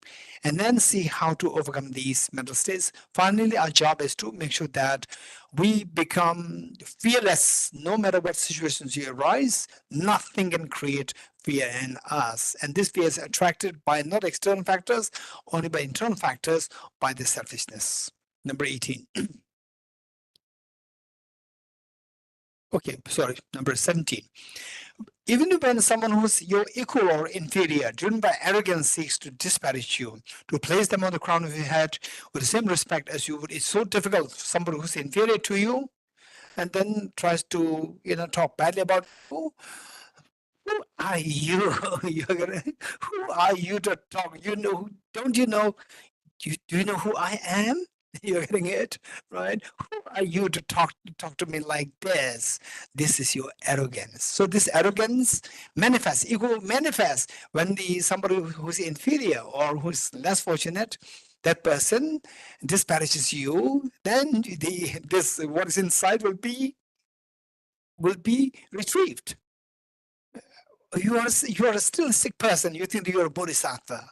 And then see how to overcome these mental states. Finally, our job is to make sure that we become fearless no matter what situations arise. Nothing can create fear in us. And this fear is attracted by not external factors, only by internal factors, by the selfishness. Number 18. Okay, sorry, number 17. Even when someone who's your equal or inferior, driven by arrogance, seeks to disparage you, to place them on the crown of your head with the same respect as you would, it's so difficult for somebody who's inferior to you and then tries to, talk badly about you. Who are you? Who are you to talk? Don't you know? Do you know who I am? You're getting it, right? Who are you to talk to me like this? This is your arrogance. So this arrogance manifests, ego manifests when somebody who's inferior or who's less fortunate, that person disparages you, then what is inside will be retrieved. You are still a sick person. You think you're a bodhisattva,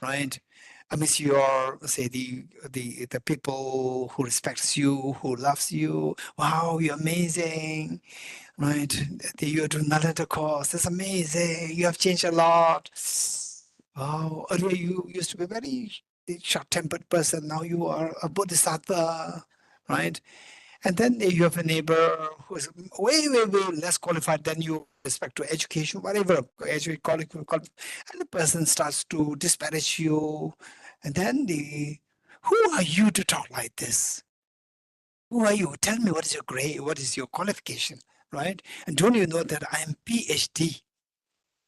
right? I mean, you are, say, the people who respects you, who loves you. Wow, you're amazing, right? You're doing Nalanda course. That's amazing. You have changed a lot. Wow, earlier you used to be a very short-tempered person. Now you are a bodhisattva, right? And then you have a neighbor who is way, way, way less qualified than you with respect to education, whatever, and the person starts to disparage you. And then who are you to talk like this? Who are you? Tell me what is your grade, what is your qualification, right? And don't you know that I am PhD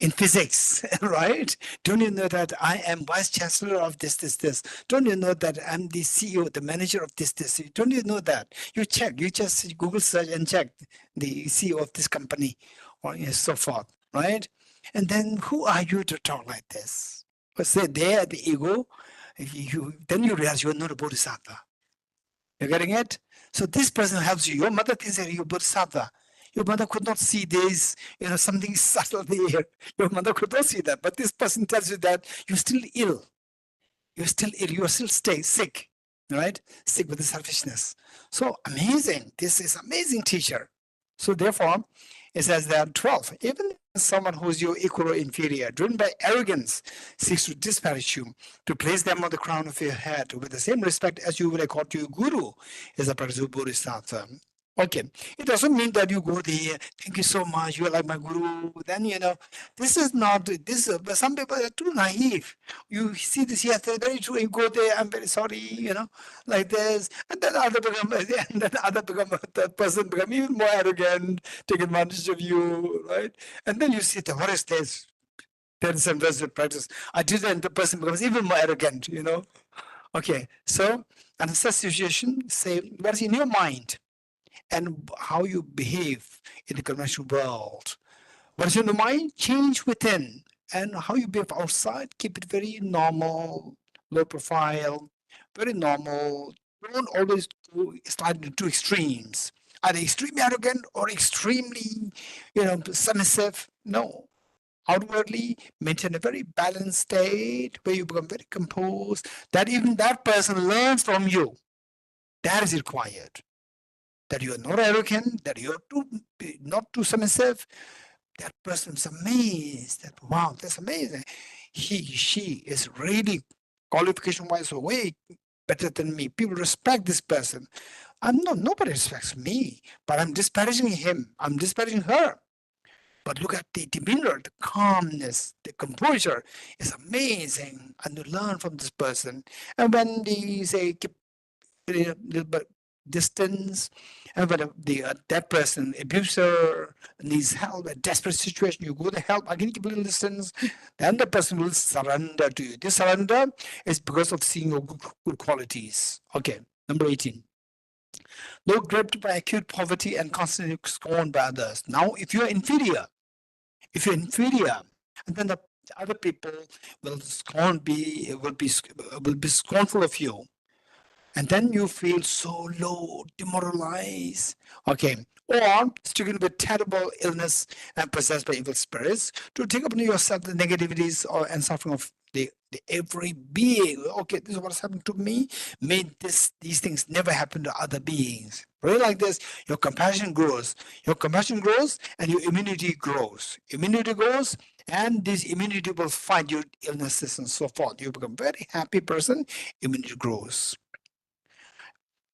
in physics, right? Don't you know that I am vice chancellor of this? Don't you know that I'm the CEO, the manager of this? Don't you know that? You just Google search and check the CEO of this company, or so forth, right? And then who are you to talk like this? Because they are the ego. Then you realize you're not a bodhisattva. You're getting it? So this person helps you. Your mother thinks that you're a bodhisattva. Your mother could not see this, something subtle there. Your mother could not see that. But this person tells you that you're still ill. You're still ill. You're still sick, right? Sick with the selfishness. So amazing. This is amazing teacher. So therefore, it says that 12, even someone who's your equal or inferior, driven by arrogance, seeks to disparage you, to place them on the crown of your head with the same respect as you would accord to your guru, is a practice of Bodhisattva. Okay, it doesn't mean that you go there, thank you so much, you're like my guru. Then, this is not, but some people are too naive. You see this, yes, very true, you go there, I'm very sorry, like this. And then the person become even more arrogant, take advantage of you, right? And then you see, what is this? Then sometimes we practice. I do that, and the person becomes even more arrogant, you know. Okay, so in such situation, say what's in your mind and how you behave in the conventional world. What's in the mind, change within, and how you behave outside, keep it very normal, low profile, very normal. Don't always go slide into extremes, either extremely arrogant or extremely, submissive. No. Outwardly, maintain a very balanced state where you become very composed, that even that person learns from you. That is required. That you are not arrogant, that you are not too submissive. That person is amazed that, wow, that's amazing. She is really qualification-wise way better than me. People respect this person. Nobody respects me, but I'm disparaging him. I'm disparaging her. But look at the demeanor, the calmness, the composure is amazing. And you learn from this person. And when they say keep a little bit distance, and when that person, abuser, needs help, a desperate situation, you go to help, again keep a little distance, then the person will surrender to you. This surrender is because of seeing your good qualities. Okay, number 18. Though gripped by acute poverty and constantly scorned by others. Now, if you're inferior, and then the other people will be scornful of you, and then you feel so low, demoralized. Okay, or stricken with terrible illness and possessed by evil spirits, to take upon yourself the negativities and suffering of the every being. Okay, this is what's happened to me. May these things never happen to other beings. Really, like this, your compassion grows. Your compassion grows, and your immunity grows. Immunity grows, and this immunity will fight your illnesses and so forth. You become a very happy person. Immunity grows.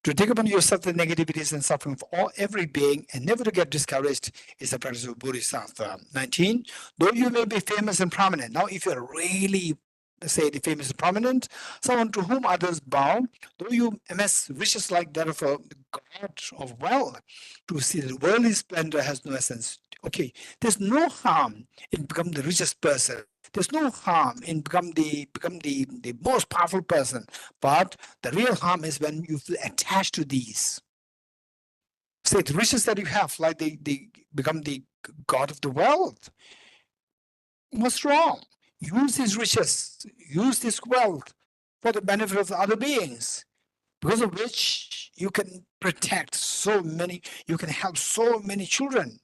To take upon yourself the negativities and suffering of every being and never to get discouraged is the practice of Bodhisattva. 19. Though you may be famous and prominent. Now, if you're really, say, the famous and prominent, someone to whom others bow, though you amass riches like that of a god of wealth, to see that worldly splendor has no essence. Okay, there's no harm in becoming the richest person. There's no harm in become the most powerful person, but the real harm is when you feel attached to these. Say the riches that you have, like they become the god of the world. What's wrong? Use these riches, use this wealth for the benefit of the other beings, because of which you can protect so many, you can help so many children.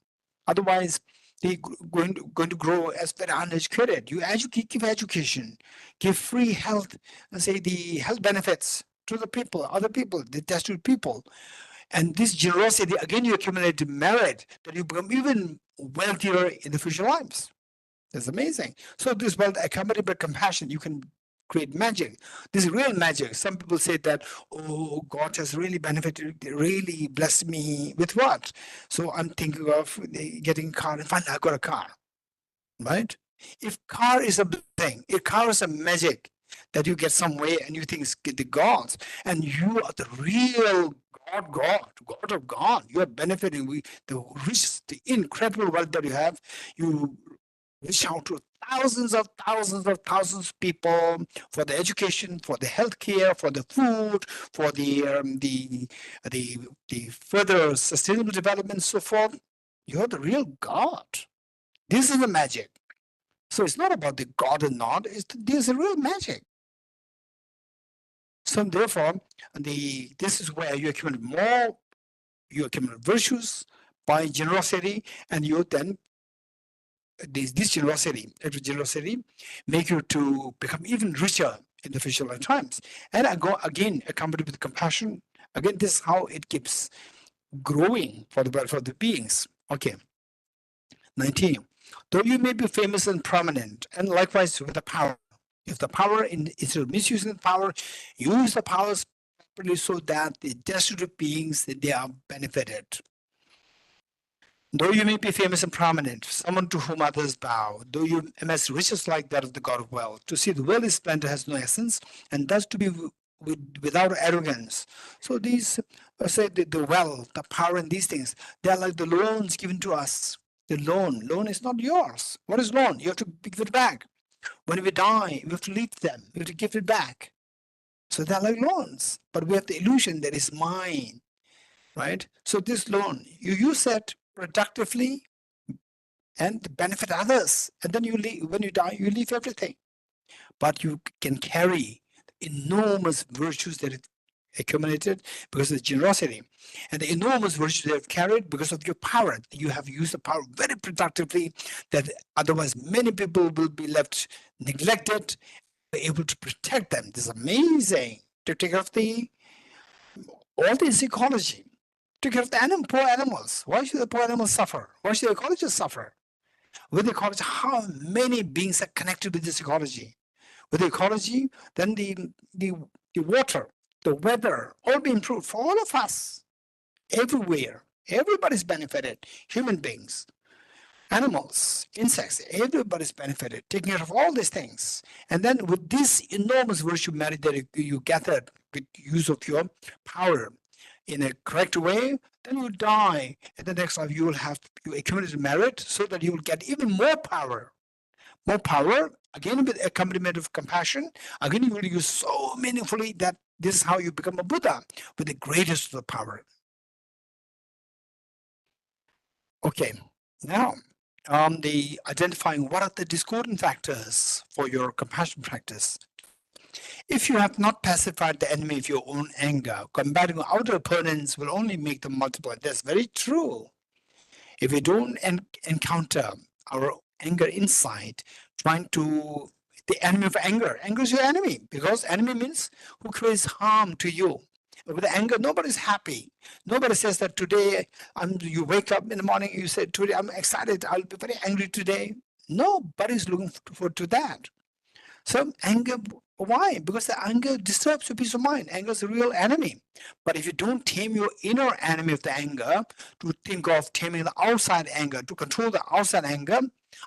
Otherwise, they're going to grow as very uneducated. You give education, give free health, and say the health benefits to the people, other people, the destitute people. And this generosity, again, you accumulate merit that you become even wealthier in the future lives. That's amazing. So this wealth accompanied by compassion, you can create magic. This is real magic. Some people say that, oh, God has really benefited, really blessed me with what? So I'm thinking of getting a car, and finally I got a car, right? If car is a thing, if car is a magic that you get some way and you think it's the gods, and you are the real God of God, you are benefiting the rich, the incredible wealth that you have, you reach out to thousands of people for the education, for the healthcare, for the food, for the further sustainable development, so forth. You're the real God. This is the magic. So it's not about the God or not. There's a real magic. So therefore, this is where you accumulate virtues by generosity, and you then this generosity make you to become even richer in the future lifetimes. And I go again accompanied with compassion. Again, this is how it keeps growing for the beings. Okay. 19. Though you may be famous and prominent, and likewise with the power. If the power instead of misusing the power, use the powers properly so that the destitute beings they are benefited. Though you may be famous and prominent, someone to whom others bow, though you amass riches like that of the god of wealth, to see the worldly splendor has no essence, and thus to be without arrogance. So these, say the wealth, the power, and these things, they are like the loans given to us. The loan is not yours. What is loan? You have to give it back. When we die, we have to leave them. We have to give it back. So they're like loans, but we have the illusion that it's mine, right? So this loan, you use that productively and benefit others. And then you leave, when you die, you leave everything. But you can carry enormous virtues that it accumulated because of the generosity, and the enormous virtues they have carried because of your power. You have used the power very productively, that otherwise many people will be left neglected, able to protect them. This is amazing. To take care of all this ecology, to take care of the poor animals. Why should the poor animals suffer? Why should the ecologists suffer? With the ecology, how many beings are connected with this ecology? With the ecology, then the water, the weather, all be improved for all of us, everywhere. Everybody's benefited. Human beings, animals, insects, everybody's benefited, taking care of all these things. And then with this enormous virtue merit that you gathered with use of your power in a correct way, then you die. In the next life, you accumulate merit so that you will get even more power. More power, again with accompaniment of compassion. Again, you will use so meaningfully that this is how you become a Buddha, with the greatest of the power. Okay, now the identifying what are the discordant factors for your compassion practice. If you have not pacified the enemy of your own anger, combating outer opponents will only make them multiply. That's very true. If we don't encounter our anger inside, the enemy of anger is your enemy, because enemy means who creates harm to you. With anger, nobody's happy. Nobody says that today, you wake up in the morning, you say, today I'm excited, I'll be very angry today. Nobody's looking forward to that. So anger, why? Because the anger disturbs your peace of mind. Anger is a real enemy. But if you don't tame your inner enemy of the anger, to think of taming the outside anger, to control the outside anger,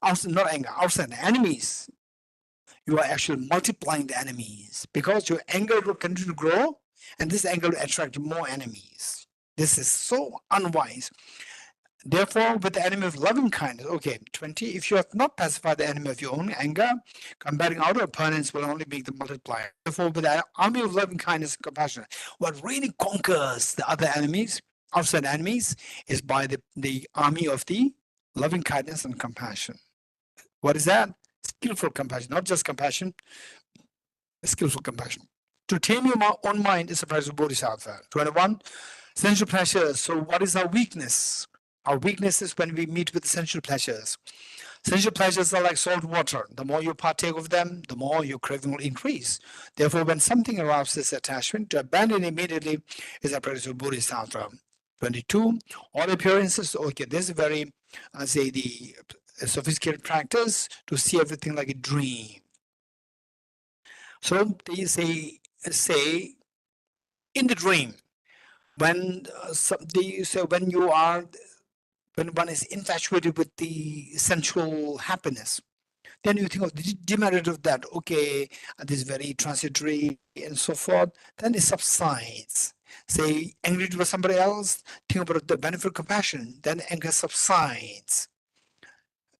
outside enemies, you are actually multiplying the enemies, because your anger will continue to grow, and this anger will attract more enemies. This is so unwise. Therefore, with the enemy of loving kindness, okay, 20, if you have not pacified the enemy of your own anger, combating outer opponents will only make them multiply. Therefore, with the army of loving kindness and compassion, what really conquers the other enemies, outside enemies, is by the army of the loving kindness and compassion. What is that? Skillful compassion, not just compassion, skillful compassion. To tame your own mind is the practice of Bodhisattva. 21, sensual pleasures. So what is our weakness? Our weakness is when we meet with sensual pleasures. Sensual pleasures are like salt water. The more you partake of them, the more your craving will increase. Therefore, when something arouses attachment, to abandon immediately is a practice of Bodhisattva. 22, all appearances. Okay, this is very, the sophisticated practice to see everything like a dream. So they say in the dream, when one is infatuated with the sensual happiness, then you think of the demerit of that. Okay, this is very transitory and so forth. Then it subsides. Say angry towards somebody else, think about the benefit of compassion. Then anger subsides.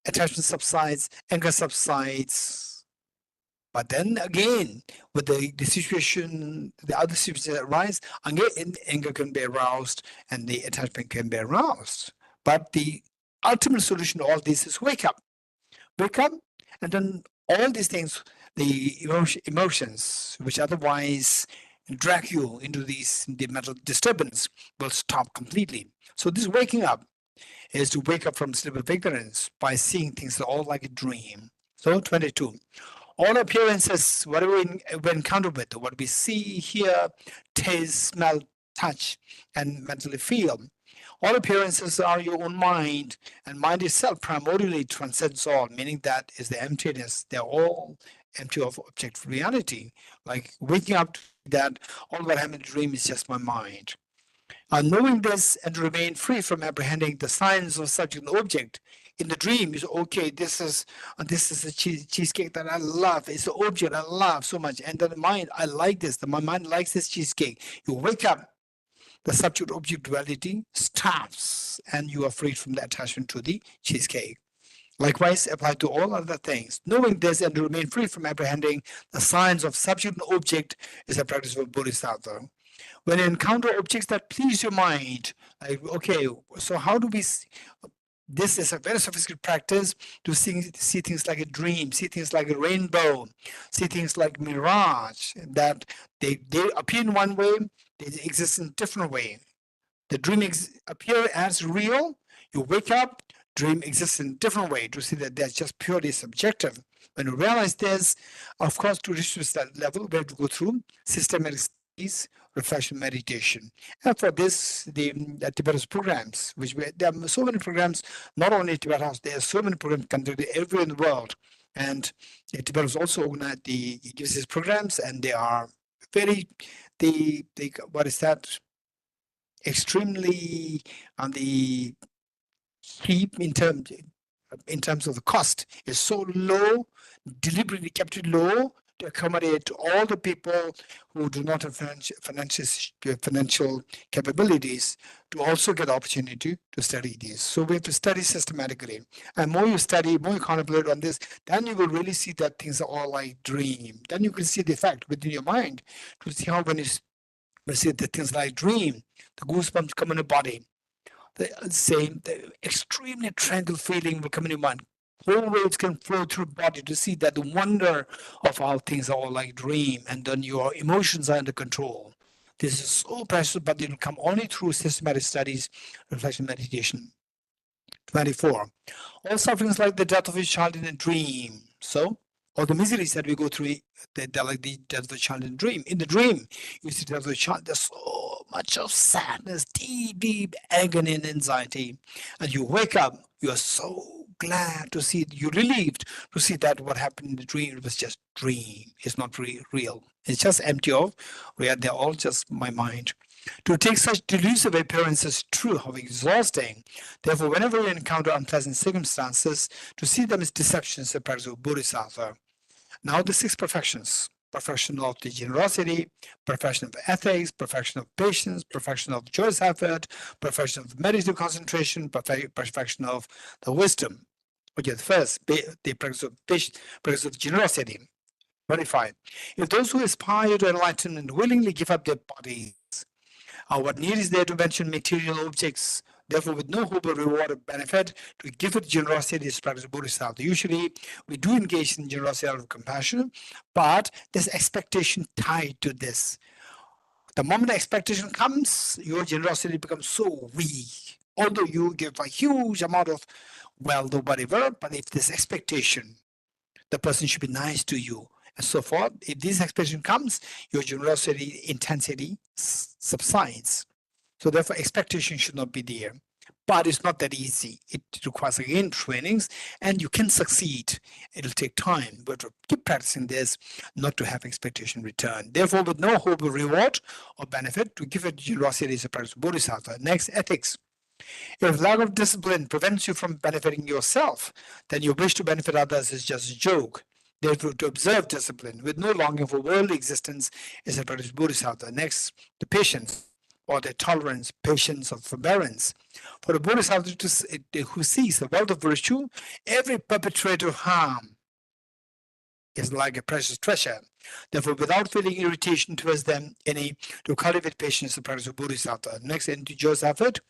Attachment subsides. Anger subsides. But then again, with the situation, the other situations that arise, again, anger can be aroused and the attachment can be aroused. But the ultimate solution to all this is wake up. Wake up, and then all these things, the emotions, which otherwise drag you into the mental disturbance, will stop completely. So this waking up is to wake up from sleep of ignorance by seeing things all like a dream. So 22. All appearances, whatever we encounter with, what we see, hear, taste, smell, touch, and mentally feel, all appearances are your own mind, and mind itself primordially transcends all, meaning that is the emptiness. They're all empty of objective reality. Like waking up to that, all that happened in the dream is just my mind. Knowing this and to remain free from apprehending the signs of subject and object. In the dream, you say, okay, this is a cheesecake that I love. It's the object I love so much. And then the mind, I like this. My mind likes this cheesecake. You wake up. the subject-object duality stops, and you are freed from the attachment to the cheesecake. Likewise, apply to all other things. Knowing this and to remain free from apprehending the signs of subject and object is a practice of Bodhisattva. When you encounter objects that please your mind, like, okay, so how do we see? This is a very sophisticated practice to see things like a dream, see things like a rainbow, see things like mirage, that they appear in one way, they exist in a different way. The dream appear as real, you wake up, dream exists in a different way, to see that that's just purely subjective. When you realize this, of course, to reach that level, we have to go through systematic studies, reflection, meditation. And for this, the Tibet House programs, there are so many programs, not only Tibet House, there are so many programs conducted everywhere in the world. And Tibet House also organized gives these programs, and they are very, what is that? Extremely on the cheap in terms of the cost. Is so low, deliberately kept it low to accommodate all the people who do not have financial capabilities to also get the opportunity to study these. So we have to study systematically. And more you study, more you contemplate on this, then you will really see that things are all like dream. Then you can see the effect within your mind to see how when you see the things like dream, the goosebumps come in the body. The extremely tranquil feeling will come in your mind. Whole waves can flow through the body to see that the wonder of how things are all like dream, and then your emotions are under control. This is so precious, but it will come only through systematic studies, reflection, meditation. 24. All sufferings like the death of a child in a dream. So, all the miseries that we go through, they're like the death of a child in a dream. In the dream, you see the death of a child, there's so much of sadness, deep agony and anxiety. And you wake up, you are so glad to see, you're relieved to see that what happened in the dream was just dream. It's not real. It's just empty of real. They're all just my mind. To take such delusive appearances true, how exhausting. Therefore, whenever we encounter unpleasant circumstances, to see them as deceptions is a practice of Bodhisattva. Now the 6 perfections. Perfection of the generosity, perfection of ethics, perfection of patience, perfection of joyous effort, perfection of meditative concentration, perfection of the wisdom. Okay, first, the practice of patience, practice of generosity. 25. If those who aspire to enlightenment willingly give up their bodies, what need is there to mention material objects? Therefore, with no hope of reward or benefit, to give it generosity is practice of Bodhisattva. Usually, we do engage in generosity out of compassion, but there's expectation tied to this. The moment the expectation comes, your generosity becomes so weak. Although you give a huge amount of wealth or whatever, but if there's expectation, the person should be nice to you, and so forth. If this expectation comes, your generosity intensity subsides. So therefore, expectation should not be there. But it's not that easy. It requires, again, trainings, and you can succeed. It'll take time, but to keep practicing this, not to have expectation return. Therefore, with no hope of reward or benefit, to give it generosity is a practice of Bodhisattva. Next, ethics. If lack of discipline prevents you from benefiting yourself, then your wish to benefit others is just a joke. Therefore, to observe discipline with no longing for worldly existence is a practice of Bodhisattva. Next, the patience, or the tolerance, patience, or forbearance. For a Bodhisattva who sees the wealth of virtue, every perpetrator of harm is like a precious treasure. Therefore, without feeling irritation towards them, to cultivate patience is the practice of Bodhisattva. Next, into joyous effort.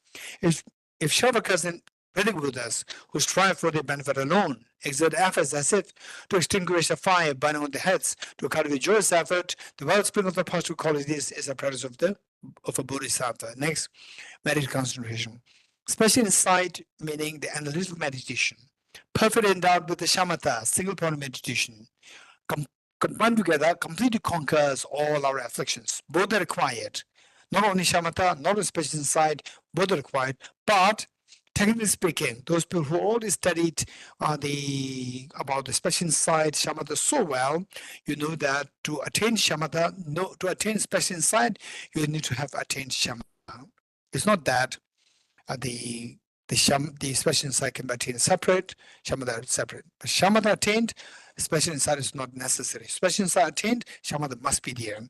If Shavakas and Vedic Buddhas who strive for their benefit alone exert efforts as if to extinguish a fire burning on their heads, to cultivate joyous effort, the wellspring of the positive qualities is a practice of a Bodhisattva. Next, meditative concentration. Special insight, meaning the analytical meditation. Perfect endowed with the shamatha, single point meditation. Combined together, completely conquers all our afflictions. Both are required. Not only shamatha, not only special insight, both are required, but technically speaking, those people who already studied about the special insight, shamatha so well, you know that to attain shamatha, to attain special insight, you need to have attained shamatha. It's not that the special insight can be attained separate, shamatha separate. But shamatha attained, special insight is not necessary. Special insight attained, shamatha must be there.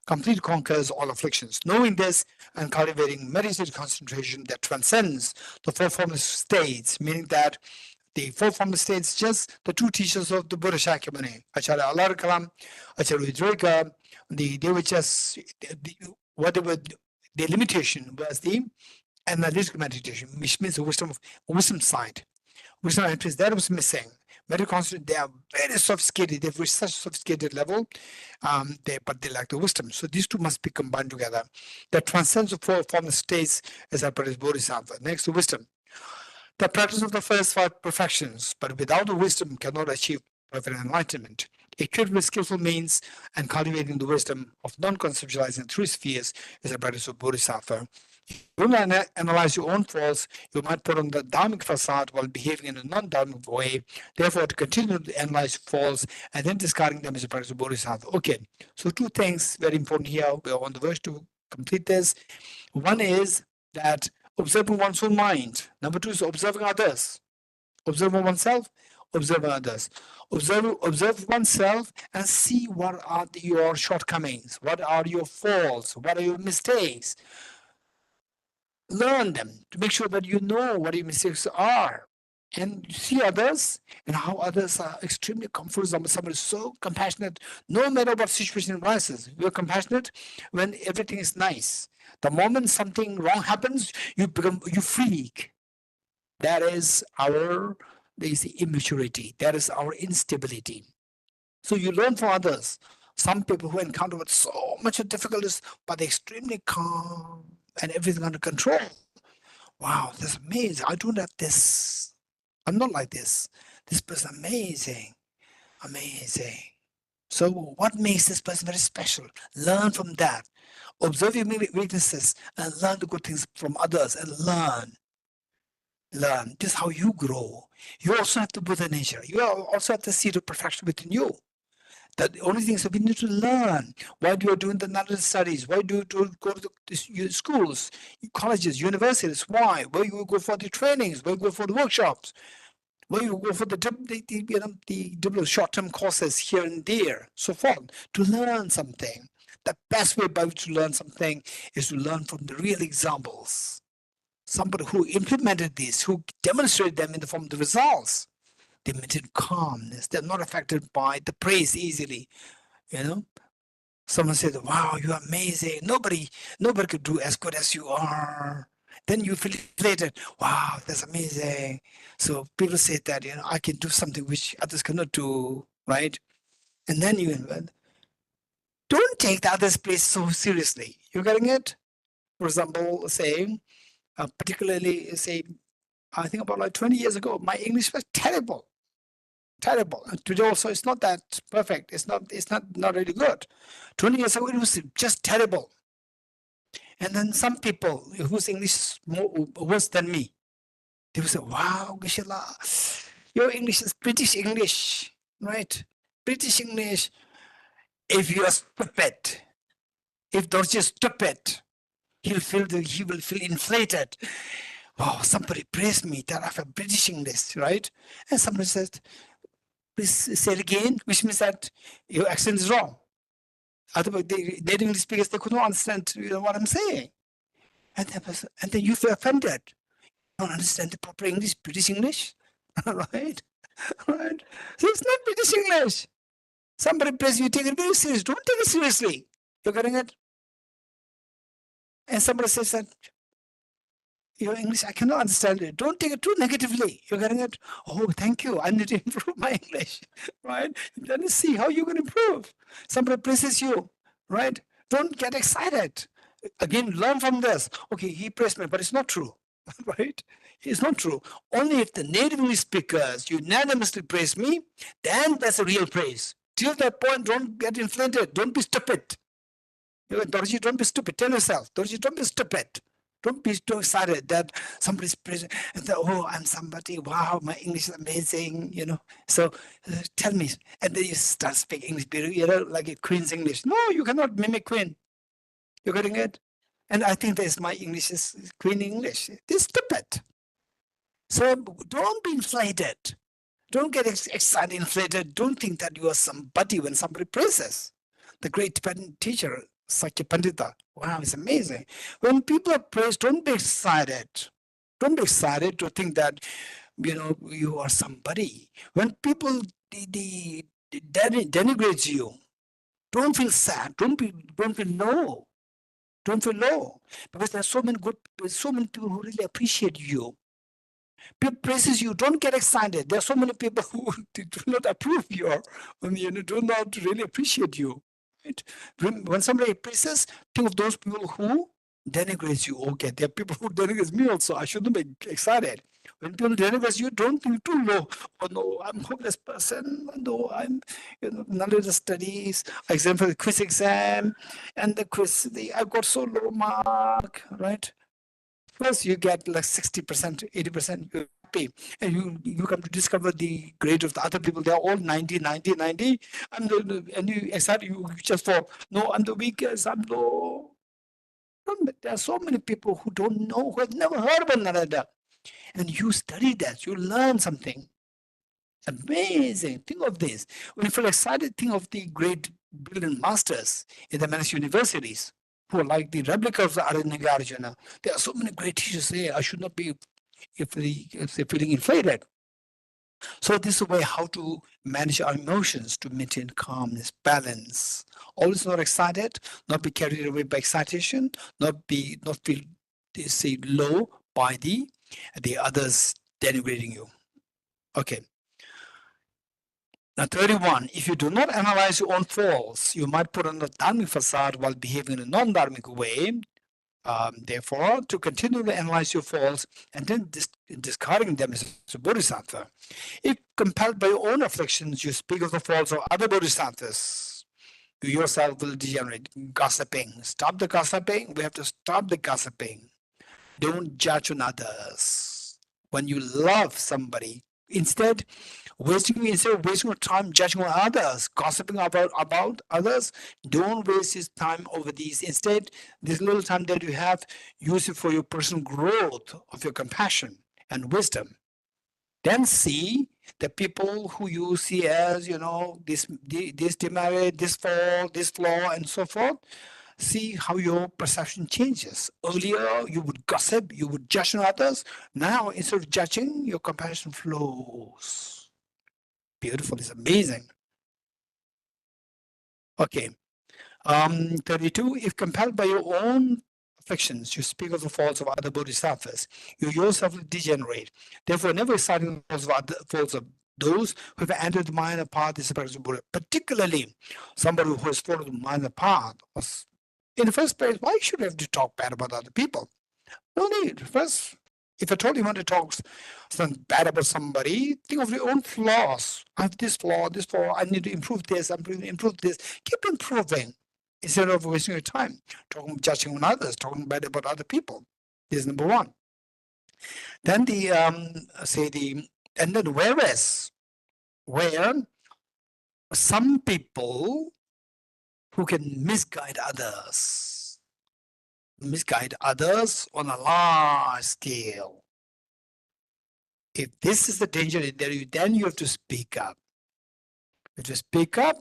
complete conquers all afflictions. Knowing this and cultivating meditative concentration that transcends the four formless states, meaning that the four formless states, just the two teachers of the Buddha Shakyamuni, Acharya Alarakalam, Acharya Vidrika, they were just, the limitation was the analytical meditation, which means the wisdom side. Wisdom entries, that was missing. Meditative, they are very sophisticated, they've reached such a sophisticated level, but they lack the wisdom. So these two must be combined together. That transcends the four formless states as I practice Bodhisattva. Next, the wisdom. The practice of the first five perfections, but without the wisdom cannot achieve perfect enlightenment. Equipped with skillful means and cultivating the wisdom of non-conceptualizing three spheres is a practice of Bodhisattva. You will analyze your own faults. You might put on the dharmic facade while behaving in a non-dharmic way. Therefore, to continue to analyze faults and then discarding them is a practice of Bodhisattva. Okay, so two things very important here. We are on the verge to complete this. One is that observing one's own mind. Number two is observing others. Observing oneself, observing others. Observe oneself and see what are your shortcomings, what are your faults, what are your mistakes. Learn them to make sure that you know what your mistakes are. And see others and how others are extremely comfortable. Somebody is so compassionate, no matter what situation arises. We are compassionate when everything is nice. The moment something wrong happens, you freak. That is our immaturity. That is our instability. So you learn from others. Some people who encounter with so much of difficulties, but they're extremely calm and everything under control. Wow, that's amazing. I don't have this. I'm not like this. This person amazing. Amazing. So what makes this person very special? Learn from that. Observe your weaknesses and learn the good things from others and learn. Learn. This is how you grow. You also have the Buddha nature. You also have the seed of perfection within you. The only thing is that we need to learn. Why do you doing the Nalanda studies? Why do you go to the schools, colleges, universities? Why? Why you go for the trainings? Why you go for the workshops? Why you go for the short-term courses here and there, so forth, to learn something. The best way by which to learn something is to learn from the real examples. Somebody who implemented this, who demonstrated them in the form of the results. They maintain calmness. They're not affected by the praise easily. You know, someone says, "Wow, you're amazing. Nobody could do as good as you are." Then you feel elated. Wow, that's amazing. So people say that, I can do something which others cannot do, right? And then you don't take the other's place so seriously. You're getting it? For example, say, particularly say, I think about like 20 years ago, my English was terrible. Terrible. And today also it's not that perfect. It's not really good. 20 years ago it was just terrible. And then some people whose English is worse than me, they will say, "Wow, Geshe-la, your English is British English, right? British English. If you are stupid, if Dorji is stupid, he will feel inflated. Wow, somebody praised me that I have British English, right? And somebody says, please say it again, which means that your accent is wrong. Otherwise, native English speakers, they could not understand what I'm saying. And then you feel offended. You don't understand the proper English, British English, right? Right? So it's not British English. Somebody prays you, take it very seriously. Don't take it seriously. You're getting it? And somebody says that your English, I cannot understand it. Don't take it too negatively. You're getting it? Oh, thank you. I need to improve my English, right? Then see how you can improve. Somebody praises you, right? Don't get excited. Again, learn from this. Okay, he praised me, but it's not true, right? It's not true. Only if the native English speakers unanimously praise me, then that's a real praise. Till that point, don't get inflated. Don't be stupid. Dorji, don't be stupid. Tell yourself, Dorji, don't be stupid. Don't be too excited that somebody's praising and say, "Oh, I'm somebody. Wow, my English is amazing." So tell me, and then you start speaking English, like a Queen's English. No, you cannot mimic Queen. You're getting it? And I think that's my English is Queen English. It's stupid. So don't be inflated. Don't get excited, inflated. Don't think that you are somebody when somebody praises. The great Tibetan teacher, Sakya Pandita. Wow, it's amazing. When people are praised, don't be excited. Don't be excited to think that, you are somebody. When people denigrate you, don't feel sad. Don't feel low. Don't feel low. Because there's so many people who really appreciate you. People praises you. Don't get excited. There are so many people who do not approve you, do not really appreciate you. Right? When somebody praises, think of those people who denigrate you. Okay, there are people who denigrate me also. I shouldn't be excited. When people denigrate you, don't think too low. Oh no, I'm a hopeless person. No, I'm, none of the studies. Exam for the quiz exam, and the quiz, I got so low mark, right? First, you get like 60%, 80%, you're happy. And you come to discover the grade of the other people. They're all 90, 90, 90. And you excited, you just fall. No, I'm the weakest, I'm low. There are so many people who don't know, who have never heard about Nalanda. And you study that, you learn something. Amazing. Think of this. When you feel excited, think of the great brilliant masters in the many universities who are like the replica of the Arjuna. There are so many great teachers there. I should not be if they're feeling inflated. So this is a way how to manage our emotions to maintain calmness, balance. Always not excited, not be carried away by excitation, not feel say low by the others denigrating you. Okay. Now 31, if you do not analyze your own faults, you might put on a dharmic facade while behaving in a non-dharmic way. Therefore, to continually analyze your faults and then discarding them as a bodhisattva. If compelled by your own afflictions, you speak of the faults of other bodhisattvas, you yourself will degenerate. Gossiping. Stop the gossiping. We have to stop the gossiping. Don't judge on others. When you love somebody, instead of wasting your time judging on others, gossiping about others, don't waste his time over these. Instead, this little time that you have, use it for your personal growth of your compassion and wisdom. Then see the people who you see as, this demerit, this fault, this flaw, and so forth. See how your perception changes. Earlier, you would gossip, you would judge on others. Now, instead of judging, your compassion flows. Beautiful, it's amazing. Okay. 32, if compelled by your own afflictions, you speak of the faults of other bodhisattvas, you yourself will degenerate. Therefore, never citing the faults of those who have entered the minor path is a practice of Buddha, particularly somebody who has followed the minor path. In the first place, why should I have to talk bad about other people? No need. First, if at all you want to talk something bad about somebody, think of your own flaws. I have this flaw, I need to improve this, I'm going to improve this. Keep improving instead of wasting your time judging on others, talking bad about other people. This is number one. Then where some people who can misguide others on a large scale. If this is the danger, then you have to speak up. You have to speak up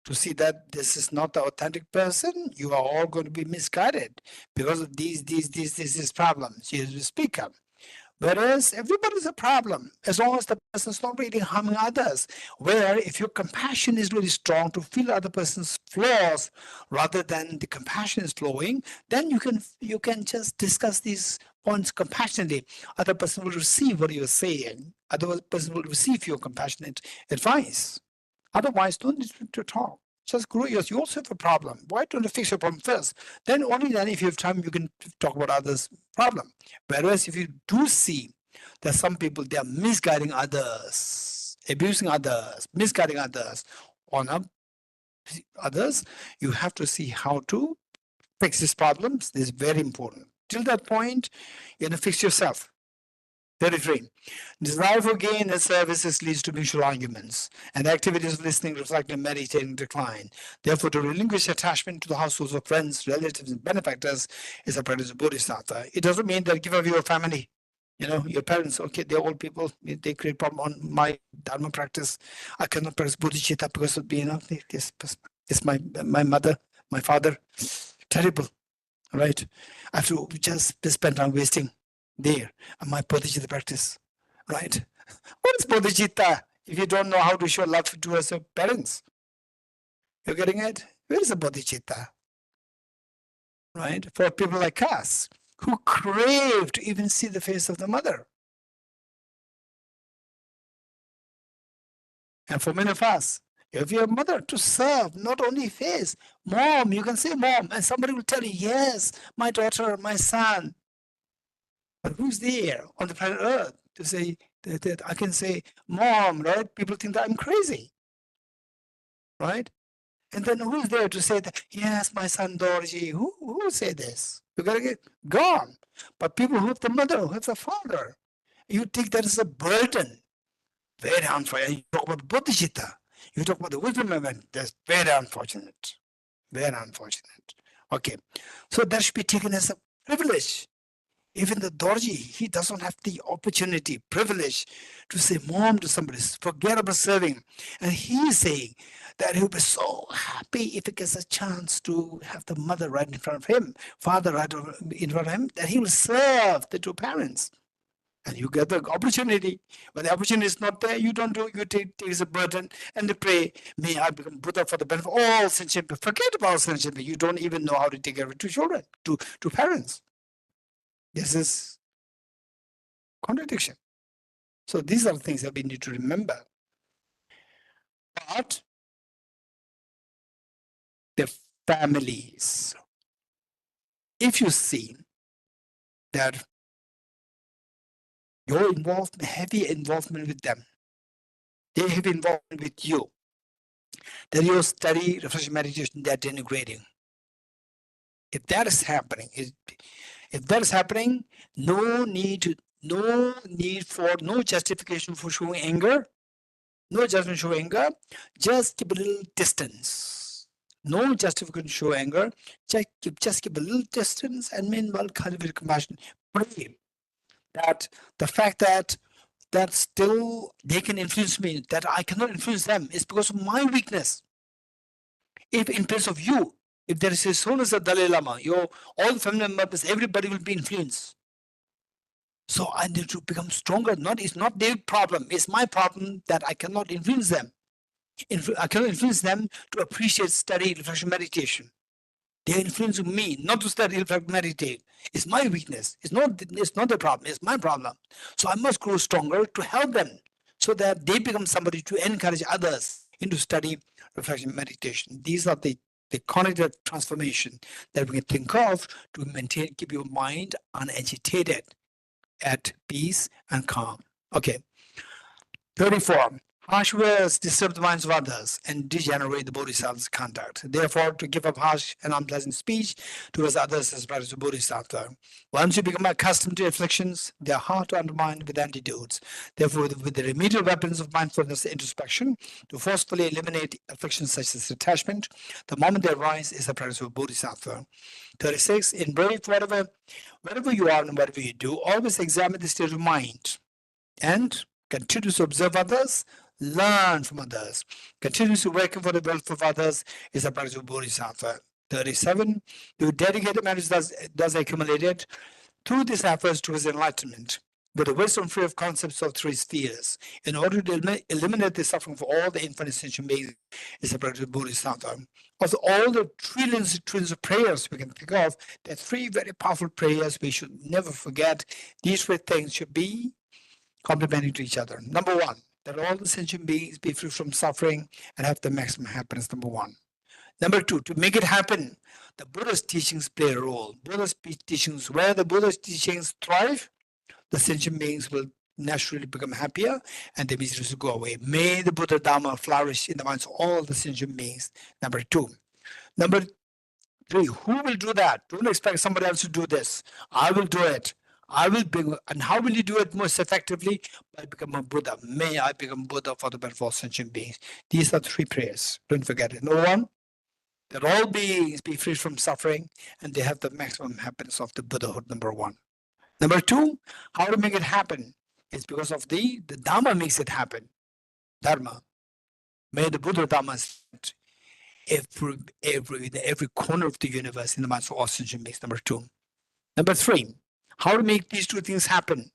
to see that this is not the authentic person. You are all going to be misguided because of these problems. You have to speak up. Whereas everybody's a problem as long as the person's not really harming others. Where if your compassion is really strong to feel other person's flaws rather than the compassion is flowing, then you can just discuss these points compassionately. Other person will receive what you're saying. Other person will receive your compassionate advice. Otherwise, don't need to talk. Just Guru, you also have a problem. Why don't you fix your problem first? Then only then, if you have time, you can talk about others' problem. Whereas if you do see that some people, they are misguiding others, abusing others, misguiding others, others, you have to see how to fix these problems. This is very important. Till that point, fix yourself. 33. Desire for gain and services leads to mutual arguments, and activities of listening, reflecting, meditating decline. Therefore, to relinquish attachment to the households of friends, relatives, and benefactors is a practice of Bodhisattva. It doesn't mean that give up your family. Your parents, okay, they're old people, they create problem on my Dharma practice. I cannot practice Bodhicitta because of, it's my mother, My father, terrible, right? I have to just spend time wasting there on my Bodhicitta practice, right? What is Bodhicitta if you don't know how to show love towards your parents? You're getting it? Where is the Bodhicitta? Right? For people like us who crave to even see the face of the mother. And for many of us, if you're a mother, to serve, not only face, mom, you can say mom, and somebody will tell you, yes, my daughter, my son. But who's there on the planet Earth to say that I can say mom, right? People think that I'm crazy, right? And then who's there to say that, yes, my son Dorji, who will say this? You gotta get gone. But people who have the mother, who have the father, you think that is a burden. Very unfortunate. You talk about Bodhicitta, you talk about the wisdom event, that's very unfortunate. Very unfortunate. Okay. So that should be taken as a privilege. Even the Dorji, he doesn't have the opportunity, privilege to say mom to somebody, forget about serving. And he's saying that he'll be so happy if he gets a chance to have the mother right in front of him, father right in front of him, that he will serve the two parents. And you get the opportunity. When the opportunity is not there, you don't do, you take it as a burden and you pray, may I become Buddha for the benefit of all sentient beings. Forget about sentient beings. You don't even know how to take care of two children, two parents. This is contradiction. So these are the things that we need to remember. But the families, if you see that your heavy involvement with them, they have involvement with you, that your study, reflection, meditation, they're denigrating. If that is happening, no justification for showing anger, no judgment show anger, just keep a little distance. No justification show anger, just keep a little distance and meanwhile cultivate compassion. Pray that the fact that still they can influence me, that I cannot influence them, is because of my weakness. If in place of you, if there is a soul as a Dalai Lama, all the family members, everybody will be influenced. So I need to become stronger. It's not their problem, it's my problem that I cannot influence them. I cannot influence them to appreciate, study, reflection, meditation. They're influencing me not to study, reflect, meditate. It's my weakness. It's not the problem, it's my problem. So I must grow stronger to help them so that they become somebody to encourage others into study, reflection, meditation. These are the cognitive transformation that we can think of to maintain, keep your mind unagitated, at peace and calm. Okay. 34. Harsh words disturb the minds of others and degenerate the bodhisattva's conduct. Therefore, to give up harsh and unpleasant speech towards others is practice of bodhisattva. Once you become accustomed to afflictions, they are hard to undermine with antidotes. Therefore, with the remedial weapons of mindfulness and introspection, to forcefully eliminate afflictions such as attachment, the moment they arise is the practice of bodhisattva. 36. In brief, wherever you are and whatever you do, always examine the state of mind and continue to observe others, learn from others. Continuously working for the welfare of others is a practice of bodhisattva. 37. To dedicate the merits thus accumulated through these efforts towards enlightenment, with a wisdom free of concepts of three spheres, in order to eliminate the suffering for all the infinite sentient beings, is a practice of bodhisattva. Of all the trillions of prayers we can think of, there are three very powerful prayers we should never forget. These three things should be complementing to each other. Number one, that all the sentient beings be free from suffering and have the maximum happiness, number one. Number two, to make it happen, the Buddha's teachings play a role. Buddha's teachings, where the Buddha's teachings thrive, the sentient beings will naturally become happier and the miseries will go away. May the Buddha Dharma flourish in the minds of all the sentient beings. Number two. Number three, who will do that? Don't expect somebody else to do this. I will do it. And how will you do it most effectively? By becoming a Buddha. May I become Buddha for the benefit of all sentient beings. These are three prayers. Don't forget it. Number one, that all beings be free from suffering and they have the maximum happiness of the Buddhahood, number one. Number two, how to make it happen? It's because of the Dharma makes it happen. Dharma. May the Buddha Dharma every corner of the universe in the minds of all sentient beings. Number two. Number three, how to make these two things happen?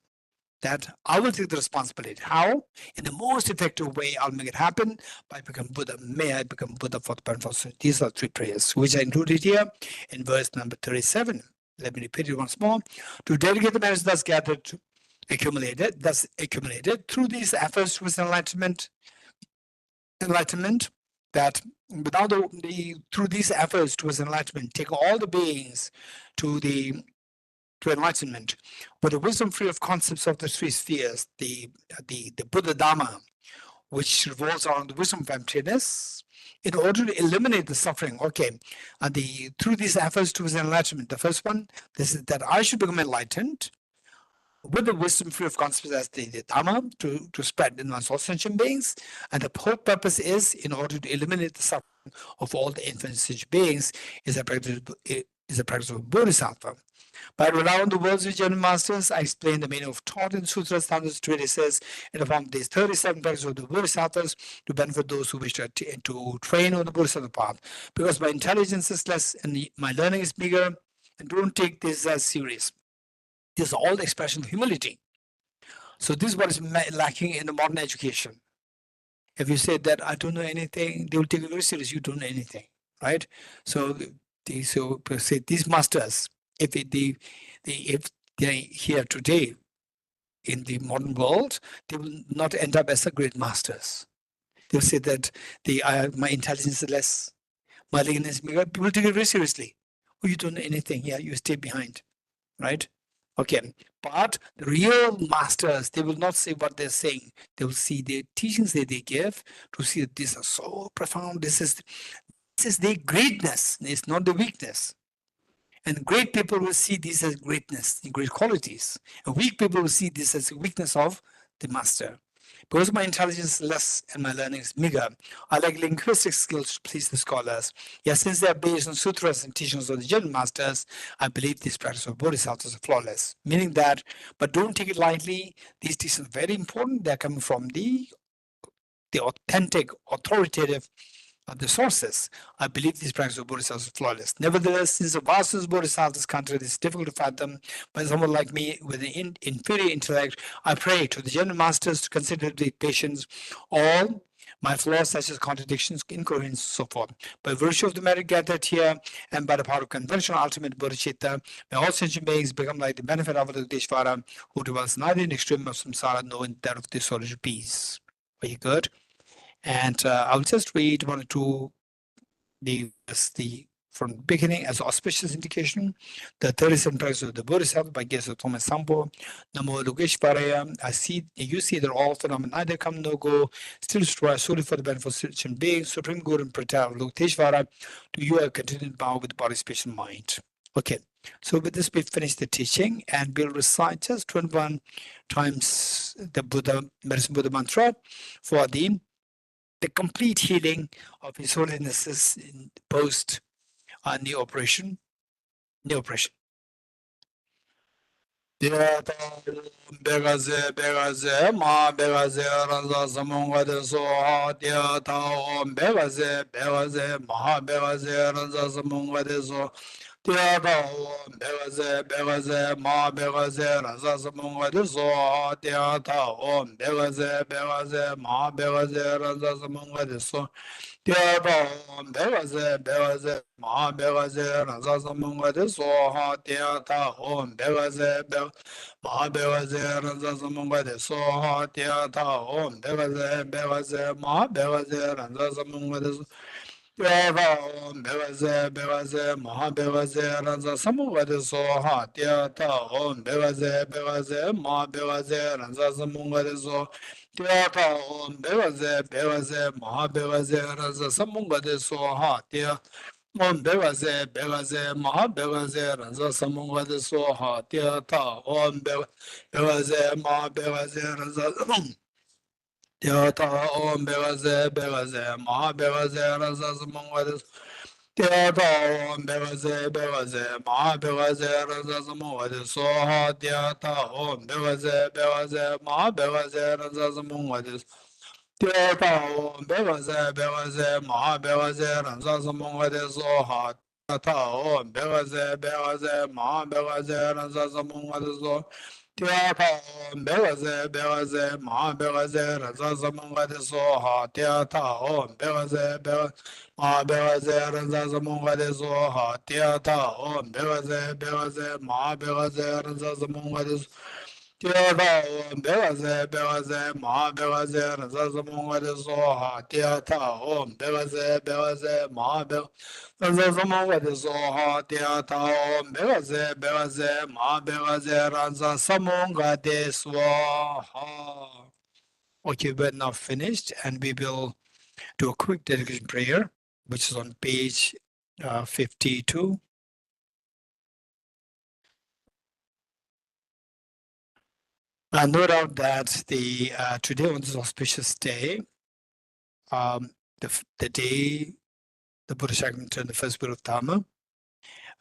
That I will take the responsibility. How? In the most effective way, I'll make it happen by becoming Buddha. May I become Buddha for the benefit. These are three prayers, which I included here in verse number 37. Let me repeat it once more. To dedicate the merits thus gathered, accumulated through these efforts towards enlightenment, that without through these efforts towards enlightenment, take all the beings to enlightenment, with the wisdom free of concepts of the three spheres, the Buddha Dharma, which revolves around the wisdom of emptiness, in order to eliminate the suffering. Okay, through these efforts towards enlightenment, the first one, this is that I should become enlightened with the wisdom free of concepts as the Dharma to spread in one's all sentient beings, and the whole purpose is in order to eliminate the suffering of all the infinite sentient beings is a practice of Bodhisattva. By relying on the words of German masters, I explain the meaning of thought in Sutras, standards, treatises, in the form of these 37 practices of the Bodhisattvas to benefit those who wish to train on the Bodhisattva path. Because my intelligence is less and my learning is bigger, and don't take this as serious. This is all the expression of humility. So this is what is lacking in the modern education. If you say that I don't know anything, they will take it very serious. You don't know anything, right? So these masters, if they're here today in the modern world, they will not end up as the great masters. They'll say that my intelligence is less, my learning is bigger. People take it very seriously. Oh, you don't know anything. Yeah, you stay behind, right? Okay, but the real masters, they will not say what they're saying. They will see the teachings that they give to see that these are so profound. This is their greatness. It's not the weakness. And great people will see this as greatness, great qualities. And weak people will see this as a weakness of the master. Because my intelligence is less and my learning is meager, I like linguistic skills to please the scholars. Yes, since they are based on sutras and teachings of the German masters, I believe this practice of Bodhisattva is flawless. Meaning that, but don't take it lightly. These teachings are very important. They're coming from the authentic, authoritative the sources. I believe this practice of Bodhisattva is flawless. Nevertheless, since the vastness of Bodhisattva's country is difficult to fathom by someone like me with an inferior intellect, I pray to the general masters to consider with patience all my flaws such as contradictions, incoherence, so forth. By virtue of the merit gathered here and by the power of conventional ultimate Bodhicitta, may all sentient beings become like the benefit of the Deshvara, who dwells neither in extreme of samsara nor in that of the solitary peace. Very good. And I'll just read one or two from the beginning as auspicious indication. The 37 practices of the Bodhisattva by Geshe Thomas Sampo. Namo Logeshvaraya. You see that all phenomena neither come nor go, still strive solely for the benefit of sentient beings. Supreme Guru and Protector Lokeshvara, to you a continued power with the body, speech, and mind. Okay, so with this we finish the teaching and we'll recite just 21 times the Medicine Buddha mantra for the complete healing of His Holiness in post knee operation. Begaze ma begaze ranza samonga de so dia ta begaze ma begaze ranza samonga de so dia ta begaze ma begaze ranza samonga de so dia ta begaze ma begaze ranza samonga de so dia ta begaze ma begaze ranza samonga de so dia ta begaze ma begaze ranza samonga de so dia ta begaze ma begaze ranza samonga de so begaze ma begaze ranza samonga de so dia ta begaze ma begaze ranza samonga de so dia ta begaze ma begaze ranza samonga de so dia begaze ma begaze ranza samonga de so dia ta begaze ma begaze ranza dia ta begaze ma begaze ranza samonga de dia ta begaze ma begaze ranza samonga de so dia ta begaze ma begaze ranza samonga de Tao Begaze Maha Begaze Ranza Zamonga de Zoha Tao Begaze Maha Begaze Ranza Zamonga de Zo Tao Begaze Maha Begaze Ranza Zamonga de Zoha Tao Begaze Maha Begaze Ranza Zamonga de Zoha Tao Begaze Maha Begaze Ranza Zamonga de Zo Begaze, Ma Begaze, Razazamunga de Zoha, Teata, Om, Begaze, Ma Razazamunga de Zoha, Teata, Om, Begaze, Ma Begaze, Razazamunga de Swaha. Okay, we're now finished, and we will do a quick dedication prayer, which is on page 52. No doubt that the today on this auspicious day, the day the Buddha Shakyamuni turned the first Wheel of Dharma,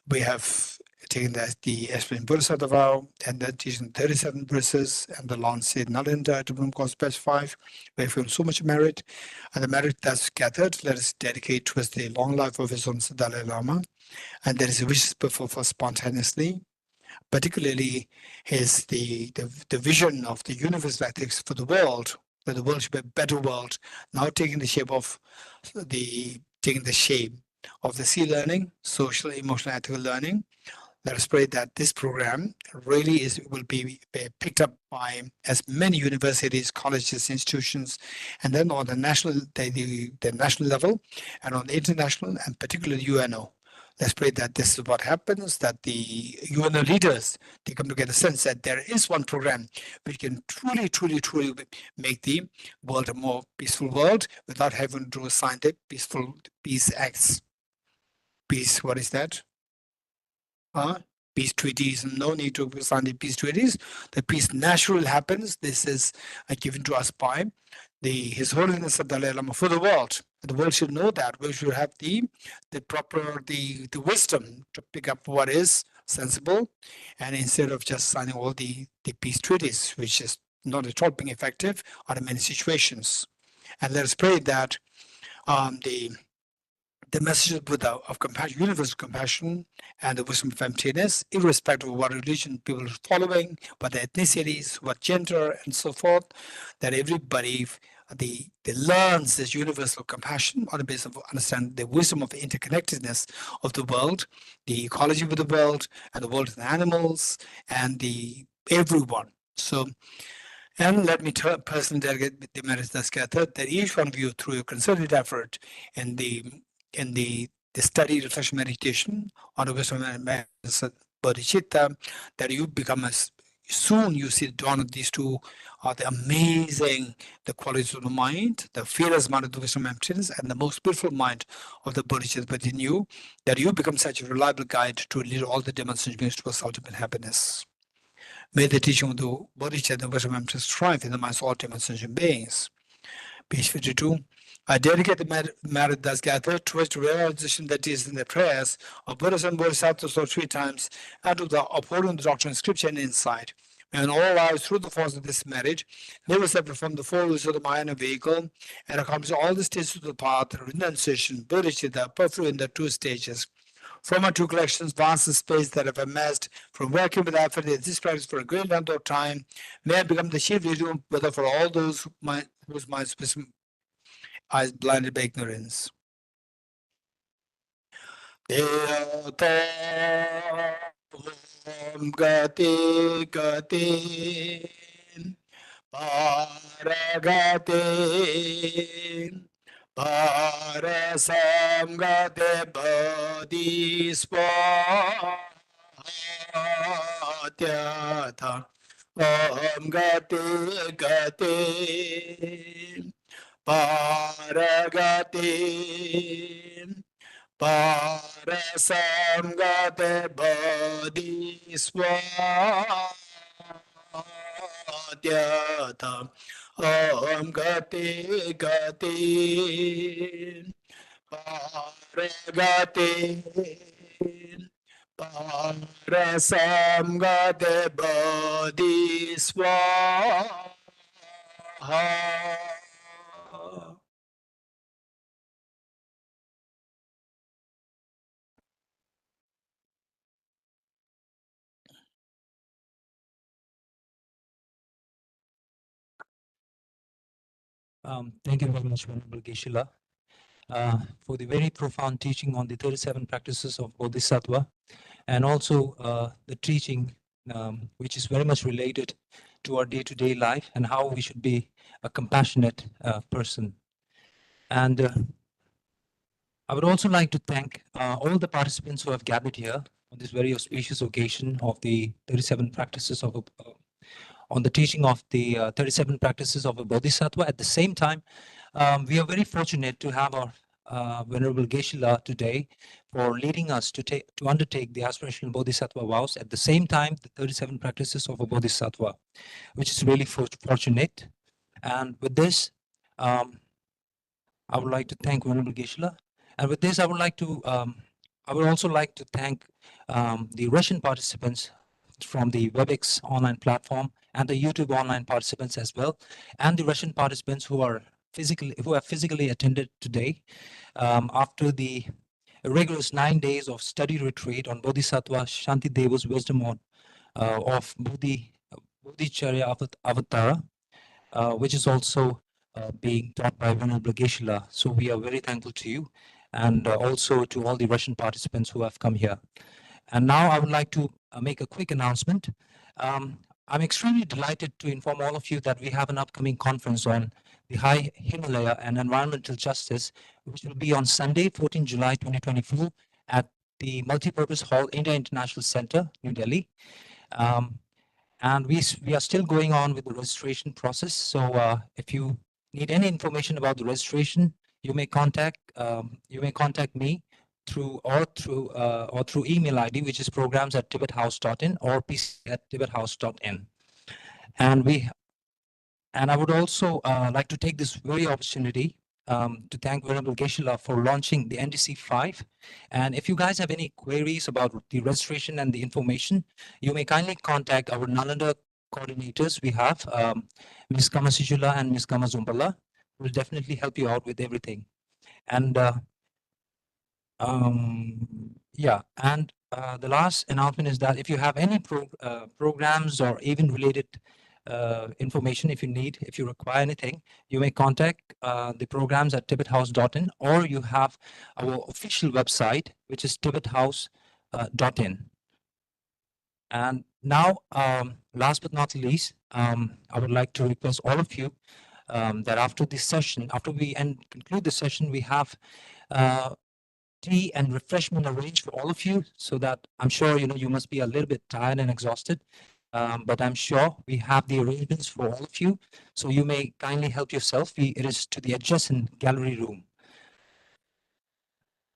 we have taken the explained Bodhisattva vow and the teaching 37 verses and the long said Nalanda to Bloom Course Patch 5. We have given so much merit, and the merit that's gathered, let us dedicate towards the long life of His Holiness Dalai Lama, and there is a wish for spontaneously. Particularly is the vision of the universal ethics for the world, that the world should be a better world, now taking the shape of the sea learning, social, emotional, ethical learning. Let us pray that this program really will be picked up by as many universities, colleges, institutions, and then on the national level, and on the international, and particularly UNO. Let's pray that this is what happens, that the UNO leaders, they come to get a sense that there is one program which can truly make the world a more peaceful world without having to assign the peace acts. Peace, what is that? Peace treaties, no need to sign the peace treaties. The peace naturally happens. This is given to us by His Holiness the Dalai Lama for the world. The world should know that. We should have the proper wisdom to pick up what is sensible, and instead of just signing all the peace treaties, which is not at all being effective in many situations. And let us pray that the message of Buddha of compassion, universal compassion, and the wisdom of emptiness, irrespective of what religion people are following, what their ethnicities, what gender, and so forth, that everybody they learns this universal compassion on the basis of understanding the wisdom of the interconnectedness of the world, the ecology of the world, and the world of the animals, and everyone. So, and let me personally delegate the merits that's gathered, that each one of you, through your concerted effort in the study, reflection, meditation on the wisdom and Bodhicitta, that you become soon you see the dawn of these two are the amazing, the qualities of the mind, the fearless mind of the wisdom and emptiness, and the most beautiful mind of the Bodhicitta within you, that you become such a reliable guide to lead all the dimensions beings towards ultimate happiness. May the teaching of the Bodhicitta and the wisdom and emptiness thrive in the minds of all dimensions beings. Page 52. I dedicate the merit that's gathered towards the realization that is in the prayers of Buddhas and Bodhisattvas or 3 times, and to the upholding the doctrine, scripture, and insight. May in all lives, through the force of this merit, never separate from the 4 rules of the mind and vehicle, and accomplish all the stages of the path, renunciation, Bodhicitta, perfect in the 2 stages. From our 2 collections, vast space that have amassed from working with effort in this practice for a great length of time, may I become the chief leader, whether for all those whose minds eyes blinded by ignorance. Gati gati paragati parasam gati bodhisvatyatha om gati gati paragati parasamgate bodhisvatyatha om gati gati paragati parasamgate bodhisvatyatha thank you very much, Venerable Geshe-la, for the very profound teaching on the 37 practices of Bodhisattva, and also the teaching which is very much related to our day-to-day life and how we should be a compassionate person. And I would also like to thank all the participants who have gathered here on this very auspicious occasion of the 37 practices of on the teaching of the 37 practices of a Bodhisattva. At the same time, we are very fortunate to have our Venerable Geshe-la today for leading us to undertake the aspirational Bodhisattva vows. At the same time, the 37 practices of a Bodhisattva, which is really fortunate. And with this, I would like to thank Venerable Geshe-la. And with this, I would also like to thank the Russian participants from the WebEx online platform and the YouTube online participants as well, and the Russian participants who have physically attended today after the rigorous 9 days of study retreat on Bodhisattva Shantideva's wisdom of Bodhicharya Avatara, which is also being taught by Venerable Geshe-la. So we are very thankful to you, and also to all the Russian participants who have come here. And now I would like to make a quick announcement. I'm extremely delighted to inform all of you that we have an upcoming conference on the High Himalaya and environmental justice, which will be on Sunday, 14 July 2024 at the Multipurpose Hall, India International Center, New Delhi. And we are still going on with the registration process. So if you need any information about the registration, you may contact me through email ID, which is programs@tibethouse.in or pc@tibethouse.in. And I would also like to take this very opportunity to thank Venerable Geshe-la for launching the NDC 5. And if you guys have any queries about the registration and the information, you may kindly contact our Nalanda coordinators. We have Ms. Kama Sijula and Ms. Kama Zumbala, who will definitely help you out with everything. And the last announcement is that if you have any programs or even related information, if you require anything, you may contact the programs at tibethouse.in, or you have our official website, which is tibethouse.in. And now, last but not least, I would like to request all of you that after this session, after we conclude the session, we have tea and refreshment arranged for all of you, so that I'm sure you must be a little bit tired and exhausted, but I'm sure we have the arrangements for all of you, so you may kindly help yourself. It is to the adjacent gallery room.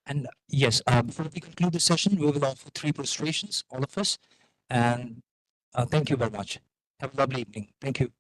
And yes, before we conclude the session, we will offer 3 prostrations, all of us, and thank you very much. Have a lovely evening. Thank you.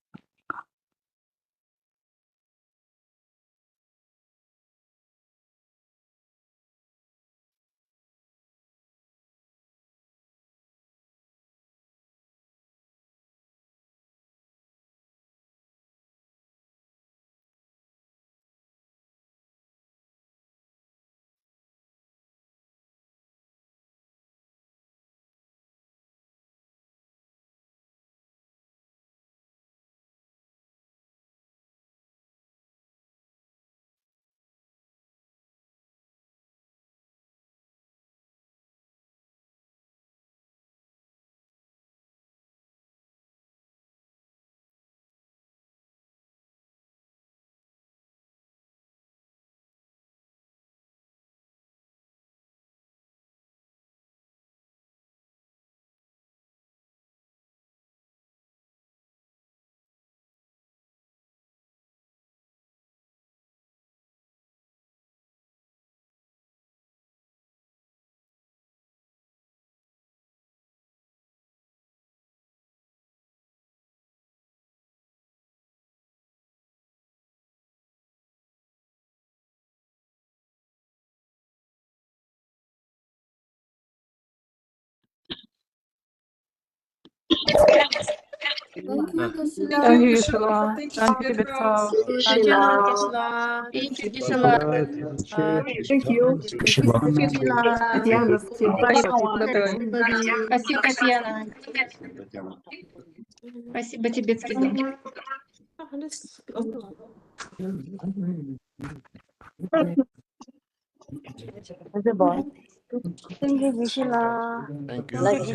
Thank you, Geshe-la. Thank you, Geshe-la. Thank you, Tibet House. Thank you, Geshe-la. Thank you, Geshe-la. Thank you. Geshe-la. Татьяна, спасибо тебе. Спасибо, Татьяна. Спасибо, Тибетский дом. Thank you, Vishila. Thank you. Like